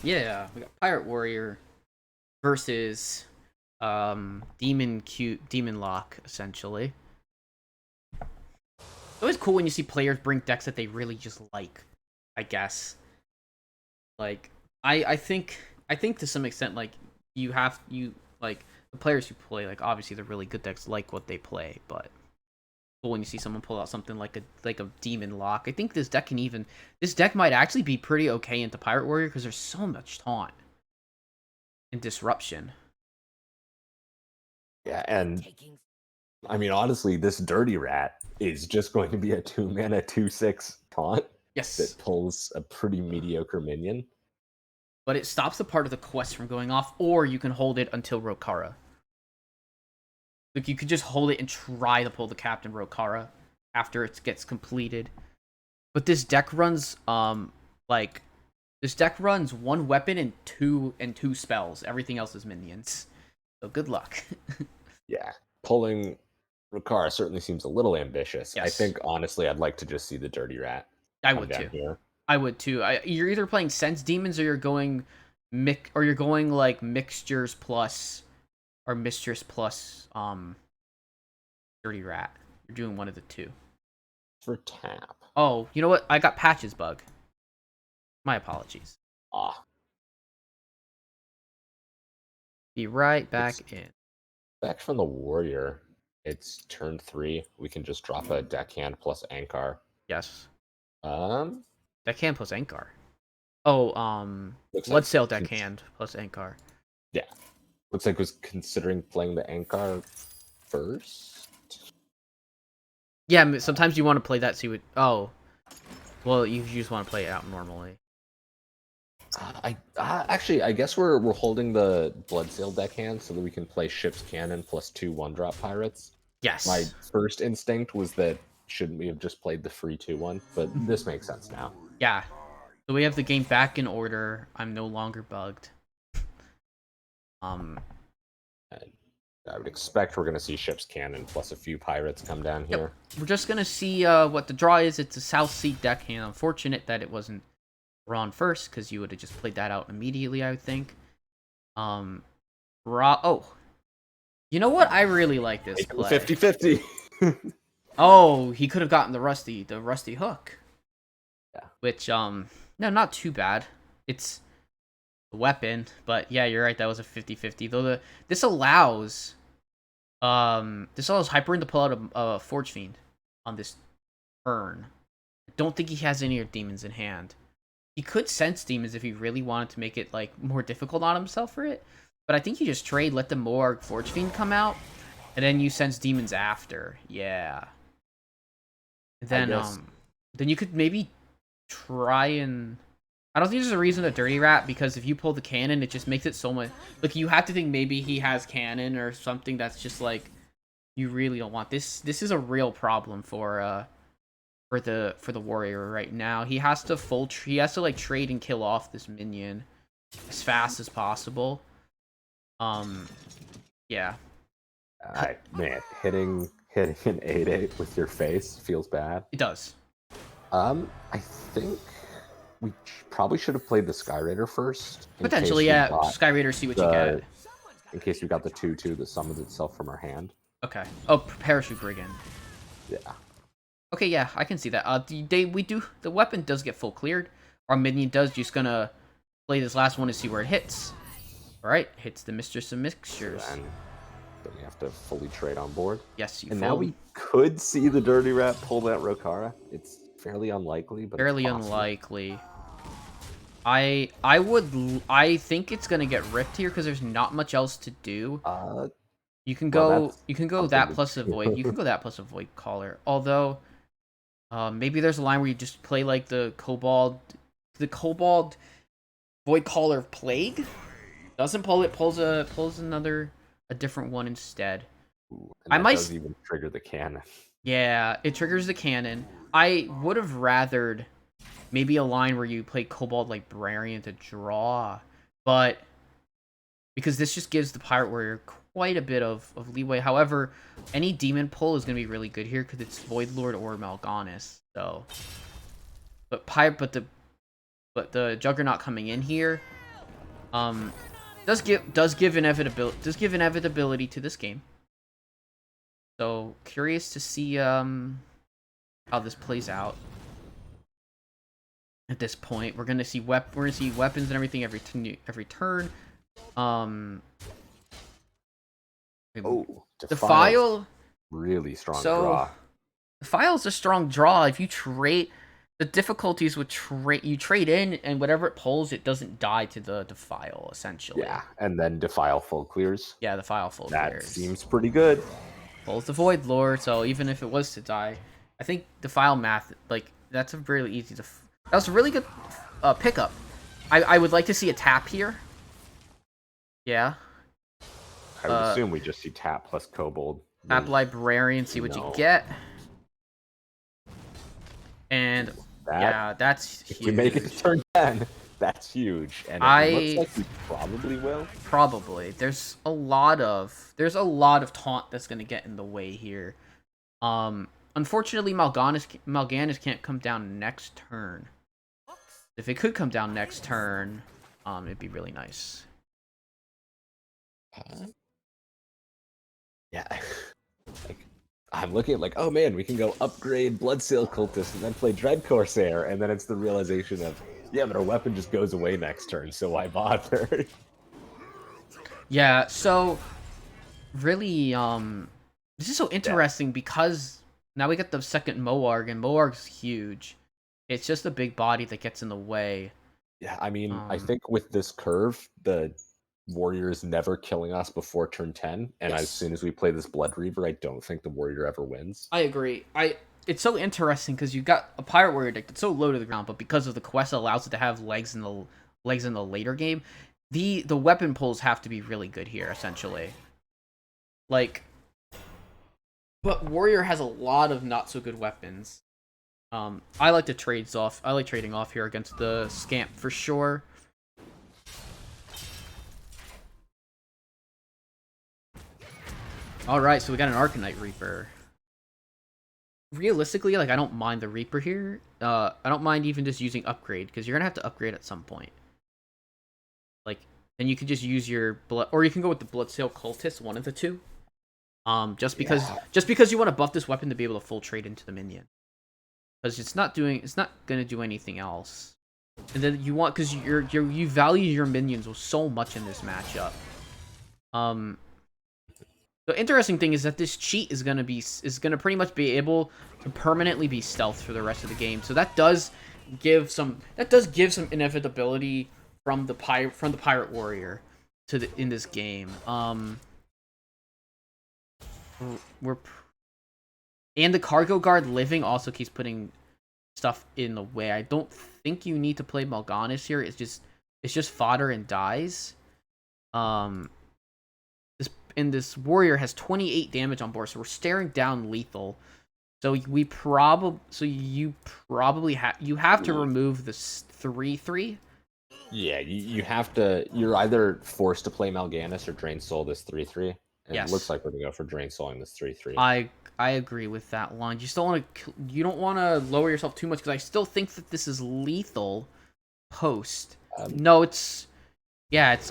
Yeah, we got Pirate Warrior versus Demon Lock, essentially. It's always cool when you see players bring decks that they really just like, I guess. Like I think to some extent, like the players who play, like obviously they're really good decks like what they play, but when you see someone pull out something like a Demon Lock, I think this deck might actually be pretty okay into Pirate Warrior because there's so much taunt and disruption. Yeah, and I mean honestly, this Dirty Rat is just going to be a 2-mana 2/6 taunt. Yes. That pulls a pretty mediocre minion. but it stops the part of the quest from going off, or you can hold it until Rokara. Like, you could just hold it and try to pull the Captain Rokara after it gets completed. But this deck runs, this deck runs 1 weapon and two spells. Everything else is minions. So good luck. Yeah, pulling Rokara certainly seems a little ambitious. I Yes. think, honestly, I'd like to just see the Dirty Rat. I come would down too. Here. I would too. You're either playing Sense Demons or you're going like Mixtures plus or Mistress plus Dirty Rat. You're doing one of the two. For tap. Oh, you know what? I got Patches bug. My apologies. Ah, Be right back in. back from the Warrior. It's turn 3. We can just drop a Deckhand plus Ankar. Yes. Deckhand plus Ankar. Oh, Looks Bloodsail like Deckhand plus Ankar. Yeah. Looks like was considering playing the Ankar first. Yeah, sometimes you want to play that so you would... Oh. Well, you just want to play it out normally. Actually, I guess we're holding the Bloodsail Deckhand so that we can play Ship's Cannon plus 2 1-drop pirates. Yes. My first instinct was that shouldn't we have just played the free 2-1, but this makes sense now. Yeah. So we have the game back in order. I'm no longer bugged. And I would expect we're going to see Ship's Cannon plus a few pirates come down here. We're just going to see what the draw is. It's a South Sea Deckhand. Unfortunate that it wasn't drawn first, because you would have just played that out immediately, I would think. Oh. You know what? I really like this play. 50-50. Oh, he could have gotten the rusty hook. Yeah. Which, no, not too bad. It's a weapon, but yeah, you're right, that was a 50-50. Though this allows Hyperine to pull out a Forge Fiend on this turn. I don't think he has any demons in hand. He could sense demons if he really wanted to make it like more difficult on himself for it. But I think you just trade, let the Moarg Forge Fiend come out, and then you sense demons after. Yeah. Then then you could maybe try and... I don't think there's a reason to Dirty Rat, because if you pull the cannon, it just makes it so much... Like, you have to think maybe he has cannon or something that's just like... You really don't want this. This is a real problem for the Warrior right now. He has to like trade and kill off this minion as fast as possible. Yeah. Man, hitting an 8-8 with your face feels bad. It does. I think we probably should have played the Sky Raider first. Potentially, yeah. Sky Raider, see what you get. In case we got the 2/2 that summons itself from our hand. Okay. Oh, Parachute Brigand. Yeah. Okay, yeah, I can see that. The weapon does get full cleared. Our minion does just gonna play this last one to see where it hits. Alright, hits the Mistress of Mixtures. And then we have to fully trade on board. Yes, you And now we could see the Dirty Rat pull that Rokara. It's fairly unlikely, but fairly it's possible. unlikely. I think it's gonna get ripped here because there's not much else to do. You can go that plus a void. You can go that plus a void caller. Although, maybe there's a line where you just play like the Kobold Void Caller Plague. Doesn't pull it, pulls a different one instead. Ooh, and that does even trigger the cannon. Yeah, it triggers the cannon. I would have rathered maybe a line where you play Kobold Librarian to draw, but because this just gives the Pirate Warrior quite a bit of leeway. However, any demon pull is going to be really good here because it's Void Lord or Mal'Ganis. So, but the Juggernaut coming in here, does give inevitability to this game. So curious to see how this plays out. At this point, we're gonna see weapons and everything every turn. Defile, really strong draw. Defile's a strong draw. If you trade, the difficulties with you trade in, and whatever it pulls, it doesn't die to the Defile, essentially. Yeah, and then Defile full clears. Yeah, Defile full That clears. seems pretty good. Pulls the Void Lord, so even if it was to die, I think Defile math, that's a really easy that was a really good pickup I would like to see a tap here. Yeah. I would assume we just see tap plus kobold. Tap librarian, see what you get. And yeah, that's huge. If we make it to turn 10, that's huge. And it looks like we probably will. Probably. There's a lot of taunt that's gonna get in the way here. Unfortunately, Mal'Ganis can't come down next turn. If it could come down next turn, it'd be really nice. Yeah. Like, I'm looking at like, oh man, we can go upgrade Bloodsail Cultist and then play Dread Corsair, and then it's the realization of, yeah, but our weapon just goes away next turn, so why bother? Yeah, so really, this is so interesting because now we got the second Moarg, and Moarg's huge. It's just the big body that gets in the way. Yeah, I mean, I think with this curve, the warrior is never killing us before turn 10, and as soon as we play this Blood Reaver, I don't think the warrior ever wins. I agree. It's so interesting because you got a pirate warrior deck that's so low to the ground, but because of the quest allows it to have legs in the later game, the weapon pulls have to be really good here, essentially. Like, but warrior has a lot of not so good weapons. I like trading off here against the scamp for sure. Alright, so we got an Arcanite Reaper. Realistically, like, I don't mind the Reaper here. I don't mind even just using upgrade, because you're gonna have to upgrade at some point. Like, then you could just use your blood, or you can go with the Bloodsail Cultist, one of the two. Just because you want to buff this weapon to be able to full trade into the minion. Because it's not gonna do anything else. And then you want, because you value your minions so much in this matchup. The interesting thing is that this cheat is gonna pretty much be able to permanently be stealth for the rest of the game. So that does give some inevitability from the pirate warrior in this game. And the cargo guard living also keeps putting stuff in the way. I don't think you need to play Mal'Ganis here. It's just fodder and dies. This warrior has 28 damage on board, so we're staring down lethal. So you probably have to remove this 3/3. Yeah, you have to. You're either forced to play Mal'Ganis or Drain Soul this 3/3. And Yes. It looks like we're gonna go for Drain Souling this 3/3. I agree with that line. You don't want to lower yourself too much because I still think that this is lethal post. No, it's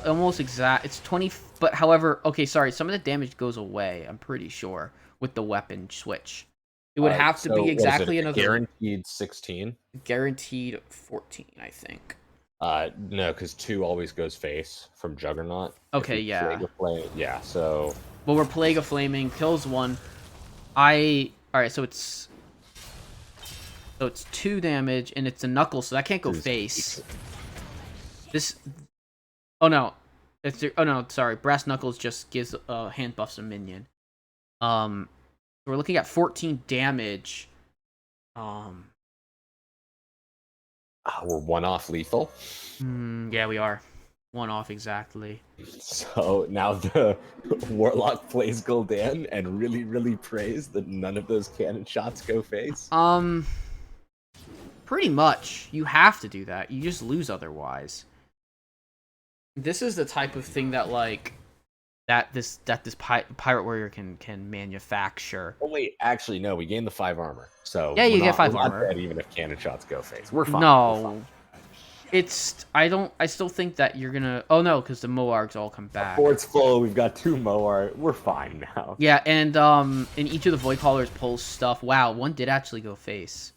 almost exact. It's 20, but however, okay, sorry, some of the damage goes away, I'm pretty sure, with the weapon switch. It would have to be exactly another guaranteed 16. Guaranteed 14, I think. No, because 2 always goes face from Juggernaut. Okay, yeah. Yeah, so. Well, we're Plague of Flaming, kills 1. Alright, so it's 2 damage, and it's a knuckle, so that can't go face. Oh no, sorry. Brass Knuckles just gives hand buffs a minion. We're looking at 14 damage. We're 1 off lethal. Yeah, we are 1 off exactly. So now the Warlock plays Gul'dan and really, really prays that none of those cannon shots go face. Pretty much. You have to do that. You just lose otherwise. This is the type of thing that this pirate warrior can manufacture. Oh wait, actually no, we gain the 5 armor. So yeah, you get 5 we're armor. Not dead even if cannon shots go face. We're fine. No, I still think that you're gonna. Oh no, because the Moargs all come back. Our board's full. We've got 2 Moarg. We're fine now. Yeah, and in each of the Void Callers pulls stuff. Wow, 1 did actually go face.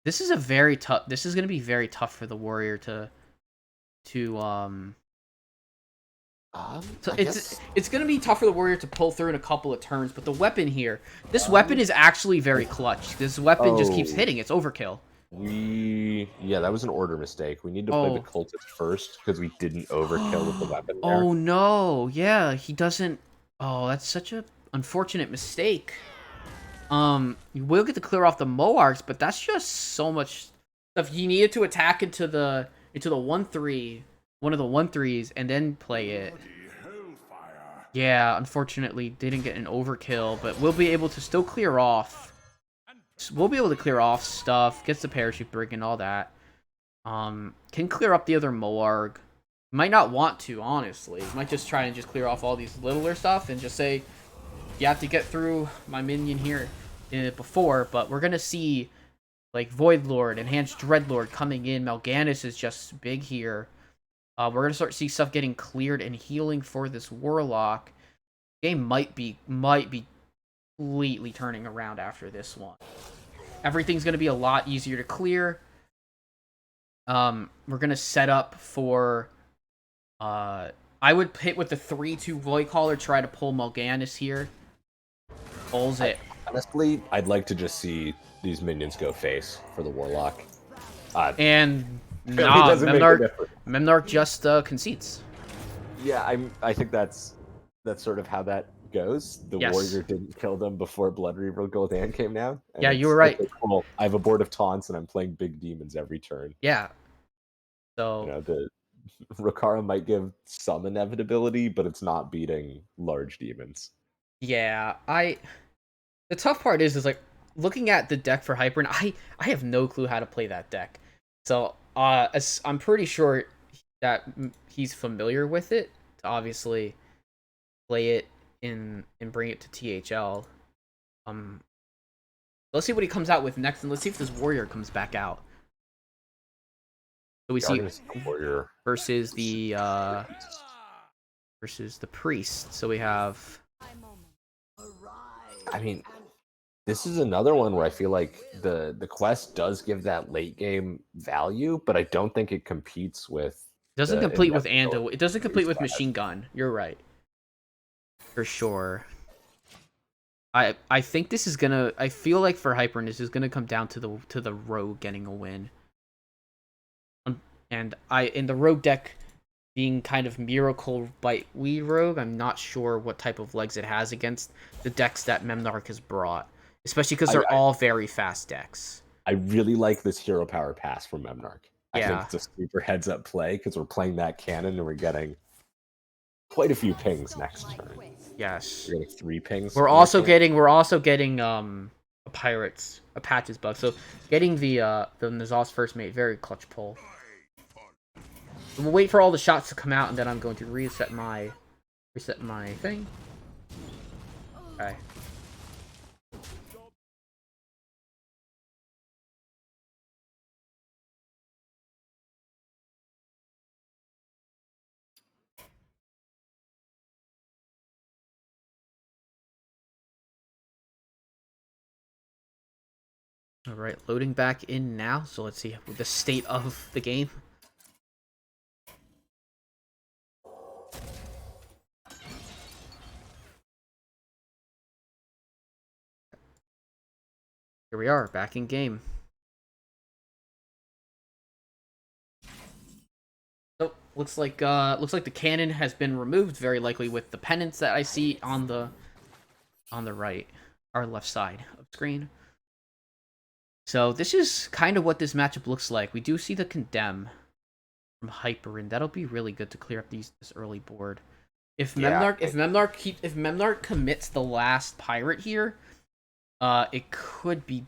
This is gonna be very tough for the warrior to So it's gonna be tough for the warrior to pull through in a couple of turns, but the weapon here, this weapon is actually very clutch. This weapon just keeps hitting. It's overkill. Yeah, that was an order mistake. We need to play the cultist first because we didn't overkill with the weapon there. Oh no, yeah, he doesn't. Oh, that's such a unfortunate mistake. You will get to clear off the Moargs, but that's just so much stuff. He needed to attack into the into the 1/3, one of the 1/3s, and then play it. Yeah, unfortunately, didn't get an overkill, but we'll be able to still clear off. We'll be able to clear off stuff, gets the parachute brick and all that. Can clear up the other Moarg. Might not want to, honestly. Might just try and just clear off all these littler stuff and just say, you have to get through my minion here before, but we're gonna see like Void Lord, Enhanced Dreadlord coming in. Mal'Ganis is just big here. We're gonna start to see stuff getting cleared and healing for this Warlock. Game might be completely turning around after this one. Everything's gonna be a lot easier to clear. We're gonna set up for I would hit with the 3-2 Void Caller, try to pull Mal'Ganis here. Pulls it. Honestly, I'd like to just see these minions go face for the Warlock. And Really nah, doesn't make a difference. Memnarch just concedes. Yeah, I think that's sort of how that goes. The Yes. warrior didn't kill them before Blood Reaver Gul'dan came down. And Yeah, you were it's, right. okay, cool. I have a board of taunts and I'm playing big demons every turn. Yeah. So You know, the Rokara might give some inevitability, but it's not beating large demons. yeah, the tough part is like looking at the deck for Hyper, and I have no clue how to play that deck. So I'm pretty sure that he's familiar with it to obviously play it and bring it to THL. Let's see what he comes out with next, and let's see if this warrior comes back out. So we see warrior versus the priest. So we have. I mean, this is another one where I feel like the quest does give that late game value, but I don't think it competes with. Doesn't the complete with inevitable Ando. It doesn't complete with priest Machine Gun. You're right. For sure. I think this is gonna. I feel like for Hyper, this is gonna come down to the rogue getting a win. And in the rogue deck being kind of Miracle Bite Weed Rogue, I'm not sure what type of legs it has against the decks that Memnarch has brought, especially because they're all very fast decks. I really like this hero power pass from Memnarch. I think Yeah. it's a super heads up play because we're playing that cannon and we're getting quite a few pings next turn. Yes. We're getting 3 pings. We're also getting a Patches buff. So getting the N'Zoth's first mate, very clutch pull. We'll wait for all the shots to come out, and then I'm going to reset my thing. Okay. All right, loading back in now. So let's see the state of the game. Here we are, back in game. So looks like the cannon has been removed, very likely with the pennants that I see on the right, or left side of screen. So this is kind of what this matchup looks like. We do see the Condemn from Hyper, and that'll be really good to clear up this early board. If Memnarch commits the last pirate here, it could be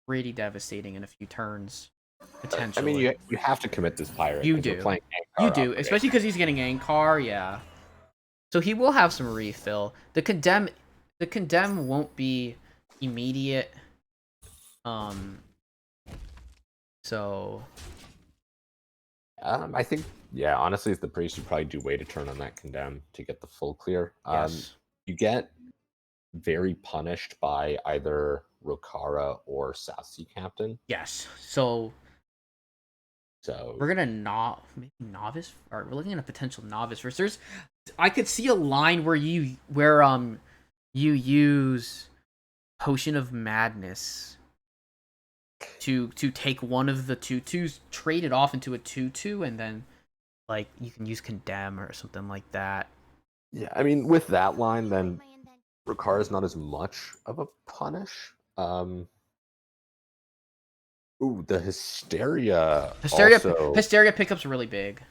pretty devastating in a few turns, potentially. I mean, you have to commit this pirate. You 'cause do. we're playing You Ankar do, off especially because he's getting Ankar, yeah. So he will have some refill. The Condemn won't be immediate. So I think, yeah, honestly, the priest would probably do wait a turn on that Condemn to get the full clear. yes. You get very punished by either Rokara or South Sea Captain. Yes. So So we're gonna maybe novice, or we're looking at a potential novice versus. I could see a line where you use Potion of Madness to take one of the 2/2s, trade it off into a 2/2, and then like you can use Condemn or something like that. yeah, I mean, with that line, then Rokara is not as much of a punish. Ooh, the Hysteria. Hysteria pickup's really big.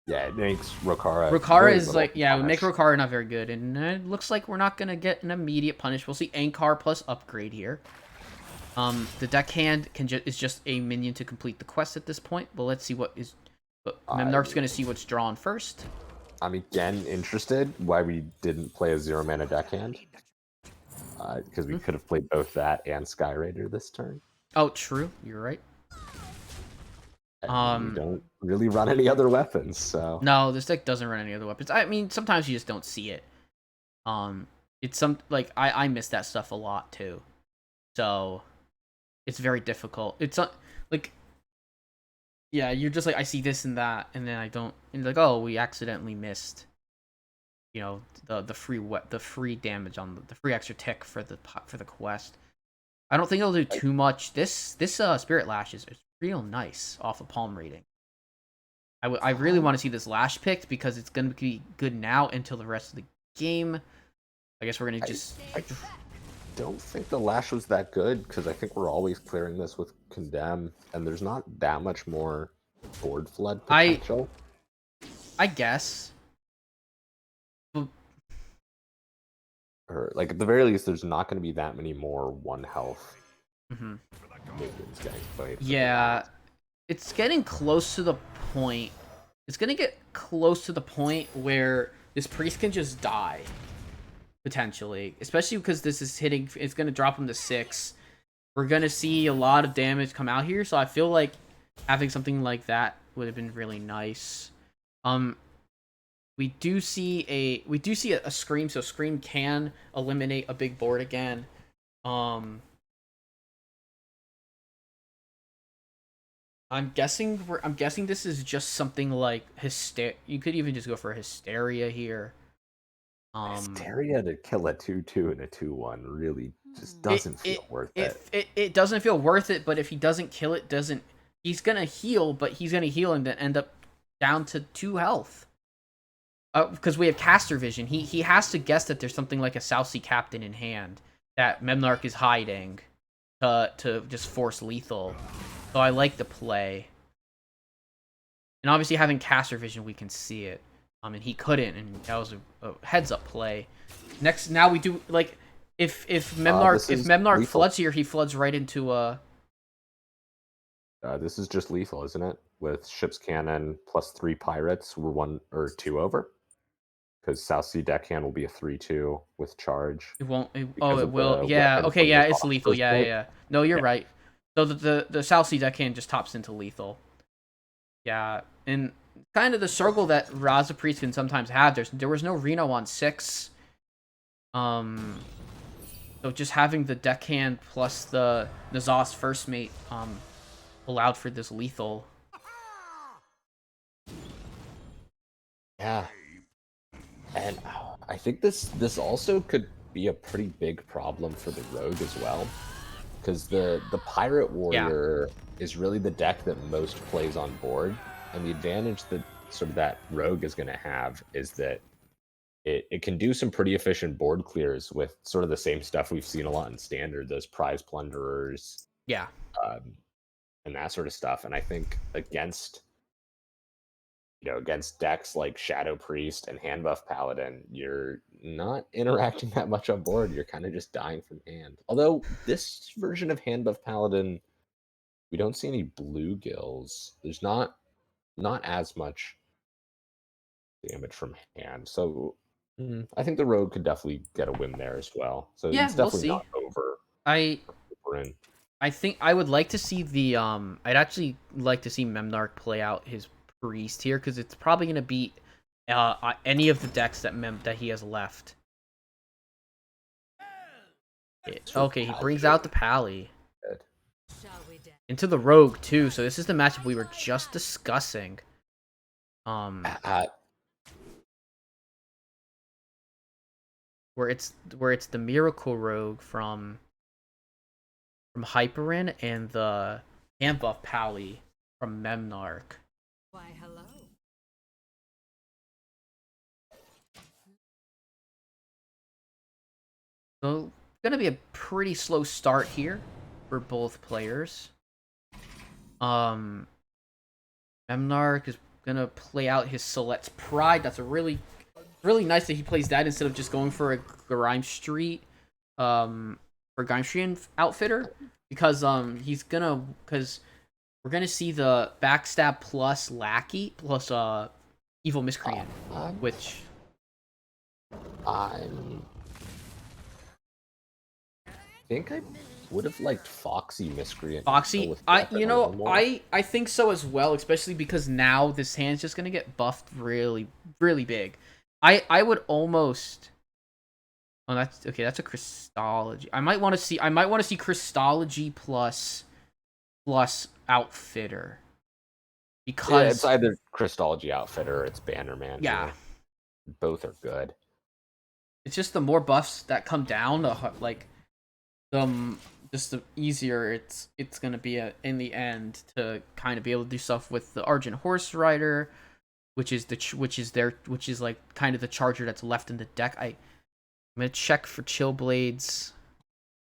Yeah, it makes Rokara. Rokara is like, yeah, we make Rokara not very good, and it looks like we're not gonna get an immediate punish. We'll see Ankar plus upgrade here. The deckhand is just a minion to complete the quest at this point, but let's see what is. But Memnarch's gonna see what's drawn first. I'm again interested why we didn't play a 0-mana deckhand. Because we could have played both that and Sky Raider this turn. Oh, true. You're right. And we don't really run any other weapons, so... No, this deck doesn't run any other weapons. I mean, sometimes you just don't see it. It's like, I miss that stuff a lot, too. So, it's very difficult. It's, like... Yeah, you're just like, I see this and that, and then I don't... And like, oh, we accidentally missed... You know, the free damage on the free extra tick for the quest. I don't think it'll do too much. This Spirit Lash is real nice off of palm reading. I really want to see this Lash picked because it's gonna be good now until the rest of the game. I guess we're gonna just. I don't think the Lash was that good because I think we're always clearing this with Condemn, and there's not that much more board flood potential. I guess. Or, like, at the very least, there's not going to be that many more 1 health minions getting played. Yeah, it's getting close to the point. It's going to get close to the point where this priest can just die, potentially. Especially because this is hitting, it's going to drop him to 6. We're going to see a lot of damage come out here, so I feel like having something like that would have been really nice. We do see a Scream, so Scream can eliminate a big board again. I'm guessing this is just something like Hysteria. You could even just go for Hysteria here. Hysteria to kill a 2/2 and a 2/1 really just doesn't feel worth it. It doesn't feel worth it, but if he doesn't kill it, he's gonna heal, but he's gonna heal and then end up down to 2 health. Because we have caster vision, he has to guess that there's something like a South Sea Captain in hand that Memnarch is hiding to just force lethal. So I like the play. And obviously having caster vision, we can see it. And he couldn't, and that was a heads up play. Now we do like if Memnarch floods here, he floods right into this is just lethal, isn't it? With ship's cannon plus 3 pirates, we're 1 or 2 over. Because South Sea Deckhand will be a 3/2 with charge. It won't. It will. Yeah. Okay. Yeah. It's lethal. Yeah. No, you're right. So the South Sea Deckhand just tops into lethal. Yeah, and kind of the circle that Raza Priest can sometimes have. There was no Reno on 6. So just having the Deckhand plus the Nazos First Mate allowed for this lethal. Yeah. And I think this also could be a pretty big problem for the Rogue as well. Because the Pirate Warrior is really the deck that most plays on board. And the advantage that sort of that Rogue is going to have is that it can do some pretty efficient board clears with sort of the same stuff we've seen a lot in Standard, those Prize Plunderers. Yeah. And that sort of stuff. And I think against decks like Shadow Priest and Hand Buff Paladin, you're not interacting that much on board. You're kind of just dying from hand. Although this version of Hand Buff Paladin, we don't see any bluegills. There's not as much damage from hand. So I think the Rogue could definitely get a win there as well. So yeah, it's definitely we'll not over. I think I would like to see the I'd actually like to see Memnarch play out his Priest here, because it's probably going to beat any of the decks that he has left. Okay, he brings out the Pally. Into the Rogue, too, so this is the matchup we were just discussing. Where it's the Miracle Rogue from Hyperin and the Hand Buff Pally from Memnarch. Why, hello. So, gonna be a pretty slow start here for both players. Memnarch is gonna play out his Celet's Pride. That's a really nice that he plays that instead of just going for a Grime Street, for Grime Street outfitter, because because we're gonna see the backstab plus lackey plus evil miscreant, which I think I would have liked Foxy Miscreant. Foxy, with I weapon a little more. I think so as well, especially because now this hand's just gonna get buffed really big. I would almost. Oh, that's okay. That's a Christology. I might want to see Christology plus Outfitter, Yeah, because it's either Christology Outfitter or it's Bannerman. Yeah. Both are good. it's just the more buffs that come down, just the easier it's gonna be in the end to kind of be able to do stuff with the Argent Horse Rider, which is like kind of the charger that's left in the deck. I'm gonna check for Chill Blades.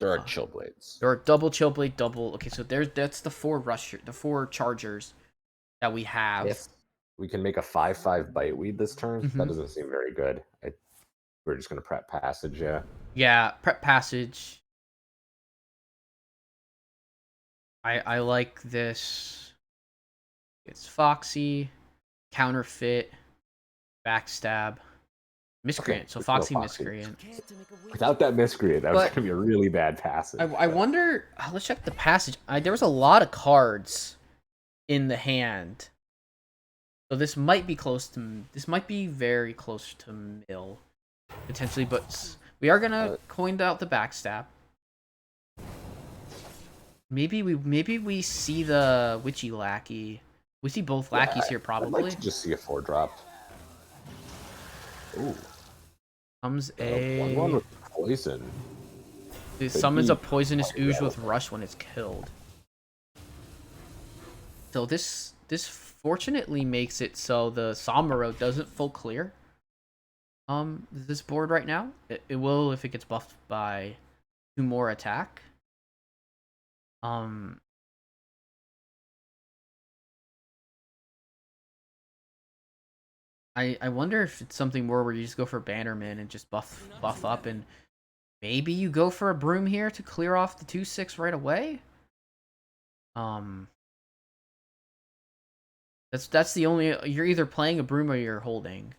There are Chill Blades. There are double Chill Blade, double. Okay, so that's the four chargers that we have. If we can make a 5/5 Biteweed this turn, Mhm. that doesn't seem very good. We're just gonna prep passage, yeah. Yeah, prep passage. I like this. It's Foxy, counterfeit, backstab, miscreant. Okay, So let's go Foxy, Foxy. miscreant. Without that Miscreant, that was But- gonna be a really bad passage. I wonder. Let's check the passage. There was a lot of cards in the hand, so this might be close to. This might be very close to mill, potentially. But we are gonna coin out the backstab. Maybe we see the Witchy Lackey. We see both lackeys here I'd probably. like to just see a 4-drop. Ooh, Comes one a. with poison. It summons a be poisonous quite ooze with relevant. rush when it's killed. So this fortunately makes it so the Samuro doesn't full clear. This board right now. It will if it gets buffed by 2 more attack. I wonder if it's something more where you just go for Bannerman and just buff up, and maybe you go for a Broom here to clear off the 2/6 right away. That's the only, you're either playing a Broom or you're holding.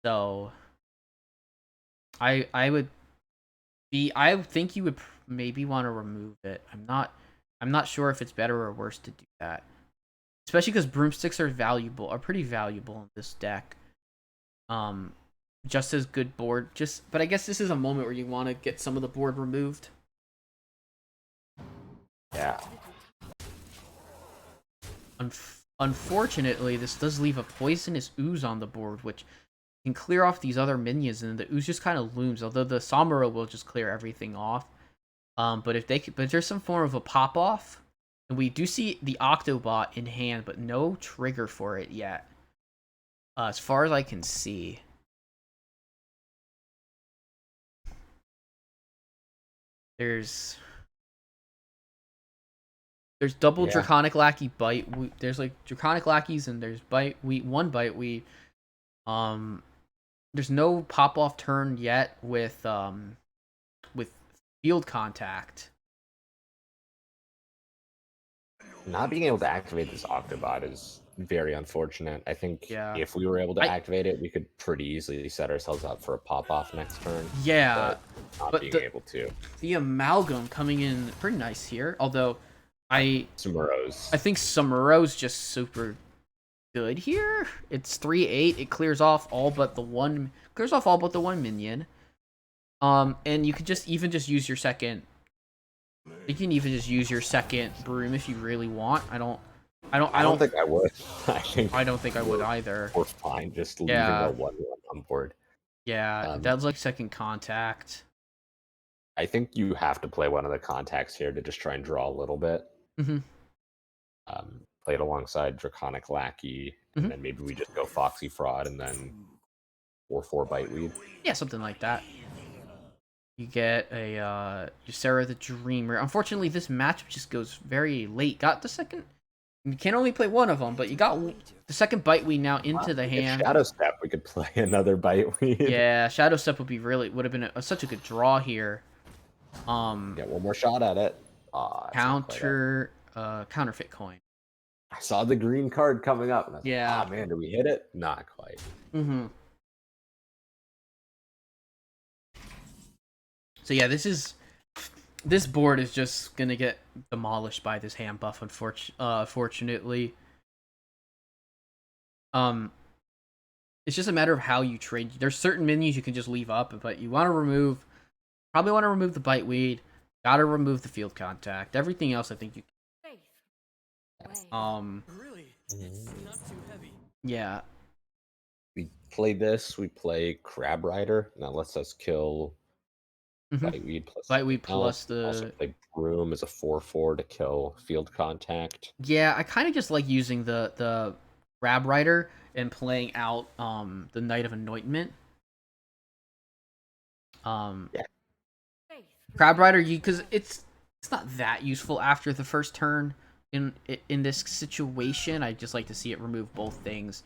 So I think you would maybe want to remove it. I'm not sure if it's better or worse to do that. Especially because broomsticks are pretty valuable in this deck. Just as good board. But I guess this is a moment where you want to get some of the board removed. Yeah. Unfortunately, this does leave a poisonous ooze on the board, which can clear off these other minions, and the ooze just kind of looms. Although the Samuro will just clear everything off. But there's some form of a pop off, and we do see the Octobot in hand, but no trigger for it yet, as far as I can see. There's double Draconic Lackey bite. There's like Draconic Lackeys and there's bite. One bite. There's no pop off turn yet with field contact. Not being able to activate this Octobot is very unfortunate. I think Yeah. if we were able to activate it, we could pretty easily set ourselves up for a pop off next turn. Yeah, Not but being the- able to. The Amalgam coming in pretty nice here. Although I Sumeros. think Samuro's just super good here. It's 3/8. It clears off all but the one minion. And you could just use your second. You can even just use your second Broom if you really want. I don't think I would. I don't think I would either. We're fine just leaving Yeah. a 1/1 on board. Yeah, that's like second contact. I think you have to play one of the contacts here to just try and draw a little bit. Mhm. Play it alongside Draconic Lackey, and Mhm. then maybe we just go Foxy Fraud and then 4/4 Biteweed. Yeah, something like that. You get a Ysera the Dreamer. Unfortunately, this match just goes very late. Got the second. You can only play one of them, but you got the second Bite Weed now into the hand. Shadow Step. We could play another Bite Weed. Yeah, Shadow Step would have been such a good draw here. Get one more shot at it. Counterfeit coin. I saw the green card coming up. And I was Yeah. like, oh man, did we hit it? Not quite. Mm-hmm. So yeah, this board is just gonna get demolished by this hand buff. Unfortunately, it's just a matter of how you trade. There's certain menus you can just leave up, but you want to probably want to remove the Bite Weed. Gotta remove the field contact. Everything else, I think you. Really? Not too heavy. Yeah. We play this. We play Crab Rider. Now lets us kill Bite Weed plus the. Also play Broom as a 4/4 to kill field contact. Yeah, I kind of just like using the Crab Rider and playing out the Knight of Anointment. Yeah. Crab Rider, because it's not that useful after the first turn in this situation. I just like to see it remove both things.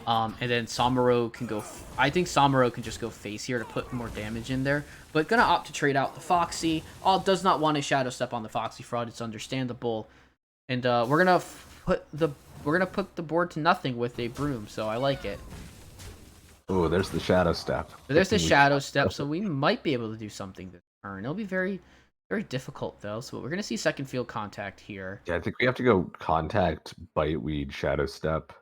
And then Samuro can go. I think Samuro can just go face here to put more damage in there. But gonna opt to trade out the Foxy. Does not want a Shadow Step on the Foxy Fraud. It's understandable. And we're gonna put the board to nothing with a Broom. So I like it. Oh, there's the Shadow Step. But there's the Shadow Step, so we might be able to do something this turn. It'll be very, very difficult though. So we're gonna see second field contact here. Yeah, I think we have to go contact, Bite Weed, Shadow Step.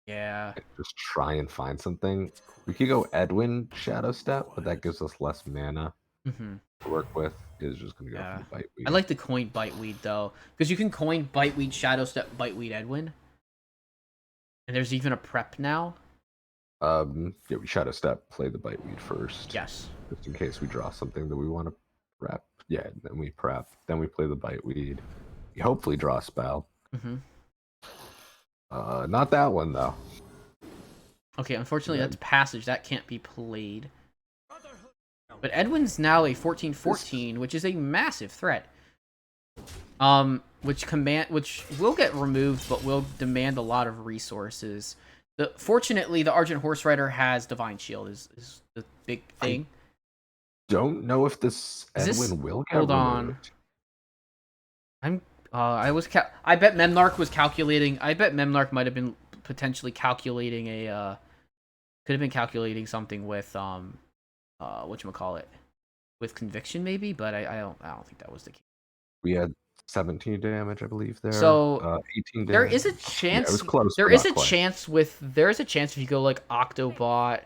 Yeah. Just try and find something. We could go Edwin Shadow Step, but that gives us less mana Mm-hmm. to work with. Is just gonna go for the Bite Weed. I like the coin Bite Weed though, because you can coin Bite Weed, Shadow Step, Bite Weed, Edwin. And there's even a prep now. Yeah, we Shadow Step, play the Bite Weed first. Yes. Just in case we draw something that we want to prep. Yeah, then we prep. Then we play the Bite Weed. We hopefully draw a spell. Mm-hmm. Not that one though. Okay, unfortunately that's passage. That can't be played. But Edwin's now a 14/14, which is a massive threat. Which will get removed, but will demand a lot of resources. Fortunately, the Argent Horse Rider has Divine Shield. Is the big thing. Don't know if this Edwin will get Hold on. removed. I bet Memnarch was calculating. I bet Memnarch might have been potentially calculating could have been calculating something with whatchamacallit, with Conviction maybe, but I don't think that was the case. We had 17 damage, I believe there. So 18 damage. there is a chance. Yeah, it was close. There is a chance if you go like Octobot,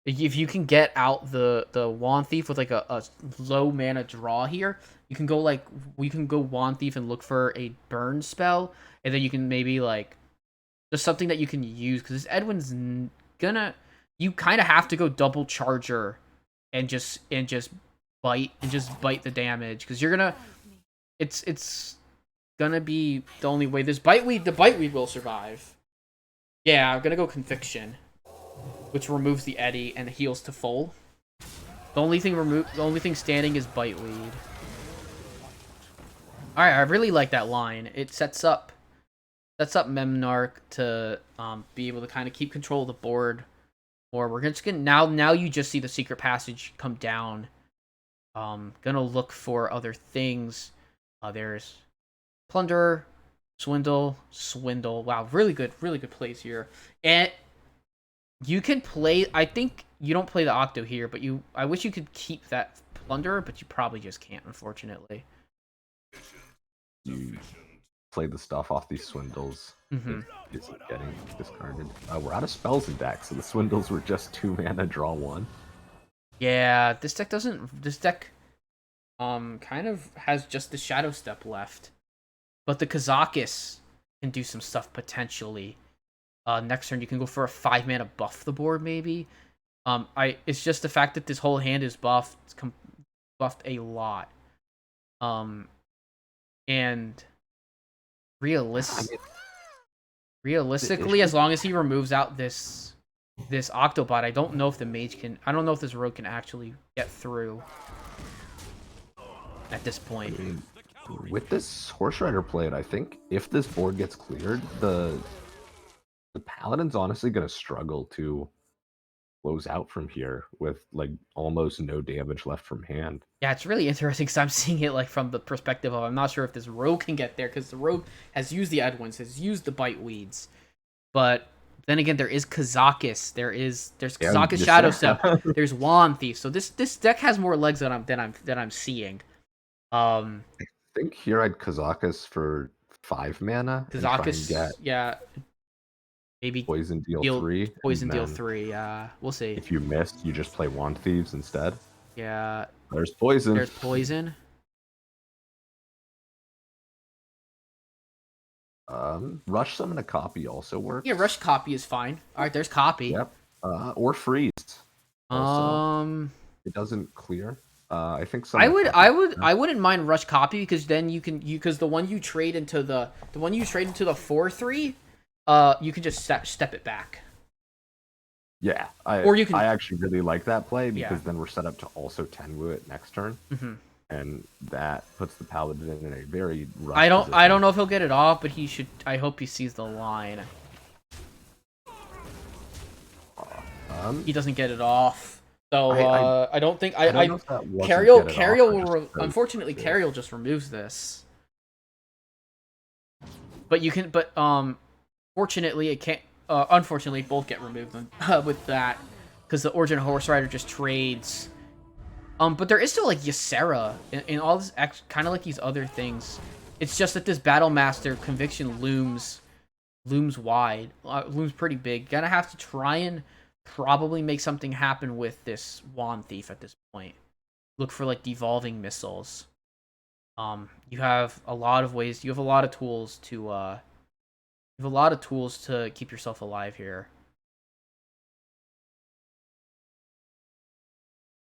if you can get out the Wand Thief with like a low mana draw here, you can go Wand Thief and look for a burn spell, and then you can maybe like just something that you can use, because this Edwin's you kind of have to go double Charger and just bite the damage, because you're gonna it's gonna be the only way. The Bite Weed will survive. Yeah, I'm gonna go Conviction, which removes the Eddy and heals to full. The only thing standing is Bite Weed. All right, I really like that line. It sets up Memnarch to be able to kind of keep control of the board. Or we're just gonna now you just see the secret passage come down. Gonna look for other things. There's Plunderer, Swindle. Wow, really good plays here. And you can play. I think you don't play the Octo here, but I wish you could keep that Plunderer, but you probably just can't, unfortunately. You play the stuff off these Swindles. Mm-hmm. It's getting discarded. We're out of spells in deck, so the Swindles were just 2 mana, draw 1. Yeah, this deck kind of has just the Shadow Step left. But the Kazakis can do some stuff potentially. Next turn you can go for a 5 mana buff the board maybe. It's just the fact that this whole hand is buffed. It's buffed a lot. And realistically, as long as he removes out this Octobot, I don't know if the mage can. I don't know if this rogue can actually get through. at this point. I mean, with this Horse Rider played, I think if this board gets cleared, the Paladin's honestly going to struggle to close out from here with like almost no damage left from hand. Yeah, it's really interesting because I'm seeing it like from the perspective of I'm not sure if this rogue can get there because the rogue has used the Edwins, has used the Bite Weeds, but then again there is Kazakis, there's Kazakis Shadow Step, there's Wand Thief, so this deck has more legs than I'm seeing. I think here I'd Kazakis for 5 mana. Kazakis, get yeah, maybe poison deal 3. poison and deal then 3. We'll see. If you missed, you just play Wand Thieves instead. Yeah, There's poison. there's poison. Rush Summon a Copy also works. Yeah, rush copy is fine. All right, there's copy. Yep. Or freeze. Also. It doesn't clear. I think some. I wouldn't mind rush copy because then because the one you trade into the 4/3, you can just step it back. Yeah, I actually really like that play because then we're set up to also Tenwu it next turn, and that puts the Paladin in a very rough position. I don't know if he'll get it off, but he should. I hope he sees the line. He doesn't get it off, so I don't think Carriel will. Unfortunately, Carriel just removes this. But you can. But fortunately, it can't. Unfortunately, both get removed with that because the Origin Horse Rider just trades. But there is still like Ysera in all this, kind of like these other things. It's just that this Battle Master Conviction looms wide, looms pretty big. Gonna have to try and probably make something happen with this Wand Thief at this point. Look for like devolving missiles. You have a lot of ways. You have a lot of tools to. You have a lot of tools to keep yourself alive here.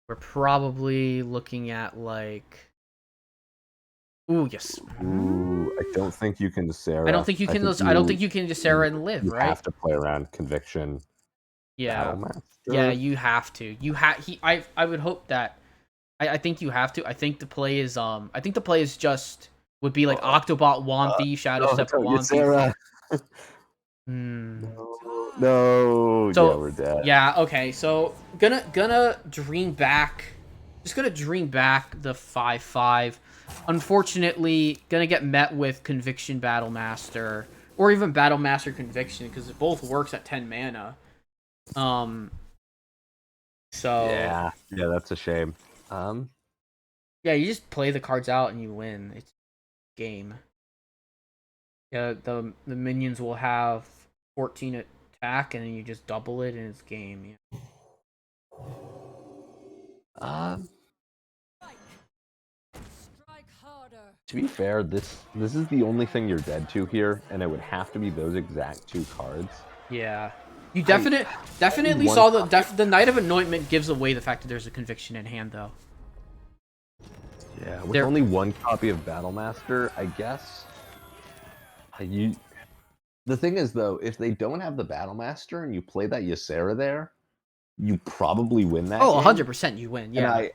We're probably looking at like. Ooh, yes. Ooh, I don't think you can Ysera. I don't think you can. I don't think you can Ysera and live. You right? have to play around Conviction. Yeah. Yeah, you have to. I would hope that. I think you have to. I think the play is just would be like Octobot, Wand Thief, Shadow Step, Wand Thief. No. So, yeah, we're dead. Yeah, okay. So gonna dream back. Just gonna dream back the 5/5. Unfortunately, gonna get met with Conviction Battle Master. Or even Battle Master Conviction, because it both works at 10 mana. So Yeah, that's a shame. Yeah, you just play the cards out and you win. It's game. Yeah, the minions will have 14 attack, and then you just double it, and it's game. Yeah. To be fair, this is the only thing you're dead to here, and it would have to be those exact 2 cards. Yeah. You definitely saw the Knight of Anointment gives away the fact that there's a Conviction in hand, though. Yeah, with only 1 copy of Battlemaster, I guess. The thing is, though, if they don't have the Battlemaster and you play that Ysera there, you probably win that game. 100% you win, yeah.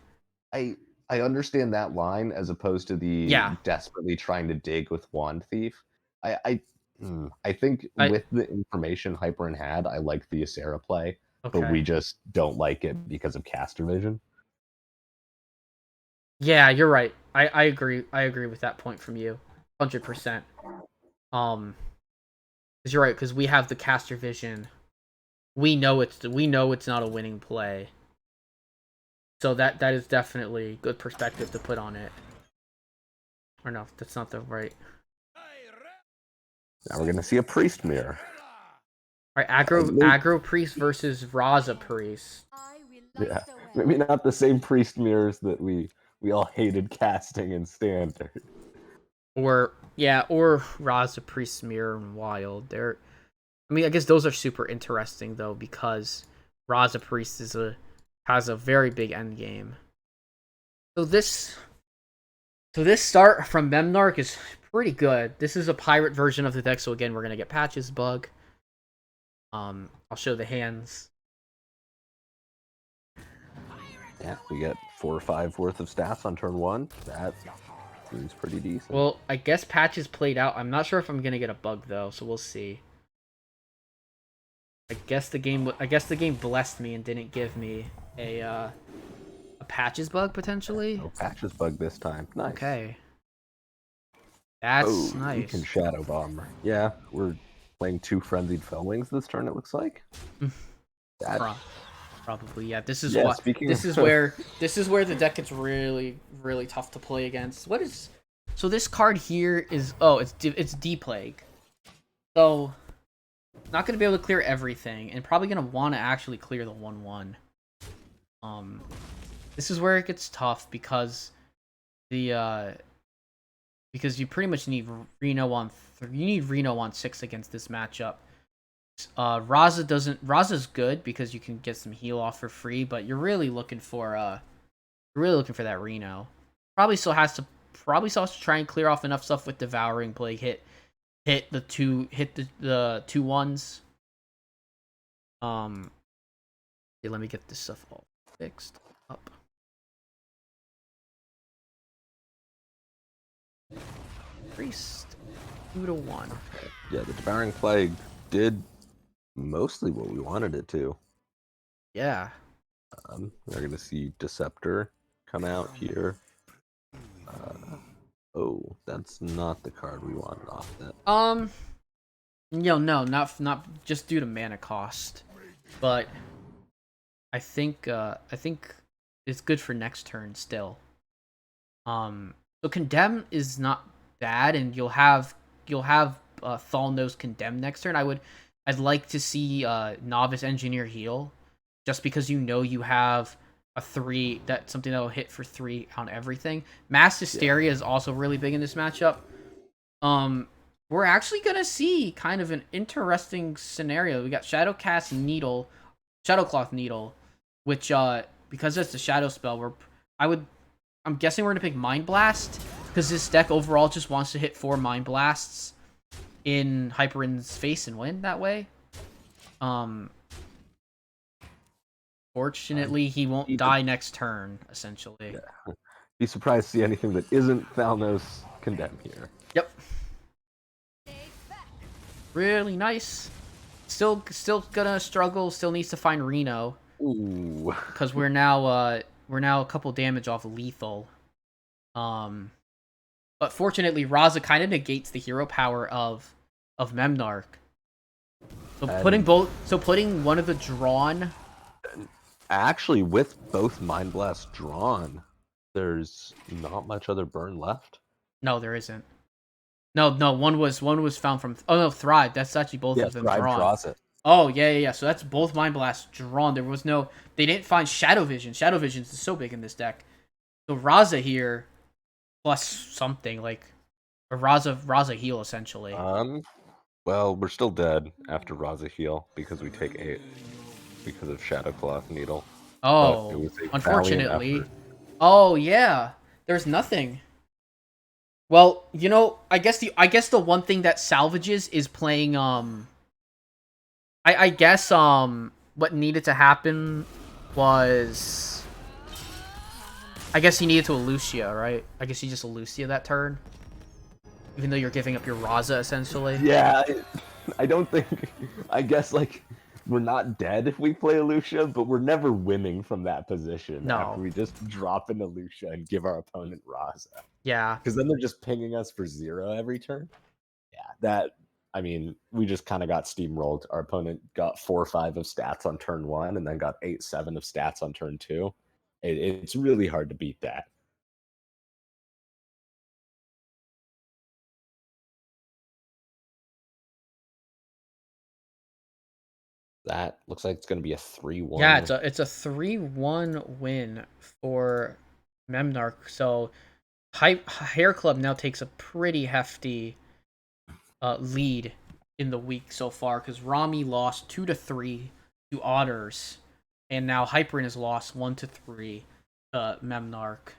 And I understand that line as opposed to the desperately trying to dig with Wand Thief. I think with the information Hyperin had, I like the Ysera play, but we just don't like it because of caster vision. Yeah, you're right. I agree. I agree with that point from you, 100%. Because you're right. Because we have the caster vision. We know it's not a winning play. So that is definitely good perspective to put on it. Or no, that's not the right. Now we're gonna see a priest mirror. All right, aggro priest versus Raza priest. Yeah, maybe not the same priest mirrors that we all hated casting in standard. Or Raza priest mirror and wild. I guess those are super interesting though because Raza priest has a very big end game. So this start from Memnarch is pretty good. This is a pirate version of the deck, so again we're gonna get Patches Bug. I'll show the hands. Yeah, we get 4 or 5 worth of stats on turn 1. That seems pretty decent. Well, I guess patches played out. I'm not sure if I'm gonna get a bug though, so we'll see. I guess the game blessed me and didn't give me a patches bug potentially. No patches bug this time. Nice. Okay. That's nice. We can Shadow Bomb. Yeah, we're playing 2 Frenzied Fellwings this turn, it looks like. Probably, yeah. This is this is where the deck gets really, really tough to play against. So this card here is it's D-Plague. So not gonna be able to clear everything, and probably gonna want to actually clear the 1/1. This is where it gets tough because because you pretty much need Reno on 6 against this matchup. Raza's good because you can get some heal off for free, but you're really looking for that Reno. Probably still has to try and clear off enough stuff with Devouring Plague, hit the 2/1s. Okay, let me get this stuff all fixed up. Priest 2-1. Yeah, the Devouring Plague did mostly what we wanted it to. Yeah. We're gonna see Deceptor come out here. Oh, that's not the card we wanted off that. No, not just due to mana cost, but I think it's good for next turn still. So Condemn is not bad, and you'll have Thalnos Condemn next turn. I'd like to see Novice Engineer heal, just because you have a 3 something that'll hit for 3 on everything. Mass Hysteria is also really big in this matchup. We're actually gonna see kind of an interesting scenario. We got Shadowcloth Needle, which because it's a shadow spell, I'm guessing we're gonna pick Mind Blast, because this deck overall just wants to hit 4 Mind Blasts in Hyperin's face and win that way. Fortunately, he won't die next turn, essentially. Yeah. Be surprised to see anything that isn't Thalnos Condemn here. Yep. Really nice. Still gonna struggle. Still needs to find Reno. Ooh. Because we're now a couple damage off lethal. But fortunately, Raza kind of negates the hero power of Memnarch. So putting one of the drawn. Actually, with both Mind Blast drawn, there's not much other burn left. No, there isn't. No, one was found from. Oh no, Thrive. That's actually both of them Thrive drawn. draws it. Oh yeah. So that's both Mind Blasts drawn. There was no. They didn't find Shadow Vision. Shadow Vision is so big in this deck. So Raza here, plus something like a Raza heal essentially. Well, we're still dead after Raza heal because we take 8 because of Shadowcloth Needle. Oh, unfortunately. Oh yeah, there's nothing. Well, I guess the one thing that salvages is playing I guess what needed to happen was I guess he needed to Elucia, right? I guess you just Elucia that turn. Even though you're giving up your Raza essentially. Yeah, I don't think I guess we're not dead if we play Elucia, but we're never winning from that position. No. After we just drop an Elucia and give our opponent Raza. Yeah. Because then they're just pinging us for 0 every turn. Yeah, we just kind of got steamrolled. Our opponent got 4 or 5 of stats on turn 1 and then got 8-7 of stats on turn 2. It's really hard to beat that. That looks like it's going to be a 3-1. Yeah, it's a 3-1 win for Memnarch. So Hair Club now takes a pretty hefty lead in the week so far, because Rami lost 2-3 to Otters, and now Hyperin has lost 1-3 to Memnarch.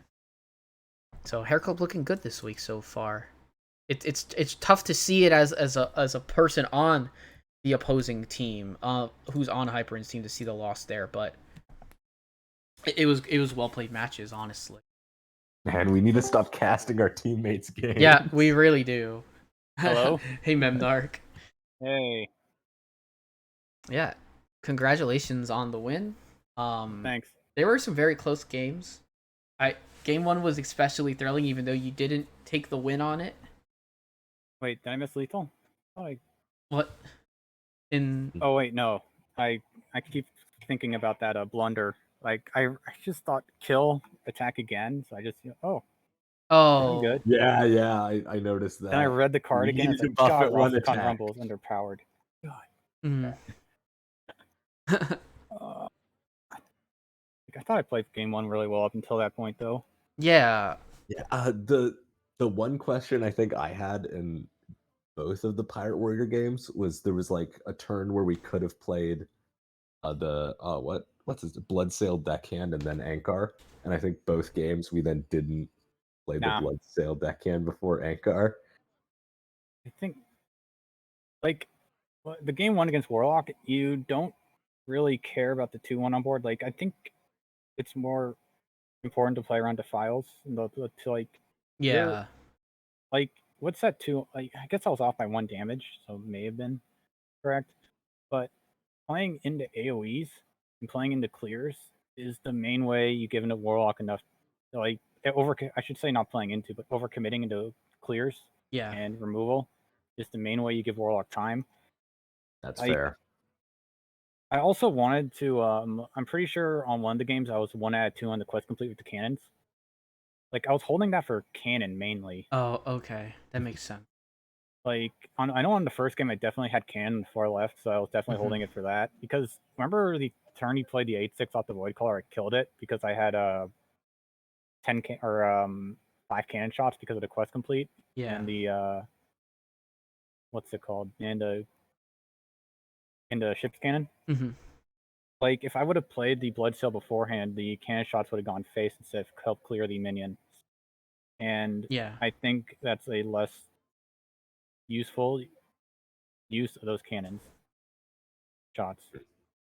So Hair Club looking good this week so far. It's tough to see it as a person on the opposing team, who's on Hyperin's team, to see the loss there, but It was well played matches, honestly. Man, we need to stop casting our teammates' games. Yeah, we really do. Hello? Hey, Memnark. Hey, Yeah, congratulations on the win. thanks. There were some very close games. Game 1 was especially thrilling, even though you didn't take the win on it. Wait, did I miss lethal? What? Oh wait, no. I keep thinking about that blunder. Like I just thought kill, attack again. So I just I'm Oh, good. Yeah, I noticed that. Then I read the card We again. It's needed like to buff God, it, run Rathacon attack. Rumble is underpowered. mm. I thought I played game 1 really well up until that point, though. Yeah. Yeah, the one question I think I had in both of the Pirate Warrior games was there was like a turn where we could have played what's his Bloodsail Deckhand and then Ankar, and I think both games we then didn't play Nah. the Bloodsail Deckhand before Ankar. I think like the game 1 against Warlock, you don't really care about the 2-1 on board. Like I think it's more important to play around Defiles and to like Yeah. like what's that two? Like I guess I was off by 1 damage, so it may have been correct. But playing into AoEs and playing into clears is the main way you give into Warlock enough to like I should say not playing into, but overcommitting into clears Yeah. and removal is the main way you give Warlock time. That's fair. I also wanted to I'm pretty sure on one of the games I was 1 out of 2 on the quest complete with the cannons. Like I was holding that for cannon mainly. Oh, okay. That makes sense. Like I know on the first game I definitely had cannon before I left, so I was definitely holding it for that. Because remember the turn you played the 8/6 off the Void Caller, I killed it because I had 5 cannon shots because of the quest complete. Yeah. And the what's it called? And the ship's cannon. Mm-hmm. Like if I would have played the Bloodsail beforehand, the cannon shots would have gone face instead of help clear the minion. And Yeah. I think that's a less useful use of those cannons shots.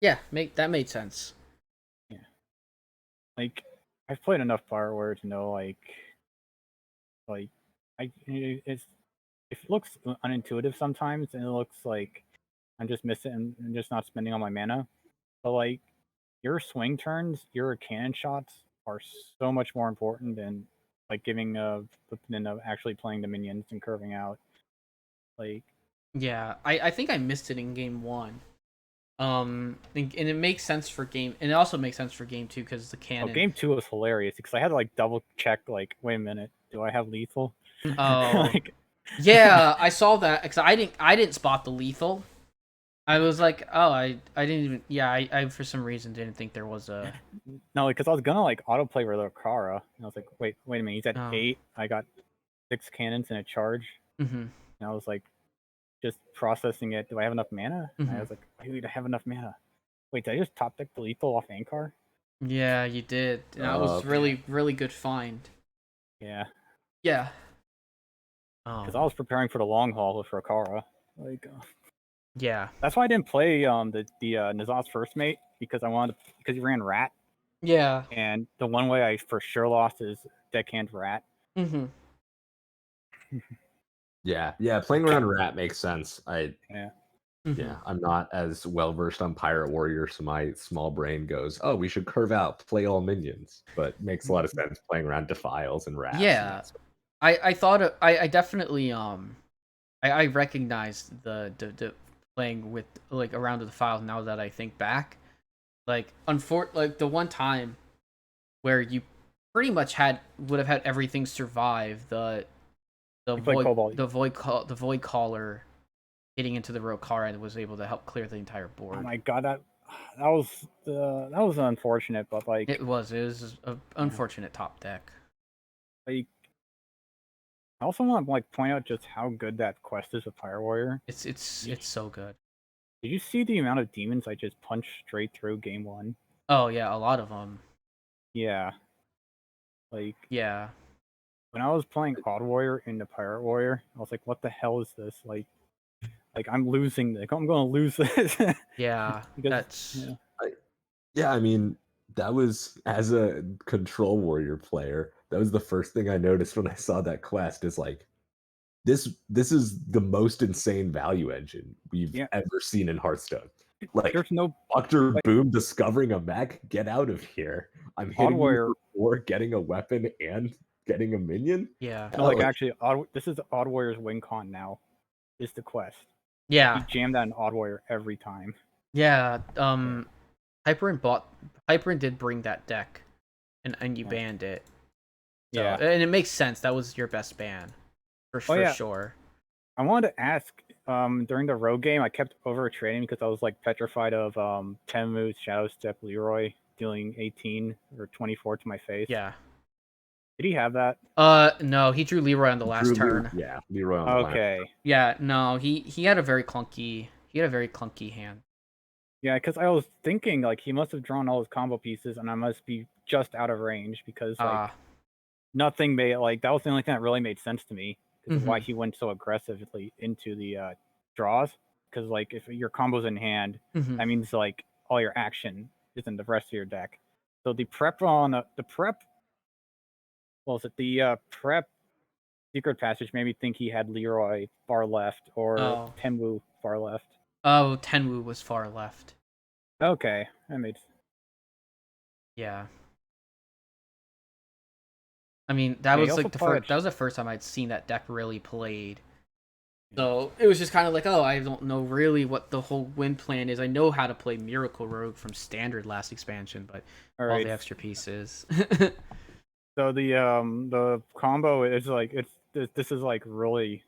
Yeah, that made sense. Yeah. Like I've played enough Pirate Warrior to know like it looks unintuitive sometimes and it looks like I'm just missing and just not spending all my mana. But like your swing turns, your cannon shots are so much more important than like giving than actually playing the minions and curving out. Like Yeah, I think I missed it in game 1. And it makes sense for game, and it also makes sense for game 2 because the cannon. game 2 was hilarious because I had to like double check like, wait a minute, do I have lethal? Oh, Like, yeah, I saw that because I didn't spot the lethal. I was like, oh, I didn't even. Yeah, I for some reason didn't think there was a. no, because I was gonna like autoplay Rokara, and I was like, wait a minute, he's at Oh. 8. I got 6 cannons and a charge, Mm-hmm. and I was like, just processing it. Do I have enough mana? And I Mhm. was like, dude, I have enough mana. Wait, did I just top deck the lethal off Ankar? Yeah, you did. And that was really good find. Yeah, Yeah. because I was preparing for the long haul with Rokara. Like, Yeah. that's why I didn't play the Nazat's first mate because because he ran rat, Yeah. and the one way I for sure lost is deckhand rat. Mm-hmm. Yeah, playing around Rat makes sense. Yeah. Mm-hmm. Yeah, I'm not as well versed on Pirate Warrior, so my small brain goes, "Oh, we should curve out, play all minions." But makes a lot of sense playing around Defiles and Rats. Yeah. I thought I definitely I recognized the playing with like around the file now that I think back. Like like the one time where you pretty much would have had everything survive the void caller hitting into the Rokara and was able to help clear the entire board. Oh my god, that was unfortunate, but like It was an unfortunate top deck. like I also want to like point out just how good that quest is with Pirate Warrior. It's so good. Did you see the amount of demons I just punched straight through game 1? Oh yeah, a lot of them. Yeah. Like Yeah. when I was playing Odd Warrior into Pirate Warrior, I was like, what the hell is this? Like I'm losing. Like I'm going to lose this. Yeah. Because, That's yeah. Yeah, I mean, that was, as a control warrior player, that was the first thing I noticed when I saw that quest. Is like, this is the most insane value engine we've Yeah. ever seen in Hearthstone. Like, There's no Dr. like Boom discovering a mech, get out of here. I'm Odd hitting you Warrior. for 4, getting a weapon and getting a minion. Yeah. No, like Like, actually, this is Odd Warrior's win con now. Is the quest. He Yeah. jammed that in Odd Warrior every time. Yeah. Hyperin did bring that deck, and you Yeah. banned it. So, Yeah. and it makes sense. That was your best ban, for yeah. sure. I wanted to ask, during the road game, I kept over trading because I was like petrified of Temu's Shadow Step Leroy dealing 18 or 24 to my face. Yeah. Did he have that? No, he drew Leroy on the last turn. Yeah, Leroy on the last. Okay. Yeah, no, he had a very clunky hand. Yeah, because I was thinking like he must have drawn all his combo pieces, and I must be just out of range because like nothing made like that was the only thing that really made sense to me because of why he went so aggressively into the draws. Because like if your combo's in hand, that means like all your action is in the rest of your deck. So the prep what was it? The prep secret passage made me think he had Leroy far left or Tenwu far left. Oh, Tenwu was far left. Okay, that made. Yeah. I mean, that was like that was the first time I'd seen that deck really played. So it was just kind of like, oh, I don't know really what the whole win plan is. I know how to play Miracle Rogue from standard last expansion, but all the extra pieces. So the combo is like this is like really,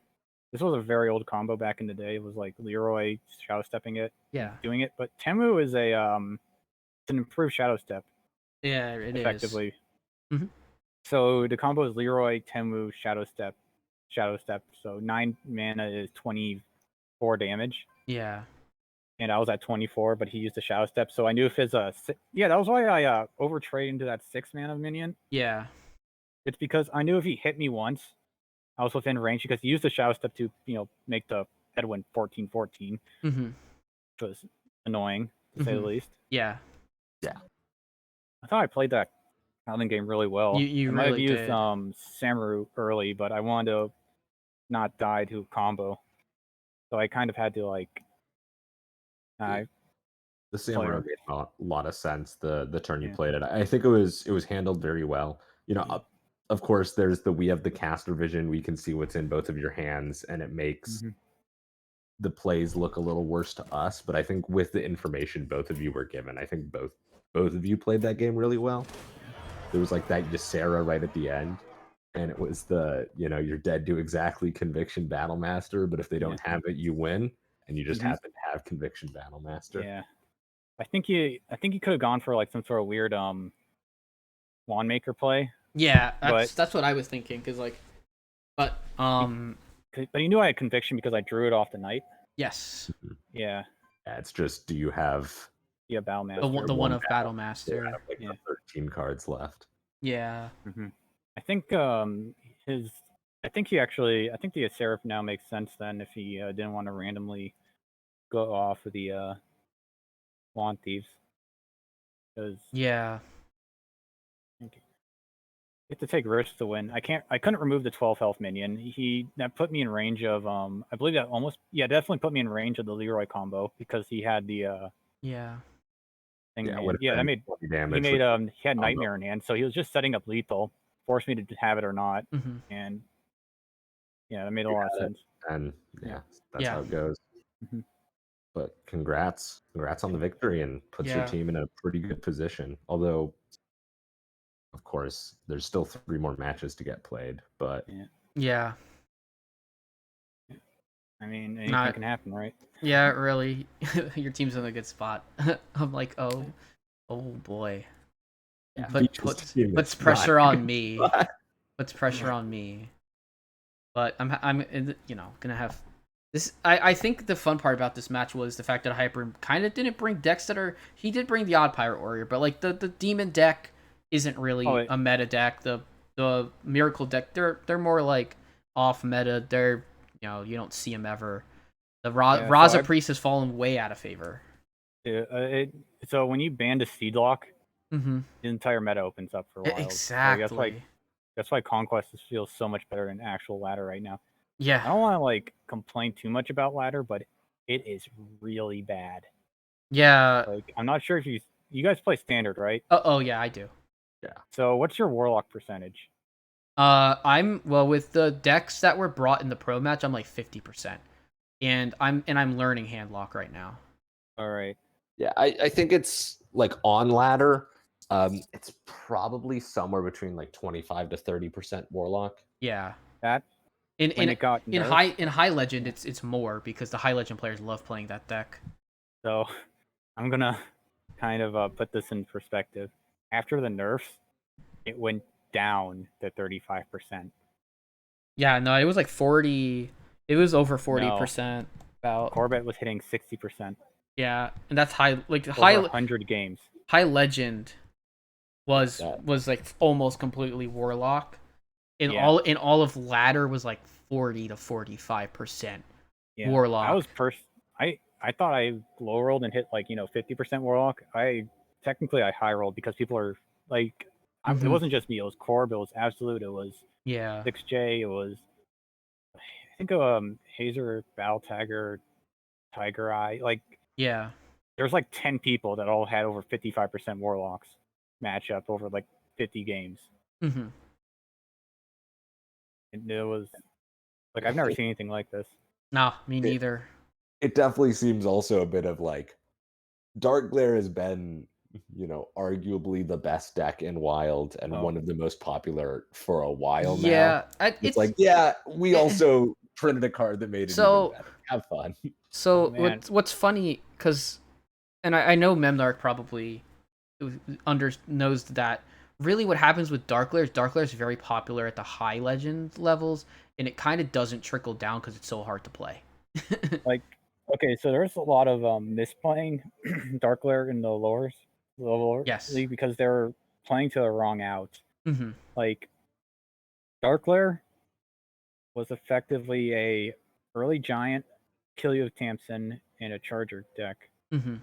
this was a very old combo back in the day. It was like Leroy shadow stepping it, doing it. But Temu is it's an improved shadow step. Yeah, it effectively. is. So the combo is Leroy, Temu, shadow step. So 9 mana is 24 damage. Yeah. And I was at 24, but he used a shadow step, so I knew if his that was why I overtraded into that 6 mana minion. Yeah. It's because I knew if he hit me once, I was within range because he used the shadow step to make the headwind 14/14. Which was annoying to say the least. Yeah. Yeah. I thought I played that Paladin game really well. You I might really have used did. Samaru early, but I wanted to not die to a combo, so I kind of had to like. The Samurai made a lot of sense the turn you played it. I think it was handled very well. Of course, we have the caster vision. We can see what's in both of your hands, and it makes the plays look a little worse to us. But I think with the information both of you were given, I think both of you played that game really well. There was like that Ysera right at the end, and it was you're dead to exactly Conviction Battlemaster, but if they don't have it, you win, and you just happen to have Conviction Battlemaster. Yeah. I think he could have gone for like some sort of weird Wand Maker play. Yeah, that's what I was thinking but he knew I had Conviction because I drew it off the night. Yes. Yeah. It's just, do you have Battlemaster? The one of Battlemaster. Have, like, 13 cards left. Yeah. I think the Seraph now makes sense then if he didn't want to randomly go off of the Wand Thieves. Yeah. You have to take risks to win. I couldn't remove the 12 health minion. That put me in range of I believe that definitely put me in range of the Leroy combo because he had the thing. That made damage. He had Nightmare in hand, so he was just setting up lethal, forced me to have it or not, and that made a lot of sense. And that's how it goes. But congrats on the victory, and puts your team in a pretty good position. Although, of course, there's still 3 more matches to get played. But yeah. I mean, anything can happen, right? Yeah, really. Your team's in a good spot. I'm like, oh boy. Yeah, puts pressure on me. Puts pressure on me. But I'm gonna have this. I think the fun part about this match was the fact that Hyper kind of didn't bring decks he did bring the Odd Pirate Warrior, but like the Demon deck isn't really a meta deck. The Miracle deck, they're more like off meta. They're you don't see them ever. The Raza Priest has fallen way out of favor. Yeah, so when you banned a Seedlock, Mm-hmm. the entire meta opens up for Wild. Exactly. That's why Conquest feels so much better than actual ladder right now. I Yeah. don't want to like complain too much about ladder, but it is really bad. Yeah. Like I'm not sure if you guys play standard, right? Oh yeah, I do. So what's your warlock percentage? I'm with the decks that were brought in the pro match, I'm like 50%. And I'm learning handlock right now. All right. Yeah, I think it's like on ladder. It's probably somewhere between like 25 to 30% warlock. Yeah. That In when it got in nerfed, high legend it's more because the high legend players love playing that deck. So I'm gonna kind of put this in perspective. After the nerfs, it went down to 35%. Yeah, no, it was like 40. It was over No, 40% about. Corbett was hitting 60% Yeah, and that's high like over high 100 games. high legend was Yeah. like almost completely warlock. In Yeah. all of ladder was like 40 to 45% Yeah. warlock. I thought I low rolled and hit like 50% warlock. I high rolled because people are like, it Mhm. wasn't just me. It was Corb. It was Absolute. It was Yeah. 6J. It was I think Hazer, Battle Tagger, Tiger Eye. Like Yeah. there's like 10 people that all had over 55% warlocks matchup over like 50 games. Mhm. And it was like I've never seen anything like this. Nah, me neither. It definitely seems also a bit of like Dark Glare has been, arguably the best deck in Wild and one of the most popular for a while now. Yeah, It's like, yeah, we also printed a card that made it So- even better. Have fun. So Oh, man. what's funny, because, and I know Memnarch probably knows that really what happens with Dark Glare is very popular at the high legend levels, and it kind of doesn't trickle down because it's so hard to play. Like, okay, so there's a lot of misplaying Dark Glare in the lower Yes. league because they're playing to the wrong out. Mm-hmm. Like, Dark Glare was effectively a early giant, kill you with Tamsin, and a charger deck. Mm-hmm.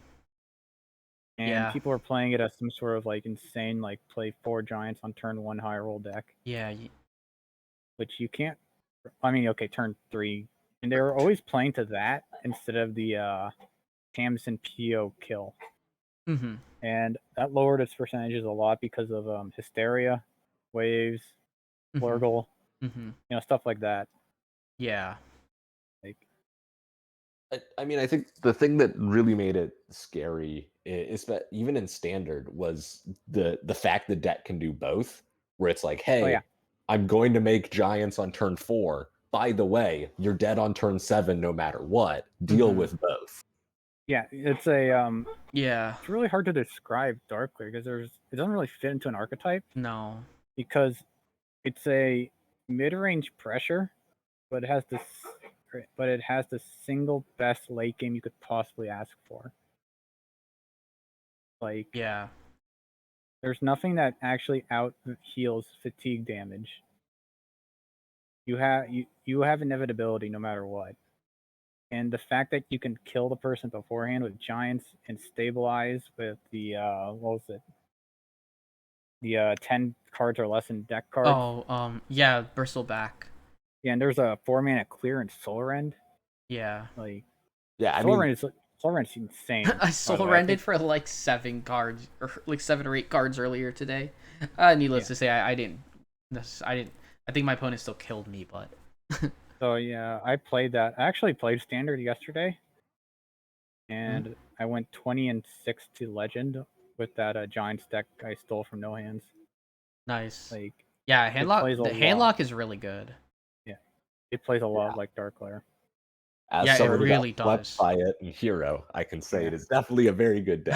And Yeah. people are playing it as some sort of like insane, like play 4 giants on turn 1 high roll deck, Yeah. which you can't. I mean, okay, turn 3, and they were always playing to that instead of the Tamsin PO kill, Mm-hmm. and that lowered its percentages a lot because of hysteria, waves, Flurgle, Mm-hmm. stuff like that. Yeah. Like, I mean, I think the thing that really made it scary is that even in standard was the fact that deck can do both, where it's like, hey, yeah. I'm going to make giants on turn 4. By the way, you're dead on turn 7 no matter what. Deal Mhm. with both. yeah, it's a Yeah. it's really hard to describe Dark Glare because it doesn't really fit into an archetype No. because it's a mid-range pressure, but it has the single best late game you could possibly ask for. Like, Yeah. there's nothing that actually out heals fatigue damage. You have inevitability no matter what, and the fact that you can kill the person beforehand with giants and stabilize with the what was it? The 10 cards or less in deck cards. Oh, yeah, Bristleback. Yeah, and there's a 4-mana clear in Solar End. Yeah. Like, Yeah, I Solar mean, End's insane. I by the soul way. I rented think- for like 7 cards, or like 7 or 8 cards earlier today. Needless to say, I didn't. I think my opponent still killed me, but. So yeah, I played that. I actually played Standard yesterday, and I went 20-6 to Legend with that Giants deck I stole from No Hands. Nice. Like, Yeah, plays the a handlock lot. is really good. It plays a lot like Dark Glare. as Yeah, it someone who really got swept does. by it in Hero, I can say Yeah. it is definitely a very good deck.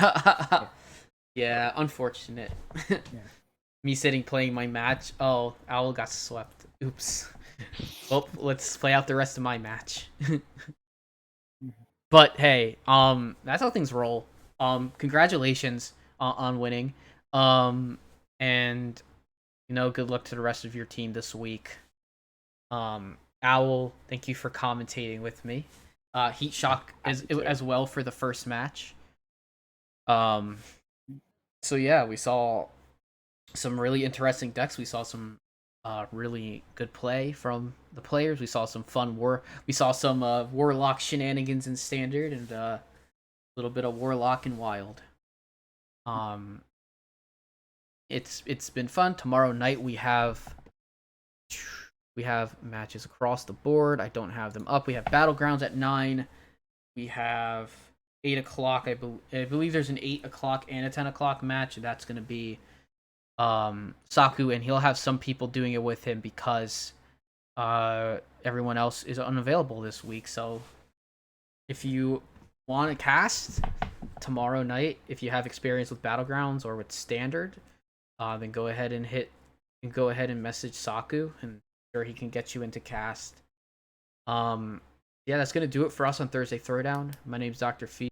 Yeah, unfortunate. Me sitting playing my match. Oh, Owl got swept. Oops. Well, let's play out the rest of my match. But hey, that's how things roll. Congratulations on winning. And good luck to the rest of your team this week. Owl, thank you for commentating with me. Heat Shock as well for the first match. So yeah, we saw some really interesting decks. We saw some really good play from the players. We saw some fun We saw some warlock shenanigans in standard and a little bit of warlock in wild. Um, it's been fun. Tomorrow night we have matches across the board. I don't have them up. We have Battlegrounds at 9. We have 8 o'clock. I believe there's an 8 o'clock and a 10 o'clock match. That's going to be Saku, and he'll have some people doing it with him because everyone else is unavailable this week. So if you want to cast tomorrow night, if you have experience with Battlegrounds or with Standard, then go ahead and message Saku, and sure he can get you into cast. Yeah, that's gonna do it for us on Thursday Throwdown. My name's Dr. Fee.